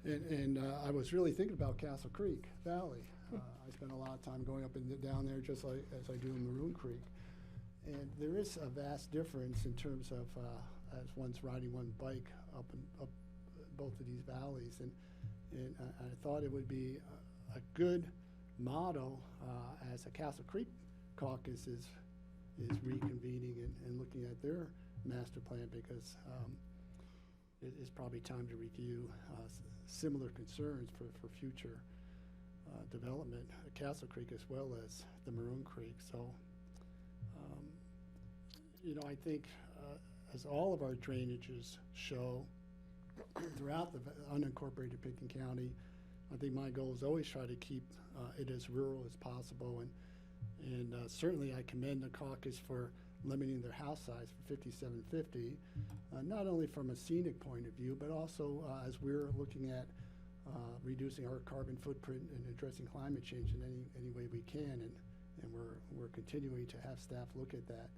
and I was really thinking about Castle Creek Valley. I spent a lot of time going up and down there, just like as I do in Maroon Creek. And there is a vast difference in terms of as one's riding one bike up both of these valleys. And I thought it would be a good model as a Castle Creek caucus is reconvening and looking at their master plan, because it's probably time to review similar concerns for future development at Castle Creek as well as the Maroon Creek. So, I think as all of our drainages show throughout the unincorporated Pickens County, I think my goal is always try to keep it as rural as possible. And certainly I commend the caucus for limiting their house size for 5750, not only from a scenic point of view, but also as we're looking at reducing our carbon footprint and addressing climate change in any way we can. And we're continuing to have staff look at that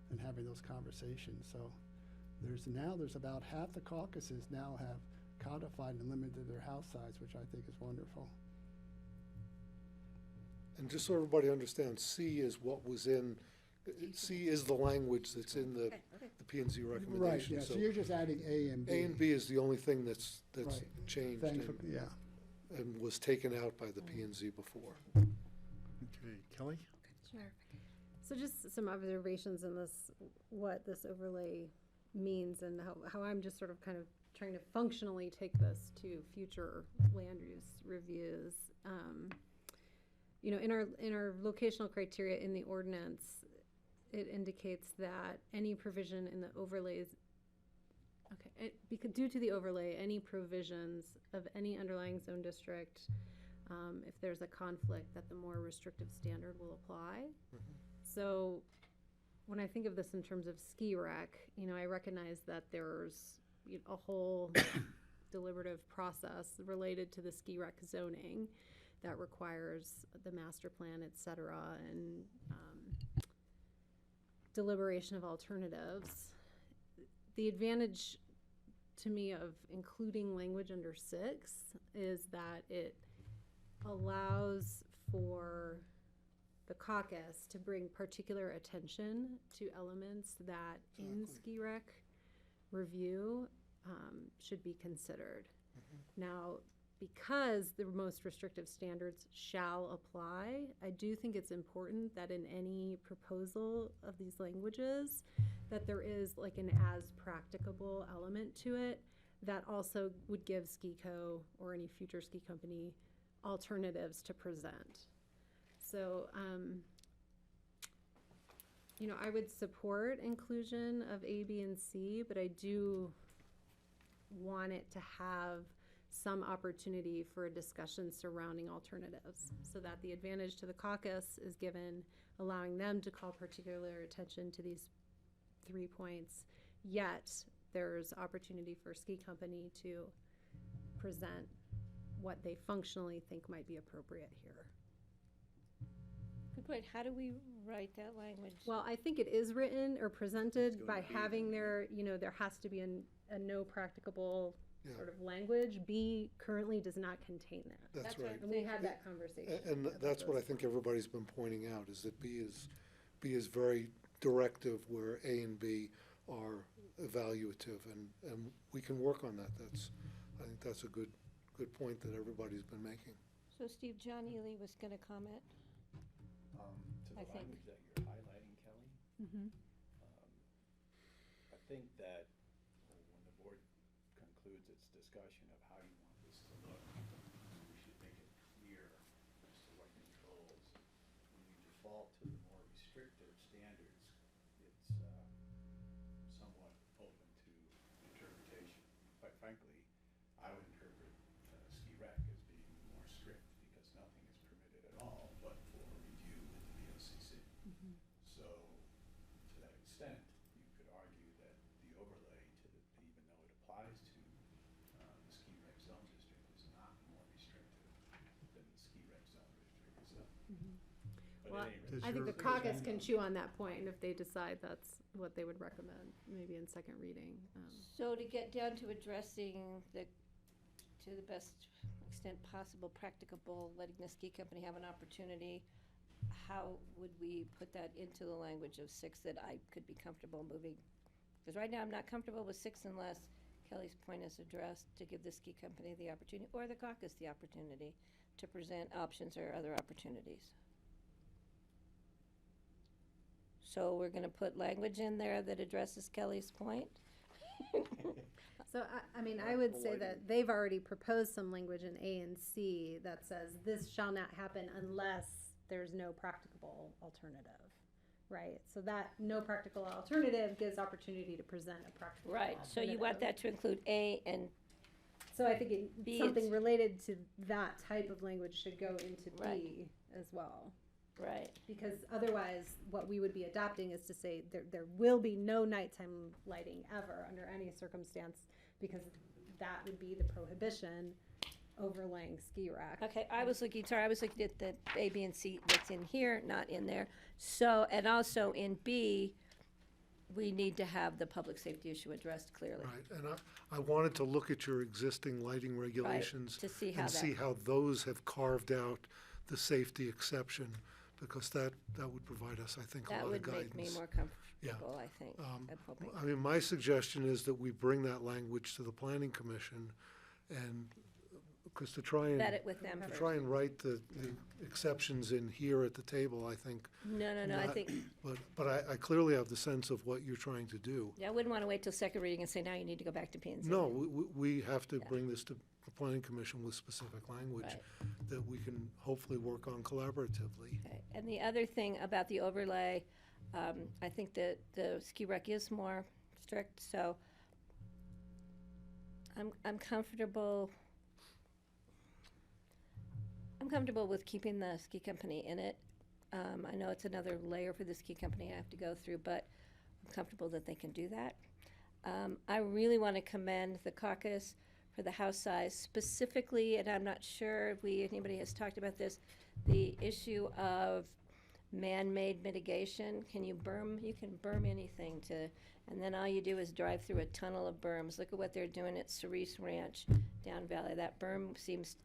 and having those conversations. So there's about half the caucuses now have codified and limited their house size, which I think is wonderful. And just so everybody understands, C is what was in, C is the language that's in the P&Z recommendation. Right, yeah, so you're just adding A and B. A and B is the only thing that's Right. changed Yeah. and was taken out by the P&Z before. Okay, Kelly? Sure. So just some observations in this, what this overlay means and how I'm just sort of kind of trying to functionally take this to future land use reviews. In our locational criteria in the ordinance, it indicates that any provision in the overlays, because due to the overlay, any provisions of any underlying zone district, if there's a conflict, that the more restrictive standard will apply. So when I think of this in terms of ski rec, I recognize that there's a whole deliberative process related to the ski rec zoning that requires the master plan, et cetera, and deliberation of alternatives. The advantage to me of including language under 6 is that it allows for the caucus to bring particular attention to elements that in ski rec review should be considered. Now, because the most restrictive standards shall apply, I do think it's important that in any proposal of these languages that there is like an as practicable element to it that also would give SkiCo or any future ski company alternatives to present. So, I would support inclusion of A, B, and C, but I do want it to have some opportunity for a discussion surrounding alternatives so that the advantage to the caucus is given, allowing them to call particular attention to these 3 points, yet there's opportunity for ski company to present what they functionally think might be appropriate here. Good point. How do we write that language? Well, I think it is written or presented by having there has to be a no practicable sort of language. B currently does not contain that. That's right. And we had that conversation. And that's what I think everybody's been pointing out, is that B is very directive, where A and B are evaluative, and we can work on that. I think that's a good point that everybody's been making. So Steve, John Ely was going to comment. To the language that you're highlighting, Kelly, I think that when the board concludes its discussion of how you want this to look, we should make it clear as to what controls. When you default to the more restrictive standards, it's somewhat open to interpretation. Quite frankly, I would interpret ski rec as being more strict because nothing is permitted at all but for review with the BOCC. So to that extent, you could argue that the overlay, even though it applies to the ski rec zone district, is not more restrictive than the ski rec zone district itself. But Well, at any rate, I think the caucus can chew on that point if they decide that's what they would recommend, maybe in second reading. So to get down to addressing to the best extent possible, practicable, letting the ski company have an opportunity, how would we put that into the language of 6 that I could be comfortable moving? Because right now I'm not comfortable with 6 unless Kelly's point is addressed, to give the ski company the opportunity, or the caucus the opportunity, to present options or other opportunities. So we're going to put language in there that addresses Kelly's point? So, I mean, I would say that they've already proposed some language in A and C that says this shall not happen unless there's no practicable alternative, right? So that no practical alternative gives opportunity to present a practical Right, so you want that to include A and So I think B, something it's- related to that type of language should go into Right. B as well. right. Because otherwise, what we would be adopting is to say there will be no nighttime lighting ever under any circumstance, because that would be the prohibition overlaying ski rack. Okay, I was looking at the A, B, and C that's in here, not in there. So, and also in B, we need to have the public safety issue addressed clearly. Right, and I wanted to look at your existing lighting regulations. to see how and that- see how those have carved out the safety exception, because that would provide us, I think, a That lot of would guidance. make me more Yeah. comfortable, I think. I'm hoping. I mean, my suggestion is that we bring that language to the planning commission, and, because to try and. Vet it with them To first. try and write the exceptions in here at the table, I think. No, I not- think, But I clearly have the sense of what you're trying to do. yeah, I wouldn't want to wait till second reading and say, now you need to go back to P and Z. No, we have to bring this to the planning commission with specific language Right. that we can hopefully work on collaboratively. Okay, and the other thing about the overlay, I think that the ski rec is more strict, so I'm comfortable. I'm comfortable with keeping the ski company in it. I know it's another layer for the ski company I have to go through, but I'm comfortable that they can do that. I really want to commend the caucus for the house size specifically, and I'm not sure if anybody has talked about this, the issue of man-made mitigation. You can berm anything and then all you do is drive through a tunnel of berms. Look at what they're doing at Cerise Ranch down Valley. That berm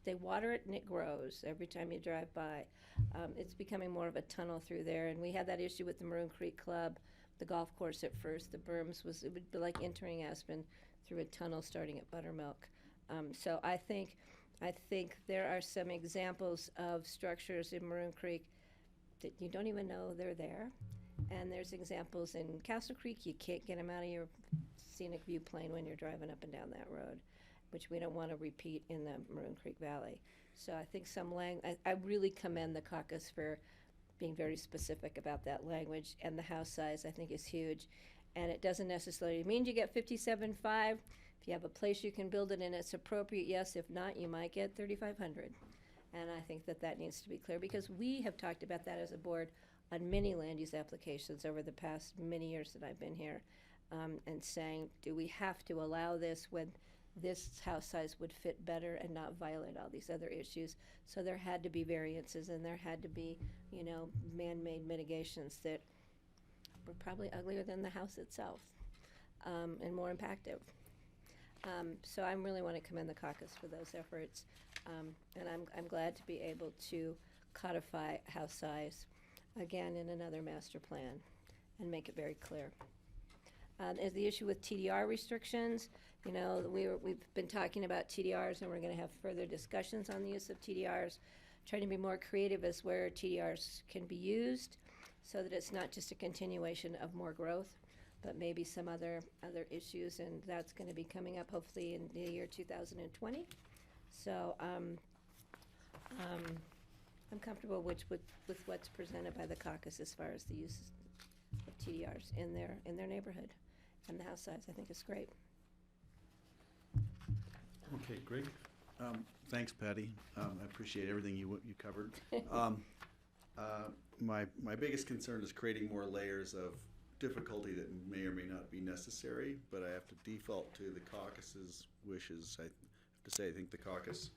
they water it and it grows every time you drive by. It's becoming more of a tunnel through there, and we had that issue with the Maroon Creek Club, the golf course at first. The berms it would be like entering Aspen through a tunnel starting at Buttermilk. So I think there are some examples of structures in Maroon Creek that you don't even know they're there. And there's examples in Castle Creek, you can't get them out of your scenic view plane when you're driving up and down that road, which we don't want to repeat in the Maroon Creek Valley. So I think I really commend the caucus for being very specific about that language, and the house size I think is huge. And it doesn't necessarily mean you get 57.5. If you have a place you can build it in, it's appropriate, yes. If not, you might get 3,500. And I think that needs to be clear, because we have talked about that as a board on many land use applications over the past many years that I've been here, and saying, do we have to allow this when this house size would fit better and not violate all these other issues? So there had to be variances, and there had to be, man-made mitigations that were probably uglier than the house itself, and more impactful. So I really want to commend the caucus for those efforts, and I'm glad to be able to codify house size again in another master plan and make it very clear. As the issue with TDR restrictions, we've been talking about TDRs, and we're going to have further discussions on the use of TDRs, trying to be more creative as where TDRs can be used, so that it's not just a continuation of more growth, but maybe some other issues, and that's going to be coming up hopefully in the year 2020. So I'm comfortable with what's presented by the caucus as far as the use of TDRs in their neighborhood, and the house size I think is great. Okay, Greg. Thanks, Patty. I appreciate everything you covered. My biggest concern is creating more layers of difficulty that may or may not be necessary, but I have to default to the caucus's wishes. I have to say, I think the caucus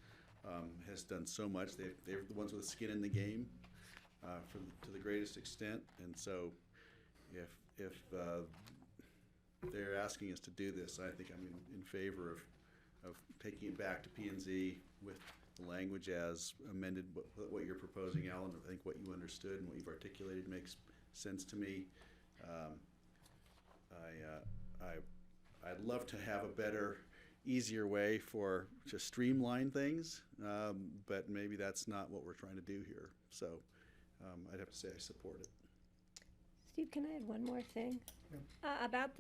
has done so much. They're the ones with skin in the game to the greatest extent, and so if they're asking us to do this, I think I'm in favor of taking it back to P&Z with the language as amended. What you're proposing, Alan, I think what you understood and what you've articulated makes sense to me. I'd love to have a better, easier way to streamline things, but maybe that's not what we're trying to do here. So I'd have to say I support it. Steve, can I add one more thing? About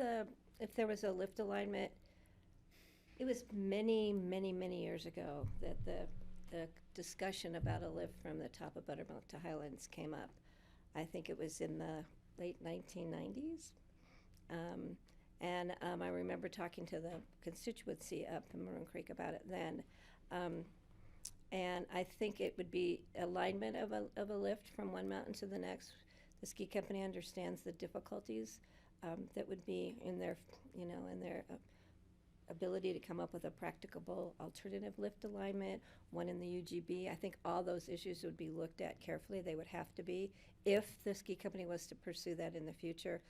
if there was a lift alignment, It was many, many, many years ago that the discussion about a lift from the top of Buttermilk to Highlands came up. I think it was in the late 1990s. I remember talking to the constituency up in Maroon Creek about it then. And I think it would be alignment of a lift from one mountain to the next. The ski company understands the difficulties that would be in their, in their ability to come up with a practicable alternative lift alignment, one in the UGB. I think all those issues would be looked at carefully. They would have to be if the ski company was to pursue that in the future.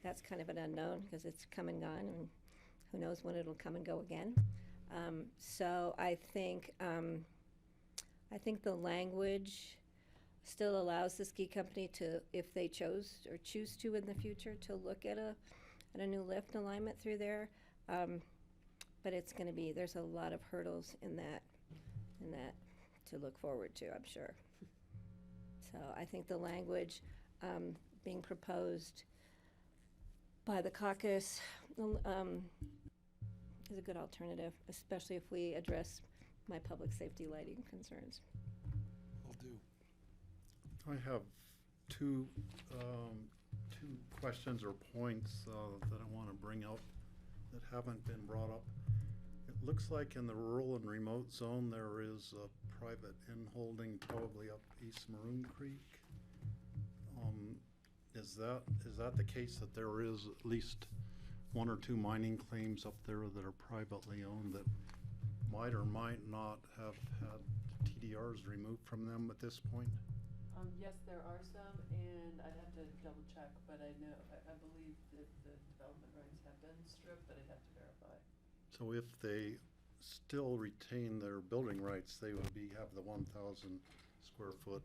That's kind of an unknown because it's come and gone, and who knows when it'll come and go again. So I think the language still allows the ski company to, if they chose or choose to in the future, to look at a new lift alignment through there. But it's going to be, there's a lot of hurdles in that to look forward to, I'm sure. So I think the language being proposed by the caucus is a good alternative, especially if we address my public safety lighting concerns. Will do. I have two questions or points that I want to bring up that haven't been brought up. It looks like in the rural and remote zone there is a private in-holding probably up East Maroon Creek. Is that the case, that there is at least one or two mining claims up there that are privately owned that might or might not have had TDRs removed from them at this point? Yes, there are some, and I'd have to double check, but I believe that the development rights have been stripped, but I'd have to verify. So if they still retain their building rights, they would have the 1,000 square foot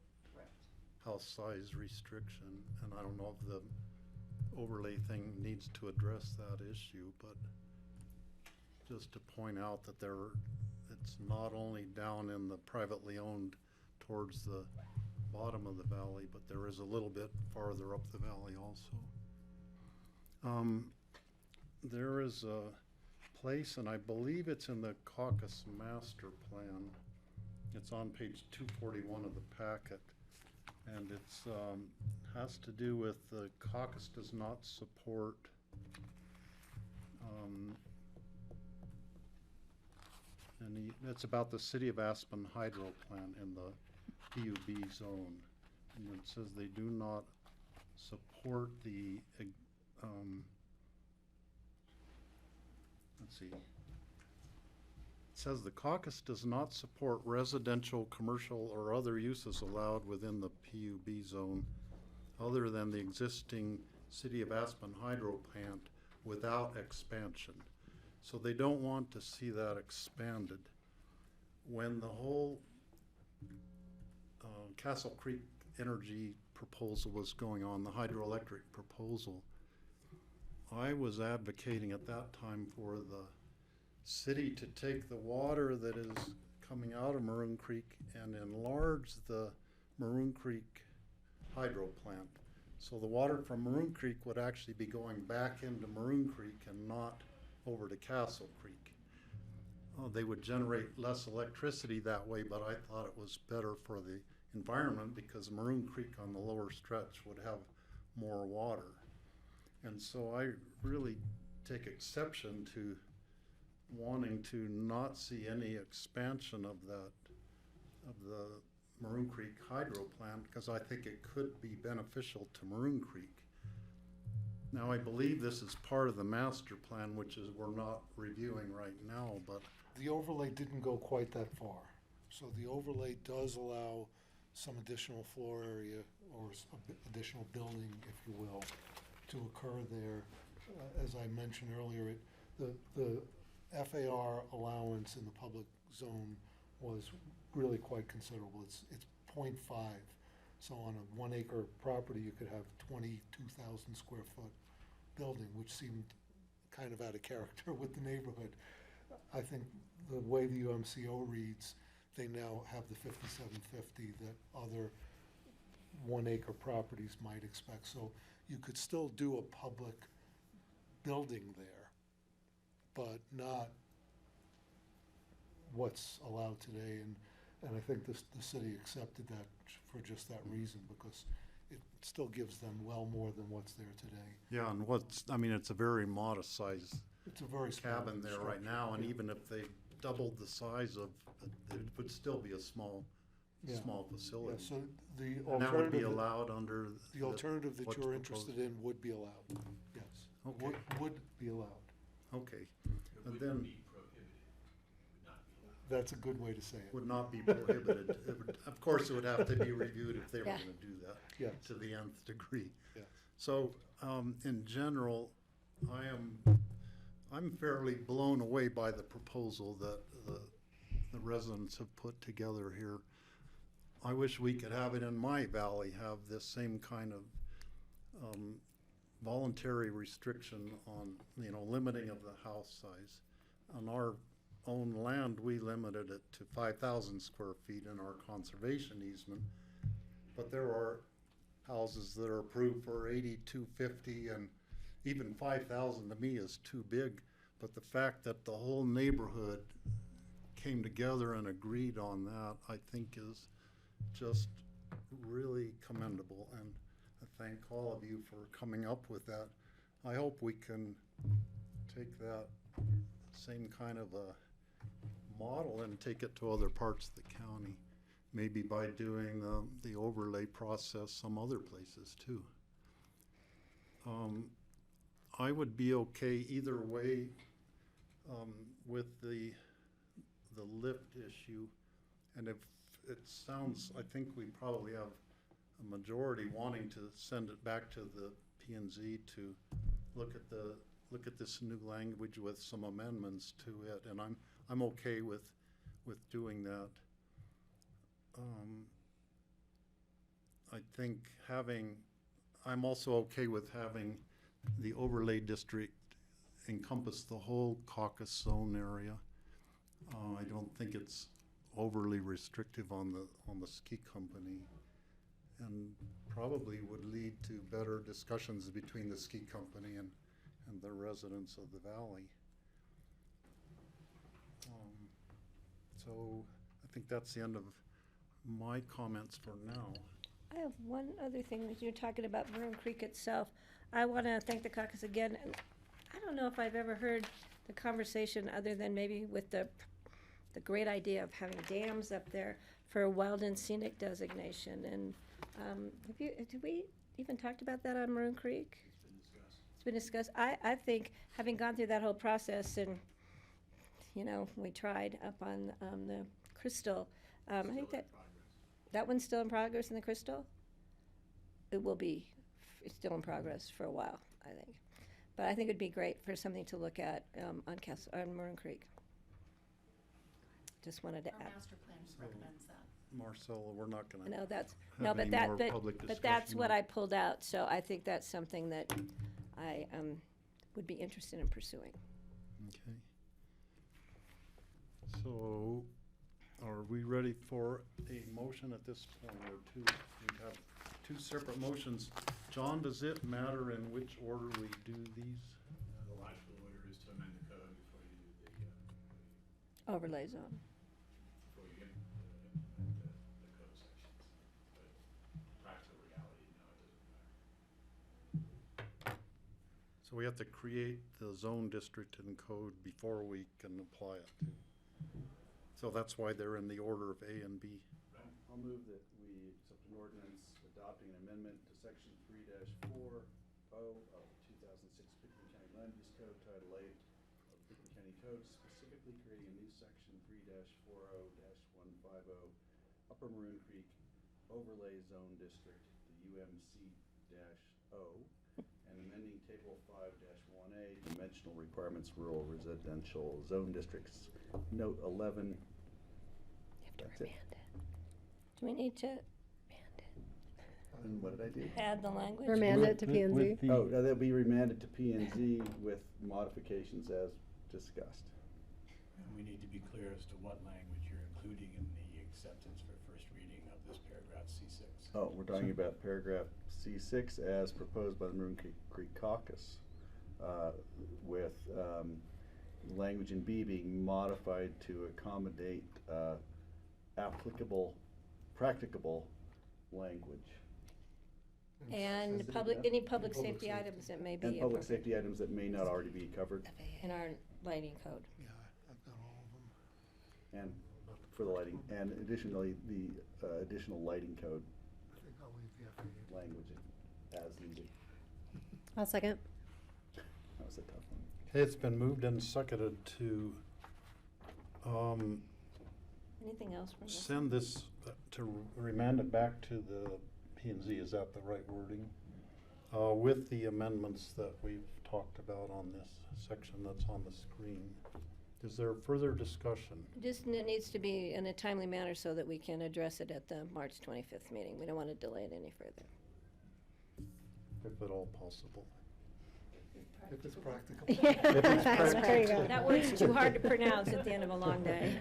house size restriction. And I don't know if the overlay thing needs to address that issue, but just to point out that it's not only down in the privately owned towards the bottom of the valley, but there is a little bit farther up the valley also. There is a place, and I believe it's in the caucus master plan. It's on page 241 of the packet, and it's has to do with the caucus does not support it's about the City of Aspen hydro plant in the PUB zone, and it says they do not support the let's see. It says the caucus does not support residential, commercial, or other uses allowed within the PUB zone other than the existing City of Aspen hydro plant without expansion. So they don't want to see that expanded. When the whole Castle Creek energy proposal was going on, the hydroelectric proposal, I was advocating at that time for the city to take the water that is coming out of Maroon Creek and enlarge the Maroon Creek hydro plant. So the water from Maroon Creek would actually be going back into Maroon Creek and not over to Castle Creek. They would generate less electricity that way, but I thought it was better for the environment because Maroon Creek on the lower stretch would have more water. And so I really take exception to wanting to not see any expansion of the Maroon Creek hydro plant, because I think it could be beneficial to Maroon Creek. Now, I believe this is part of the master plan, which is we're not reviewing right now, but The overlay didn't go quite that far. So the overlay does allow some additional floor area or additional building, if you will, to occur there. As I mentioned earlier, the FAR allowance in the public zone was really quite considerable. It's 0.5. So on a 1 acre property, you could have 22,000 square foot building, which seemed kind of out of character with the neighborhood. I think the way the UMCO reads, they now have the 5750 that other 1 acre properties might expect. So you could still do a public building there, but not what's allowed today, and I think the city accepted that for just that reason, because it still gives them well more than what's there today. Yeah, and I mean, it's a very modest size It's a very small cabin there right structure, now, and yeah. even if they doubled the size of, it would still be a small Yeah. facility. Yeah, so the And that would be alternative allowed under The alternative that what's you're proposed. interested in would be allowed, yes. Okay. Would be allowed. Okay, and then That's a good way to say it. would not be prohibited. It would, of course, it would have to be reviewed if they were Yeah. gonna do that. Yes. To the nth degree. Yes. So, in general, I'm fairly blown away by the proposal that the residents have put together here. I wish we could have it in my valley, have this same kind of, voluntary restriction on, limiting of the house size. On our own land, we limited it to 5,000 square feet in our conservation easement. But there are houses that are approved for 8,250, and even 5,000 to me is too big. But the fact that the whole neighborhood came together and agreed on that, I think is just really commendable. And I thank all of you for coming up with that. I hope we can take that same kind of a model and take it to other parts of the county, maybe by doing the overlay process some other places too. I would be okay either way with the lift issue. And if it sounds, I think we probably have a majority wanting to send it back to the P&Z to look at this new language with some amendments to it, and I'm okay with doing that. I think I'm also okay with having the overlay district encompass the whole caucus zone area. I don't think it's overly restrictive on the ski company, and probably would lead to better discussions between the ski company and the residents of the valley. So I think that's the end of my comments for now. I have one other thing, that you're talking about Maroon Creek itself. I want to thank the caucus again. And I don't know if I've ever heard the conversation other than maybe with the great idea of having dams up there for a wild and scenic designation. And did we even talked about that on Maroon Creek? It's been discussed. I think, having gone through that whole process, and we tried up on the Crystal. I think that one's still in progress in the Crystal. It will be. It's still in progress for a while, I think. But I think it'd be great for something to look at on Maroon Creek. Just wanted to Our add. master plan recommends that. Marcella, we're not gonna No, that's have no, but any that more public but that's discussion what on- I pulled out. So I think that's something that I would be interested in pursuing. Okay. So, are we ready for a motion at this point, or two? We have two separate motions. John, does it matter in which order we do these? The logical order is to amend the code before you do the Overlay zone. before you implement the code sections. But practical reality, no, it doesn't matter. So we have to create the zone district and code before we can apply it. So that's why they're in the order of A and B. I'll move that we accept an ordinance adopting an amendment to section 3-40 of 2006 Pickens County Land Use Code, Title 8 of the Pickens County Code, specifically creating a new section 3-40-150 Upper Maroon Creek Overlay Zone District, the UMC-O, and amending Table 5-1A, Dimensional Requirements Rural Residential Zone Districts, Note 11. That's it. Do we need to And what did I do? add the language? Remand it to P&Z. Oh, they'll be remanded to P&Z with modifications as discussed. And we need to be clear as to what language you're including in the acceptance for first reading of this paragraph C6. Oh, we're talking about paragraph C6 as proposed by the Maroon Creek Caucus, with language in B being modified to accommodate applicable, practicable language. And any public safety items that may be. And public appropriate safety items that may not already be covered. in our lighting code. Yeah, I've got all of them. And for the lighting, and additionally, the additional lighting code I think I'll leave the FAA. language as needed. I'll second. That was a tough one. Okay, it's been moved and seconded to Anything else from this? send this, to remand it back to the P and Z, is that the right wording? With the amendments that we've talked about on this section that's on the screen. Is there further discussion? Just, it needs to be in a timely manner so that we can address it at the March 25th meeting. We don't want to delay it any further. If at all possible. If it's practical. If it's practical. That word's too hard to pronounce at the end of a long day.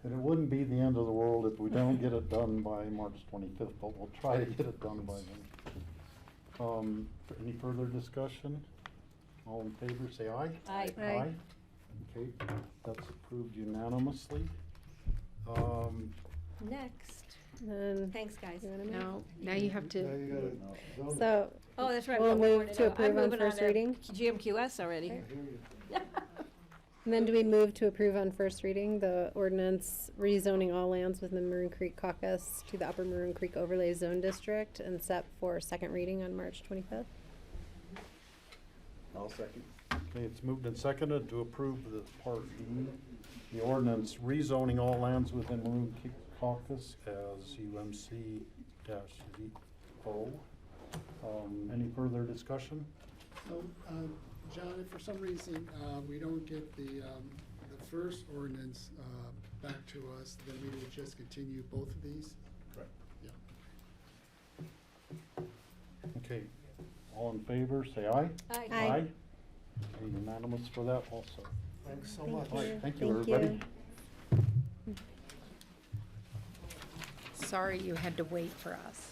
And it wouldn't be the end of the world if we don't get it done by March 25th, but we'll try to get it done by then. Any further discussion? All in favor, say aye. Aye. Aye. Okay, that's approved unanimously. Next. Then, Thanks, guys. no, now you have Now to, you gotta. so. Oh, that's right. We'll we got one more move to do. approve I'm on moving first to reading. GMQS already. I hear you. And then do we move to approve on first reading the ordinance rezoning all lands within Maroon Creek Caucus to the Upper Maroon Creek Overlay Zone District and set for second reading on March 25th? I'll second. Okay, it's moved and seconded to approve the Part D, the ordinance rezoning all lands within Maroon Creek Caucus as UMC-VO. Any further discussion? So, John, if for some reason we don't get the first ordinance back to us, then we would just continue both of these? Correct. Yeah. Okay, all in favor, say aye. Aye. Aye. Okay, unanimous for that also. Thanks so Thank much. All right, you. thank you, Thank everybody. Sorry you had to wait for us.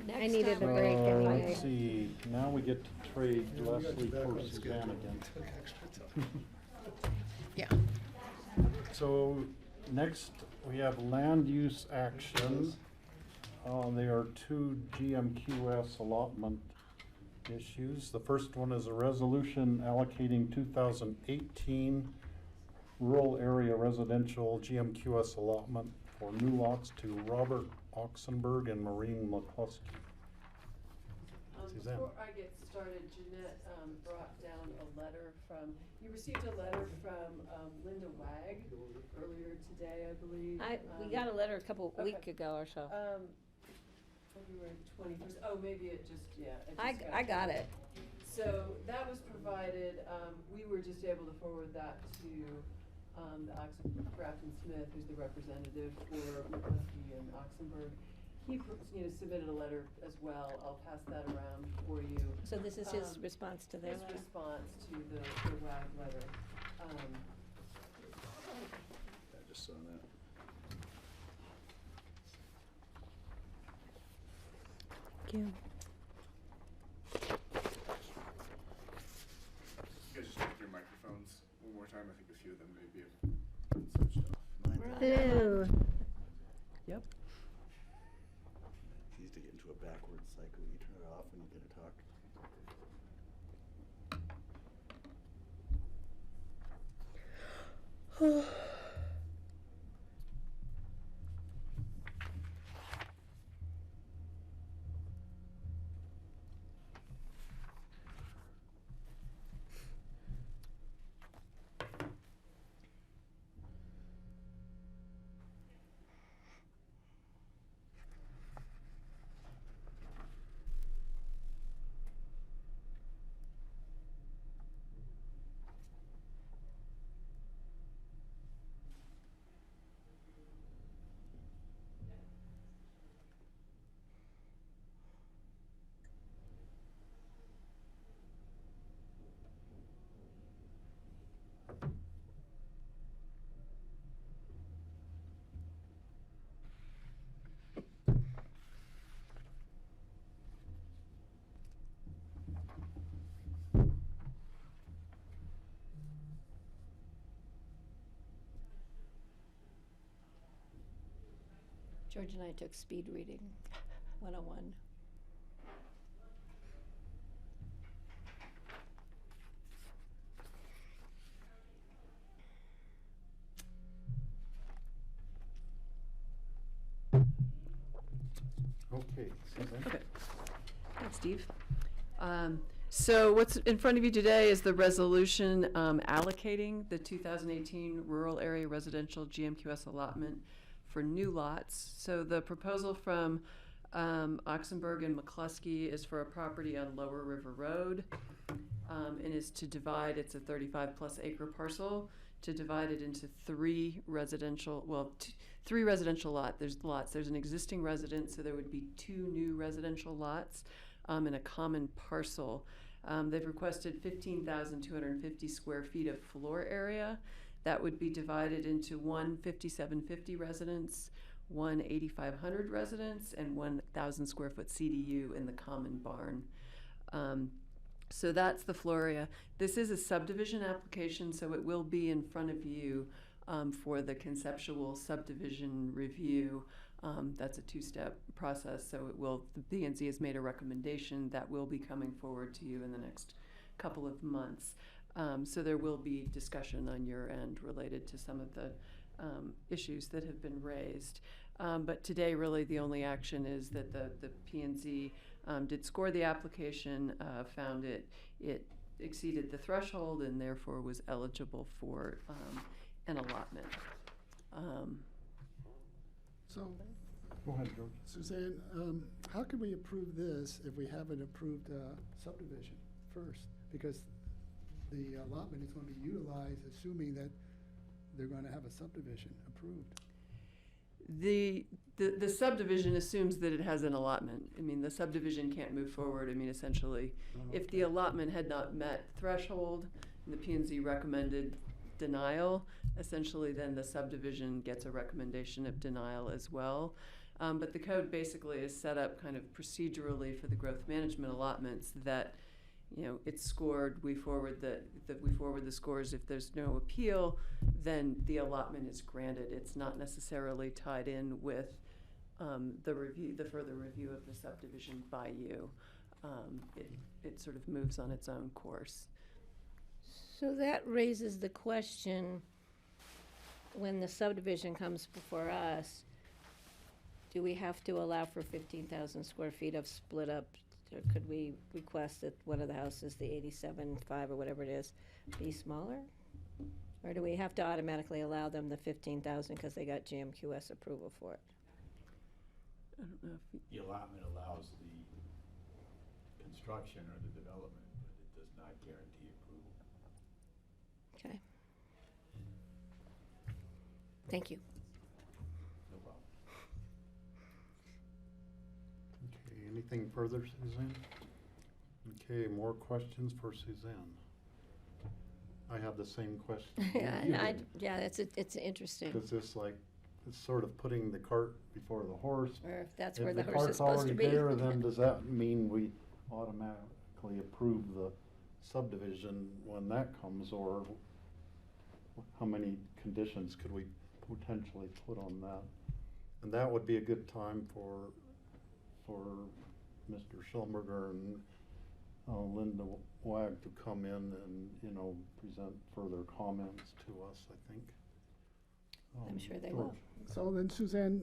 Next needed time a we're break gonna get anyway. Let's see, now we get to trade Yeah, we got Leslie you back for on schedule. Suzanne again. Took extra time. Yeah. So, next, we have land use action. There are two GMQS allotment issues. The first one is a resolution allocating 2018 rural area residential GMQS allotment for new lots to Robert Oxenberg and Maureen McCluskey. Suzanne. Before I get started, Jeanette brought down a letter from, you received a letter from Linda Wag earlier today, I believe. We got a letter a week okay. ago or so. February 21st, oh, maybe it just, yeah. I got it. So that was provided, we were just able to forward that to the Grafton Smith, who's the representative for McCluskey and Oxenberg. He submitted a letter as well. I'll pass that around for you. So this is his response to their His letter? response to the WAG letter. I just saw that. Thank you. You guys just take your microphones one more time. I think a few of them maybe have been switched off. Ew. Yep. It's easy to get into a backwards cycle. You turn it off when you get to talk. George and I took speed reading 101. Okay, Suzanne? Okay. Thanks, Steve. So what's in front of you today is the resolution allocating the 2018 rural area residential GMQS allotment for new lots. So the proposal from Oxenberg and McCluskey is for a property on Lower River Road, and is to divide, it's a 35-plus acre parcel, to divide it into three residential lots. There's an existing residence, so there would be 2 new residential lots in a common parcel. They've requested 15,250 square feet of floor area. That would be divided into one 5,750 residence, one 8,500 residence, and 1,000 square foot CDU in the common barn. So that's the floor area. This is a subdivision application, so it will be in front of you for the conceptual subdivision review. That's a 2-step process, so the P&Z has made a recommendation that will be coming forward to you in the next couple of months. So there will be discussion on your end related to some of the issues that have been raised. But today, really, the only action is that the P&Z did score the application, found it exceeded the threshold, and therefore was eligible for an allotment. So, Go ahead, George. Suzanne, how can we approve this if we haven't approved subdivision first? Because the allotment is going to be utilized assuming that they're going to have a subdivision approved. The subdivision assumes that it has an allotment. I mean, the subdivision can't move forward. I mean, essentially, if the allotment had not met threshold, and the P&Z recommended denial, essentially then the subdivision gets a recommendation of denial as well. But the code basically is set up kind of procedurally for the growth management allotments that, it's scored, we forward the scores. If there's no appeal, then the allotment is granted. It's not necessarily tied in with the further review of the subdivision by you. It sort of moves on its own course. So that raises the question, when the subdivision comes before us, do we have to allow for 15,000 square feet of split up? Or could we request that one of the houses, the 87.5 or whatever it is, be smaller? Or do we have to automatically allow them the 15,000 because they got GMQS approval for it? I don't know if The allotment allows the construction or the development, but it does not guarantee approval. Okay. Thank you. No problem. Okay, anything further, Suzanne? Okay, more questions for Suzanne? I have the same question. Yeah, it's interesting. Is this like, it's sort of putting the cart before the horse? Or if that's If where the the horse is cart's supposed to already be. there, then does that mean we automatically approve the subdivision when that comes, or how many conditions could we potentially put on that? And that would be a good time for Mr. Schulberger and Linda Wag to come in and, present further comments to us, I think. I'm sure they George. will. So then, Suzanne,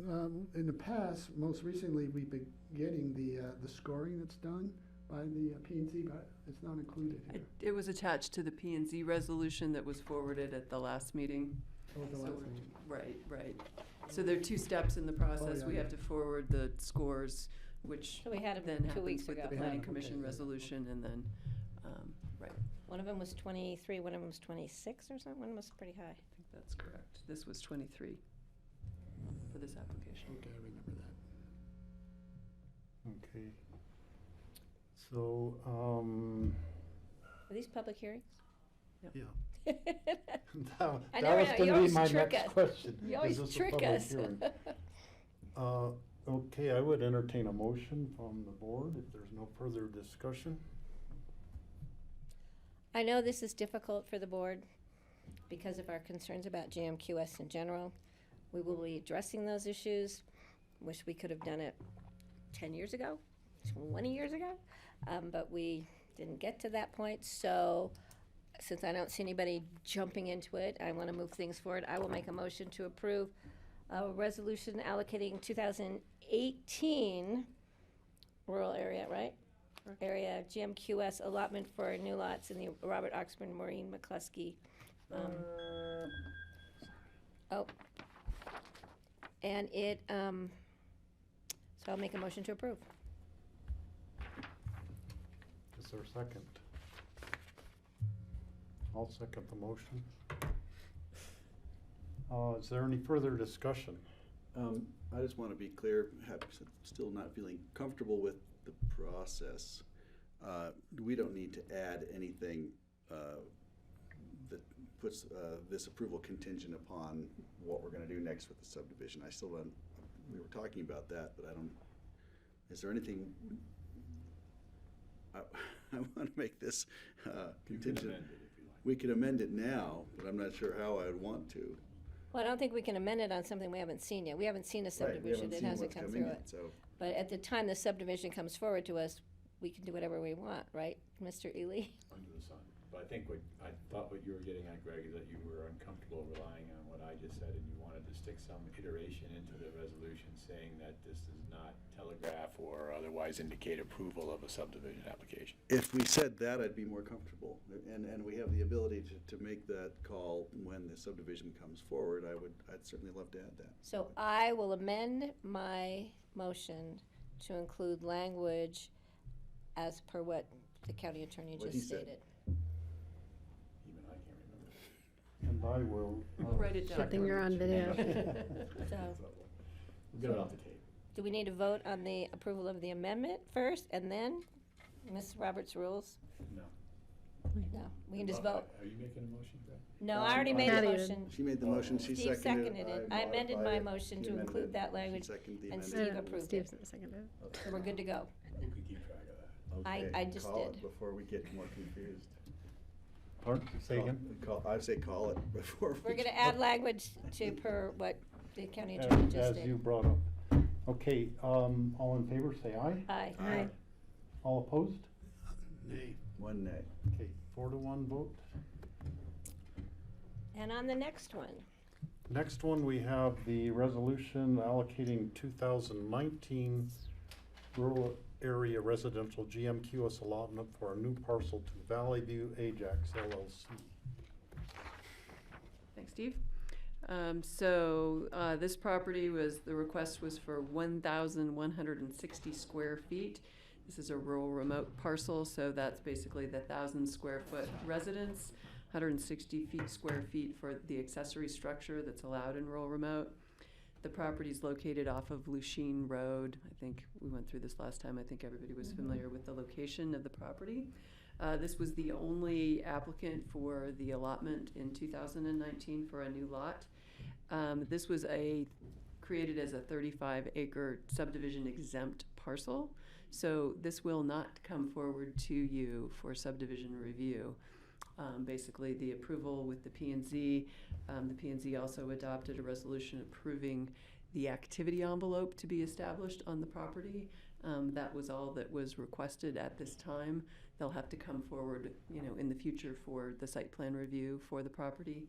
in the past, most recently, we've been getting the scoring that's done by the P&Z, but it's not included here. it was attached to the P&Z resolution that was forwarded at the last meeting. Oh, the So last we're- meeting. Right. So there are 2 steps in the process. yeah, We yeah. have to forward the scores, which So we had 'em then 2 happens weeks with ago. the We had planning 'em, commission okay. resolution, and then, right. One of them was 23, one of them was 26 or something, one was pretty high. I think that's correct. This was 23 for this application. Okay, I remember that. Okay. So, Are these public hearings? yeah. I That know, was you gonna be always my trick next us. question. You always Is this a trick public us. hearing? Okay, I would entertain a motion from the board if there's no further discussion. I know this is difficult for the board because of our concerns about GMQS in general. We will be addressing those issues. Wish we could have done it 10 years ago, 20 years ago, but we didn't get to that point. So since I don't see anybody jumping into it, I want to move things forward. I will make a motion to approve a resolution allocating 2018 rural area, right? Area GMQS allotment for new lots in the Robert Oxford Maureen McCluskey. And it, so I'll make a motion to approve. Is there a second? I'll second the motion. Is there any further discussion? I just want to be clear, still not feeling comfortable with the process. We don't need to add anything that puts this approval contingent upon what we're going to do next with the subdivision. I still don't, we were talking about that, but I don't, is there anything, I want to make this contingent. We could amend it now, but I'm not sure how I would want to. Well, I don't think we can amend it on something we haven't seen yet. We haven't seen a subdivision. It hasn't come through it. But at the time the subdivision comes forward to us, we can do whatever we want, right, Mr. Ely? Under the sun. But I think I thought what you were getting at, Greg, is that you were uncomfortable relying on what I just said, and you wanted to stick some iteration into the resolution saying that this does not telegraph or otherwise indicate approval of a subdivision application. If we said that, I'd be more comfortable. And we have the ability to make that call when the subdivision comes forward. I'd certainly love to add that. So I will amend my motion to include language as per what the county attorney What just he said. stated. Even I can't remember. And I will. We'll write it down. Good thing you're on video. So, We'll get it off the tape. do we need to vote on the approval of the amendment first and then Ms. Roberts' rules? No. No, we can just vote. Are you making a motion, Greg? No, I already made the motion. She made the motion, she Steve seconded seconded it. it. I amended my modified it. motion He to amended include it. that She language, seconded the and amendment. Steve approved it. So we're good to go. Who can keep track of that? Okay, I just call did. it before we get more confused. Pardon? Say again? I'd say call it before. We're gonna add language to per what the county attorney just As did. you brought up. Okay, all in favor, say aye. Aye. Aye. All opposed? Nay. One nay. Okay, 4-1 vote. And on the next one, Next one, we have the resolution allocating 2019 rural area residential GMQS allotment for a new parcel to Valley View Ajax LLC. Thanks, Steve. This property the request was for 1,160 square feet. This is a rural remote parcel, so that's basically the 1,000 square foot residence, 160 square feet for the accessory structure that's allowed in rural remote. The property is located off of Lucine Road. I think we went through this last time. I think everybody was familiar with the location of the property. This was the only applicant for the allotment in 2019 for a new lot. This was created as a 35-acre subdivision exempt parcel. So this will not come forward to you for subdivision review. Basically, the approval with the P&Z. The P&Z also adopted a resolution approving the activity envelope to be established on the property. That was all that was requested at this time. They'll have to come forward, in the future for the site plan review for the property.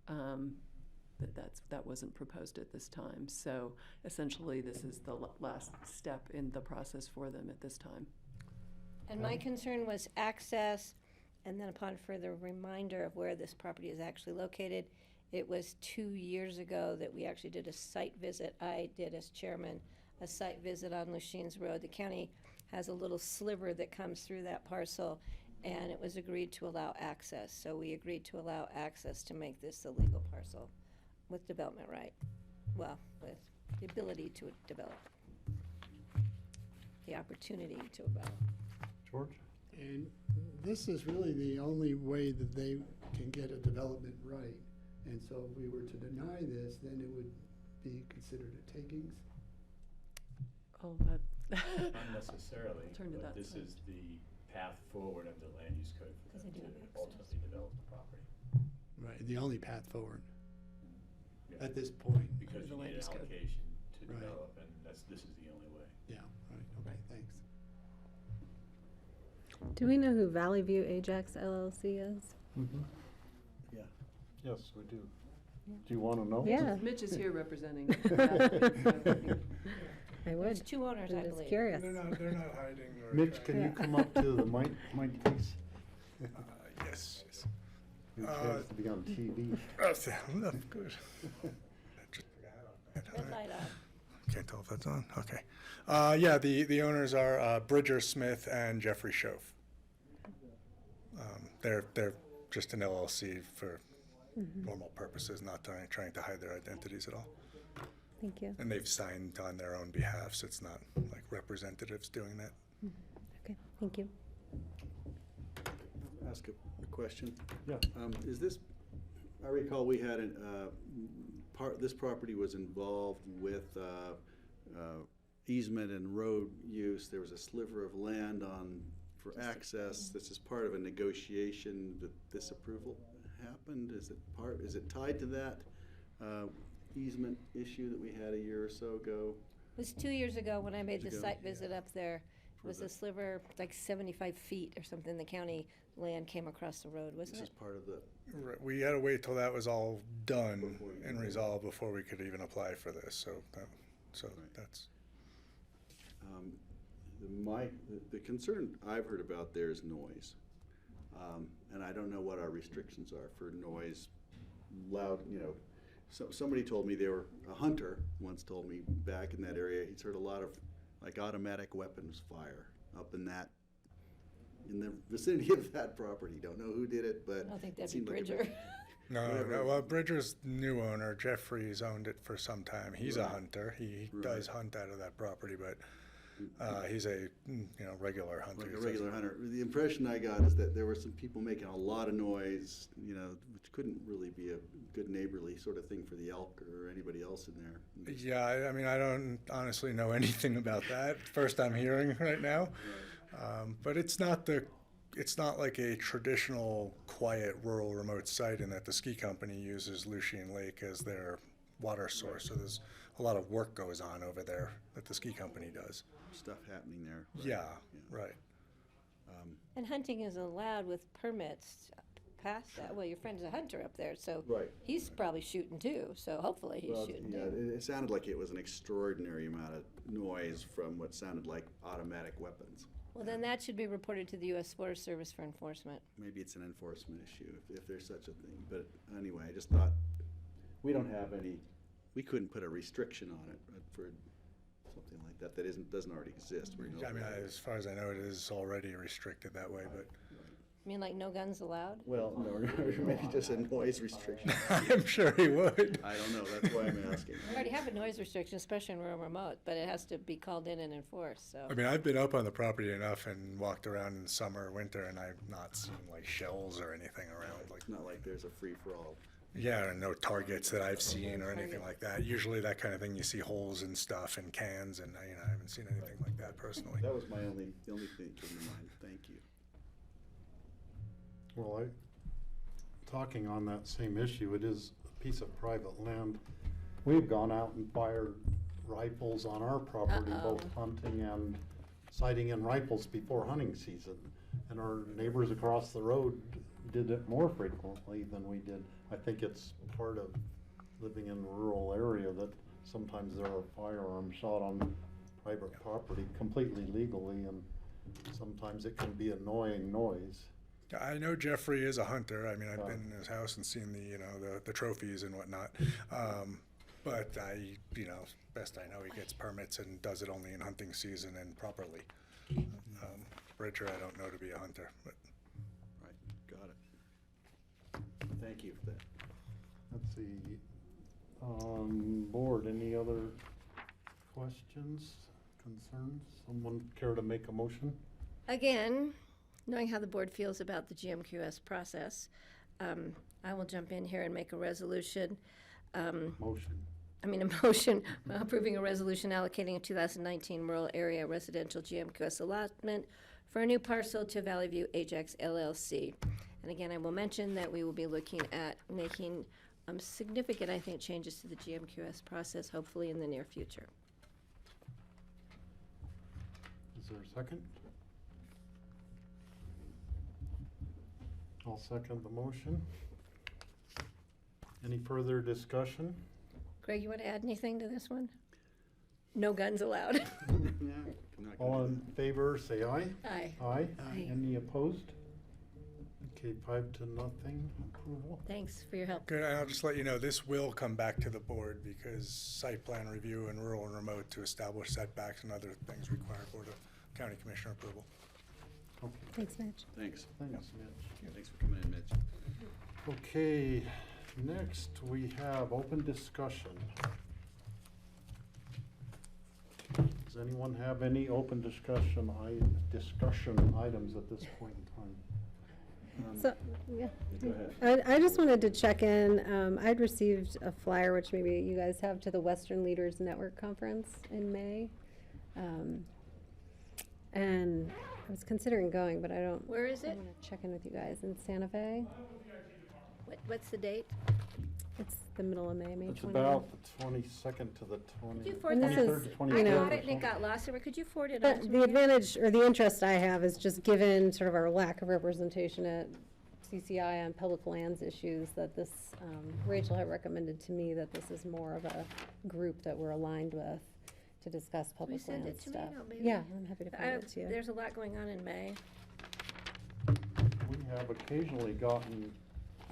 But that wasn't proposed at this time. So essentially, this is the last step in the process for them at this time. and my concern was access, and then upon further reminder of where this property is actually located, it was 2 years ago that we actually did a site visit. I did as chairman a site visit on Lucine's Road. The county has a little sliver that comes through that parcel, and it was agreed to allow access. So we agreed to allow access to make this a legal parcel with development right. Well, with the ability to develop, the opportunity to develop. George? And this is really the only way that they can get a development right. And so if we were to deny this, then it would be considered a takings. Oh, that. Not necessarily, Turn to but that this side. is the path forward of the land use code for them to ultimately develop the property. Right, the only path forward Yeah. at this point. Because The you land need an use code. allocation to to Right. develop, and this is the only way. Yeah, right, okay, thanks. Do we know who Valley View Ajax LLC is? Yeah. Yes, we do. Do you want to know? Yeah. Mitch is here representing. I would. There's two owners, I I'm just believe. curious. They're not hiding or. Mitch, can you come up to the mic, please? Yes, yes. Your chance to be on TV. Good. Red light on. Can't tell if that's on. Okay. Yeah, the owners are Bridger Smith and Jeffrey Schoaf. They're just an LLC for normal purposes, not trying to hide their identities at all. Thank you. And they've signed on their own behalf, so it's not like representatives doing that. Okay, thank you. Ask a question. Yeah. Is this, I recall we had this property was involved with easement and road use. There was a sliver of land for access. This is part of a negotiation that this approval happened. Is it tied to that easement issue that we had a year or so ago? It was 2 years ago when I made the Years ago, site visit up there. It was a sliver, like 75 feet or something, the county land came across the road, wasn't This is it? part of the, Right, we had to wait till that was all done and resolved before we could even apply for this. So that's. The concern I've heard about there is noise. And I don't know what our restrictions are for noise, loud, somebody told me a hunter once told me back in that area, he's heard a lot of like automatic weapons fire up in the vicinity of that property. Don't know who did it, but I don't think it that'd be seemed like a Bridger. big- No, Whatever. well, Bridger's new owner, Jeffrey's owned it for some time. He's a Right. hunter. He Right. does hunt out of that property, but he's a regular hunter. Like He a says. regular hunter. The impression I got is that there were some people making a lot of noise, which couldn't really be a good neighborly sort of thing for the elk or anybody else in there. Yeah, I mean, I don't honestly know anything about that. First I'm hearing right now. But it's not like a traditional, quiet, rural, remote site in that the ski company uses Lucian Lake as their water source. So there's a lot of work goes on over there that the ski company does. Stuff happening there. Right? Yeah, right. And hunting is allowed with permits past that. Well, your friend's a hunter up there, so Right. he's probably shooting too, so hopefully he's shooting Yeah, too. it sounded like it was an extraordinary amount of noise from what sounded like automatic weapons. Well, then that should be reported to the U.S. Forest Service for enforcement. Maybe it's an enforcement issue if there's such a thing. But anyway, I just thought we couldn't put a restriction on it for something like that doesn't already exist. I mean, as far as I know, it is already restricted that way, but. I mean, like no guns allowed? Well, no, maybe just a noise restriction. I'm sure he would. I don't know. That's why I'm asking. We already have a noise restriction, especially in rural remote, but it has to be called in and enforced, so. I mean, I've been up on the property enough and walked around in summer or winter, and I've not seen like shells or anything around. Like, It's not like there's a free-for-all. yeah, and no targets that I've seen or anything like that. Usually that kind of thing, you see holes and stuff and cans, and I haven't seen anything like that personally. That was the only thing that came to mind. Thank you. Well, talking on that same issue, it is a piece of private land. We've gone out and fired rifles on our property, both hunting and sighting in rifles before hunting season. And our neighbors across the road did it more frequently than we did. I think it's part of living in a rural area that sometimes there are firearms shot on private property completely legally, and sometimes it can be annoying noise. I know Jeffrey is a hunter. I mean, I've been in his house and seen the trophies and whatnot. But best I know, he gets permits and does it only in hunting season and properly. Bridger, I don't know to be a hunter, but. Right, got it. Thank you for that. Let's see, board, any other questions, concerns? Someone care to make a motion? Again, knowing how the board feels about the GMQS process, I will jump in here and make a resolution. A motion approving a resolution allocating a 2019 rural area residential GMQS allotment for a new parcel to Valley View Ajax LLC. And again, I will mention that we will be looking at making significant, I think, changes to the GMQS process, hopefully in the near future. Is there a second? I'll second the motion. Any further discussion? Greg, you want to add anything to this one? No guns allowed. All in favor, say aye. Aye. Aye. Aye. Any opposed? Okay, 5-0 approval. Thanks for your help. Good, and I'll just let you know, this will come back to the board because site plan review and rural and remote to establish setbacks and other things require Board of County Commissioner approval. Okay. Thanks, Mitch. Thanks. Thanks, Mitch. Thanks for coming in, Mitch. Okay, next we have open discussion. Does anyone have any open discussion items at this point in time? So, yeah. Go ahead. I just wanted to check in. I'd received a flyer, which maybe you guys have, to the Western Leaders Network Conference in May. And I was considering going, but I don't. Where is it? I want to check in with you guys in Santa Fe. What's the date? It's the middle of May, May 20th. It's about the 22nd to the 20th. Could you forward that? 23rd to 24th. you know, I got it and it got lost somewhere. Could you forward it on But to the me? advantage or the interest I have is just given sort of our lack of representation at CCI on public lands issues, that this, Rachel had recommended to me that this is more of a group that we're aligned with to discuss Will you public send lands it to stuff. me? No, maybe. Yeah, I'm happy to forward it to you. There's a lot going on in May. We have occasionally gotten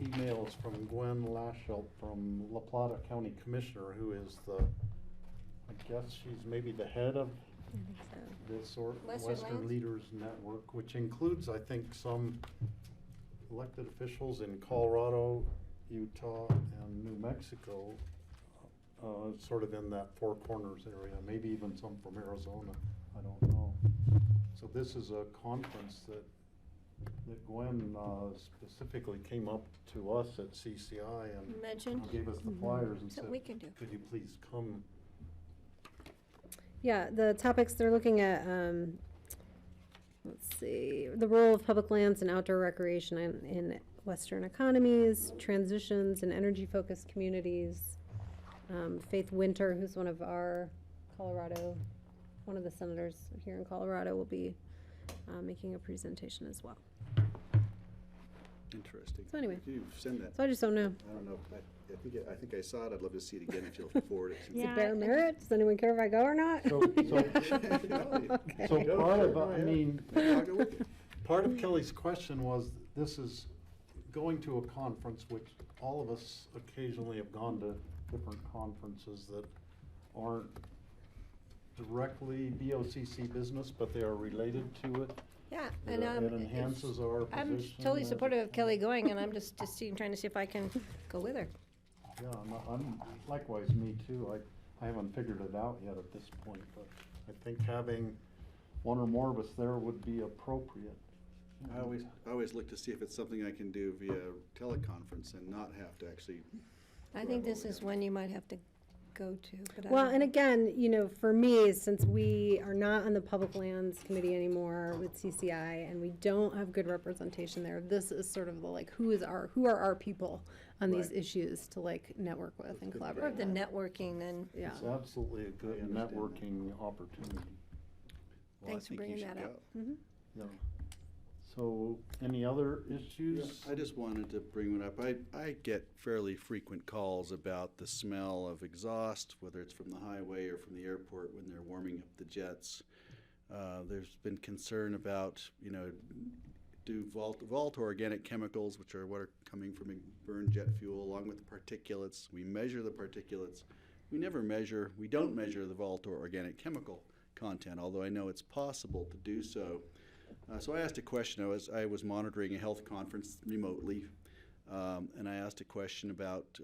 emails from Gwen Laschelt from La Plata County Commissioner, who is the, I guess she's maybe the head of I think so. this Western Western Lands? Leaders Network, which includes, I think, some elected officials in Colorado, Utah, and New Mexico, sort of in that Four Corners area, maybe even some from Arizona, I don't know. So this is a conference that Gwen specifically came up to us at CCI and Mentioned. gave us the flyers and said, Something we can do. could you please come? Yeah, the topics they're looking at, let's see, the role of public lands and outdoor recreation in Western economies, transitions and energy-focused communities. Faith Winter, who's one of our one of the senators here in Colorado, will be making a presentation as well. Interesting. So anyway. Could you send that? So I just don't know. I don't know. I think I saw it. I'd love to see it again if you'll forward it. Is it Bear Merit? Does anyone care if I go or not? So part of, I mean, part of Kelly's question was, this is going to a conference, which all of us occasionally have gone to different conferences that aren't directly BOCC business, but they are related to it. Yeah, It and it enhances our position. I'm totally supportive of Kelly going, and I'm just trying to see if I can go with her. Yeah, I'm likewise, me too. I haven't figured it out yet at this point, but I think having one or more of us there would be appropriate. I always look to see if it's something I can do via teleconference and not have to actually. I think this is one you might have to go to, but I Well, don't and know. again, you know, for me, since we are not on the Public Lands Committee anymore with CCI, and we don't have good representation there, this is sort of the, like, who are our people on these Right. issues to, like, network with and More collaborate of the with. networking than, Yeah. It's absolutely a good understand networking opportunity. Well, I thanks for think you bringing should that up. go. Mhm. Yeah. So, any other issues? I just wanted to bring one up. I get fairly frequent calls about the smell of exhaust, whether it's from the highway or from the airport when they're warming up the jets. There's been concern about, do volatile organic chemicals, which are what are coming from burned jet fuel, along with the particulates. We measure the particulates. We don't measure the volatile organic chemical content, although I know it's possible to do so. So I asked a question. I was monitoring a health conference remotely, and I asked a question about,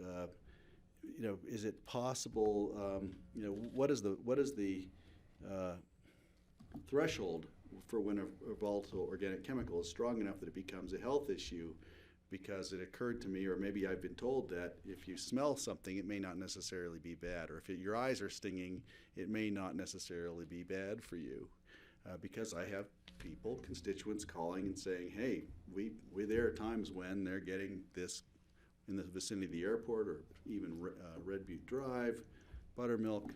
is it possible? What is the threshold for when a volatile organic chemical is strong enough that it becomes a health issue? Because it occurred to me, or maybe I've been told, that if you smell something, it may not necessarily be bad, or if your eyes are stinging, it may not necessarily be bad for you. Because I have constituents calling and saying, hey, there are times when they're getting this in the vicinity of the airport or even Red Butte Drive, buttermilk.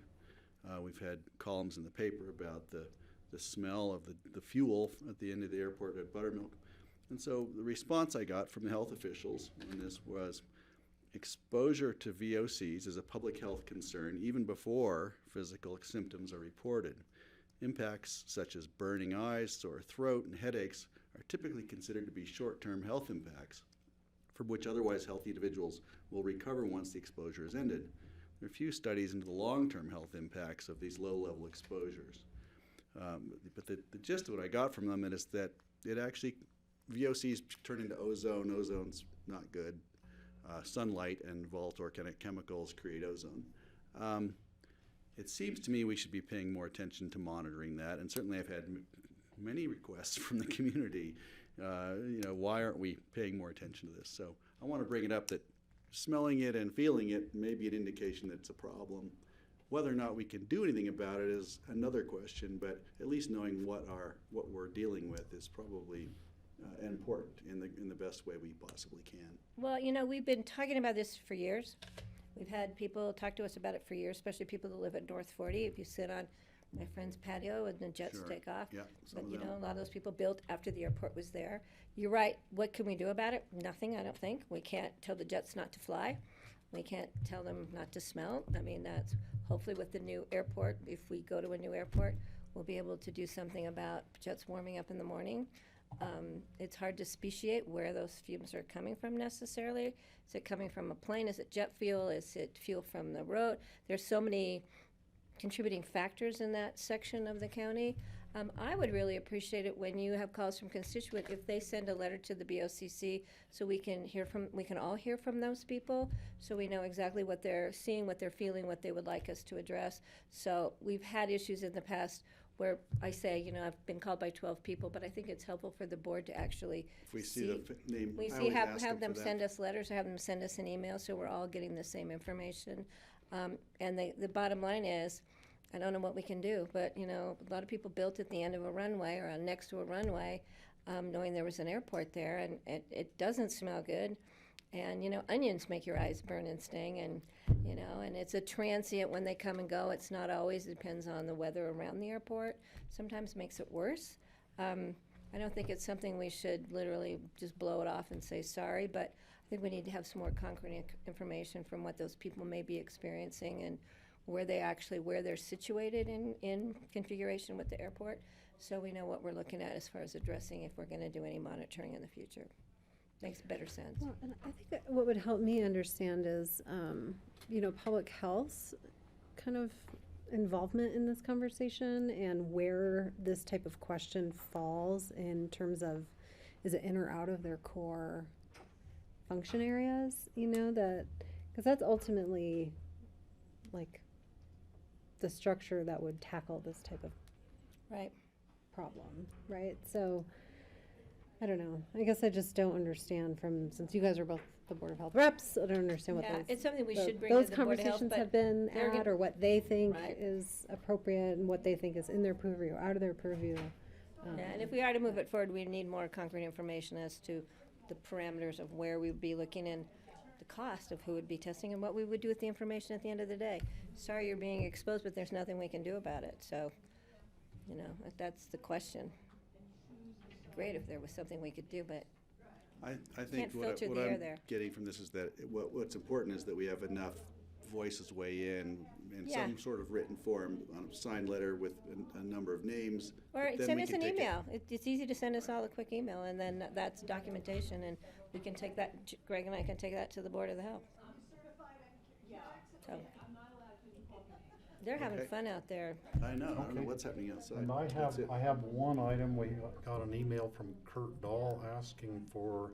We've had columns in the paper about the smell of the fuel at the end of the airport at buttermilk. And so the response I got from the health officials on this was exposure to VOCs is a public health concern even before physical symptoms are reported. Impacts such as burning eyes, sore throat, and headaches are typically considered to be short-term health impacts from which otherwise healthy individuals will recover once the exposure is ended. There are few studies into the long-term health impacts of these low-level exposures. But the gist of what I got from them is that it actually, VOCs turn into ozone. Ozone's not good. Sunlight and volatile organic chemicals create ozone. It seems to me we should be paying more attention to monitoring that, and certainly I've had many requests from the community. Why aren't we paying more attention to this? So I want to bring it up that smelling it and feeling it may be an indication that it's a problem. Whether or not we can do anything about it is another question, but at least knowing what we're dealing with is probably important in the best way we possibly can. Well, we've been talking about this for years. We've had people talk to us about it for years, especially people that live at North 40. If you sit on my friend's patio and the jets Sure. take off. Yeah, But, some of them. a lot of those people built after the airport was there. You're right. What can we do about it? Nothing, I don't think. We can't tell the jets not to fly. We can't tell them not to smell. I mean, that's hopefully with the new airport, if we go to a new airport, we'll be able to do something about jets warming up in the morning. It's hard to speciate where those fumes are coming from necessarily. Is it coming from a plane? Is it jet fuel? Is it fuel from the road? There's so many contributing factors in that section of the county. I would really appreciate it when you have calls from constituents, if they send a letter to the BOCC so we can all hear from those people, so we know exactly what they're seeing, what they're feeling, what they would like us to address. So we've had issues in the past where I say, I've been called by 12 people, but I think it's helpful for the board to actually If we see the name, we I see, always ask have them for that. send us letters or have them send us an email so we're all getting the same information. And the bottom line is, I don't know what we can do, but a lot of people built at the end of a runway or next to a runway, knowing there was an airport there, and it doesn't smell good. And onions make your eyes burn and sting, and and it's a transient when they come and go. It's not always. It depends on the weather around the airport. Sometimes makes it worse. I don't think it's something we should literally just blow it off and say sorry, but I think we need to have some more concrete information from what those people may be experiencing and where they're situated in configuration with the airport, so we know what we're looking at as far as addressing if we're going to do any monitoring in the future. Makes better sense. Well, and I think that what would help me understand is, public health kind of involvement in this conversation and where this type of question falls in terms of, is it in or out of their core function areas, because that's ultimately like the structure that would tackle this type of problem, right? So I don't know. I guess I just don't understand since you guys are both the Board of Health reps, I don't understand what Yeah, those, it's something we should bring those to the Board of Health, conversations but have been they're at, gonna- or what they think Right. is appropriate and what they think is in their purview or out of their purview. Yeah, and if we are to move it forward, we need more concrete information as to the parameters of where we would be looking and the cost of who would be testing and what we would do with the information at the end of the day. Sorry you're being exposed, but there's nothing we can do about it. So, if that's the question. Great if there was something we could do, but I think Can't what filter the air I'm there. getting from this is that what's important is that we have enough voices weigh in Yeah. some sort of written form on a signed letter with a number of names. or but then send we us can an take it- email. It's easy to send us all a quick email, and then that's documentation, and we can take that, Greg and I can take that to the Board of the Health. So, they're having Okay. fun out there. I know, I don't know Okay. what's happening outside. And That's it. I have one item. We got an email from Kurt Dahl asking for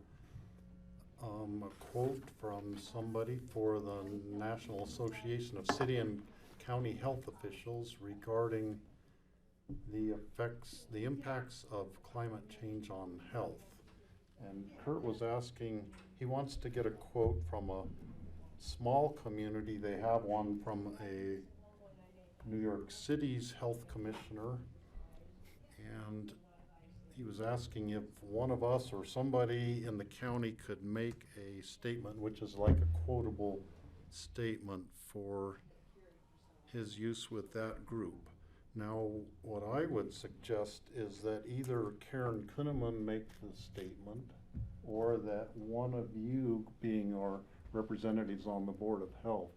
a quote from somebody for the National Association of City and County Health Officials regarding the impacts of climate change on health. And Kurt was asking, he wants to get a quote from a small community. They have one from a New York City's health commissioner, and he was asking if one of us or somebody in the county could make a statement, which is like a quotable statement for his use with that group. Now, what I would suggest is that either Karen Kunneman make the statement, or that one of you, being our representatives on the Board of Health.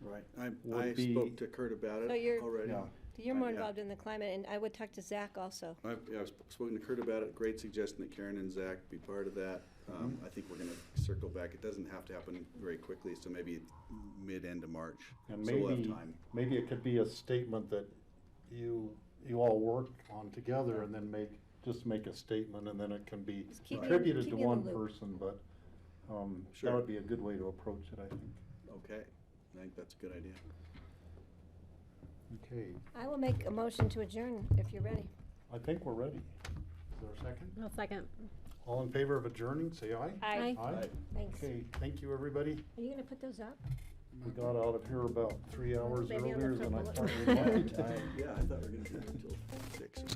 Right. would I be- spoke to Kurt about So it you're- already. Yeah. You're more Yeah. involved in the climate, and I would talk to Zach also. I've spoken to Kurt about it. Great suggestion that Karen and Zach be part of that. I think we're going to circle back. It doesn't have to happen very quickly, so maybe mid-end of March. And So we'll have maybe, time. maybe it could be a statement that you all work on together and then just make a statement, and then it can be keep me- attributed keep to me in the one loop. person, but Sure. that would be a good way to approach it, I think. Okay, I think that's a good idea. Okay, I will make a motion to adjourn if you're ready. I think we're ready. Is there a second? No second. All in favor of adjourning, say aye. Aye. Aye. Thanks. Okay, thank you, everybody. Are you gonna put those up? We got out of here about 3 hours Maybe on the earlier than I front thought bullet. we might. Yeah, I thought we were going to do it until 6.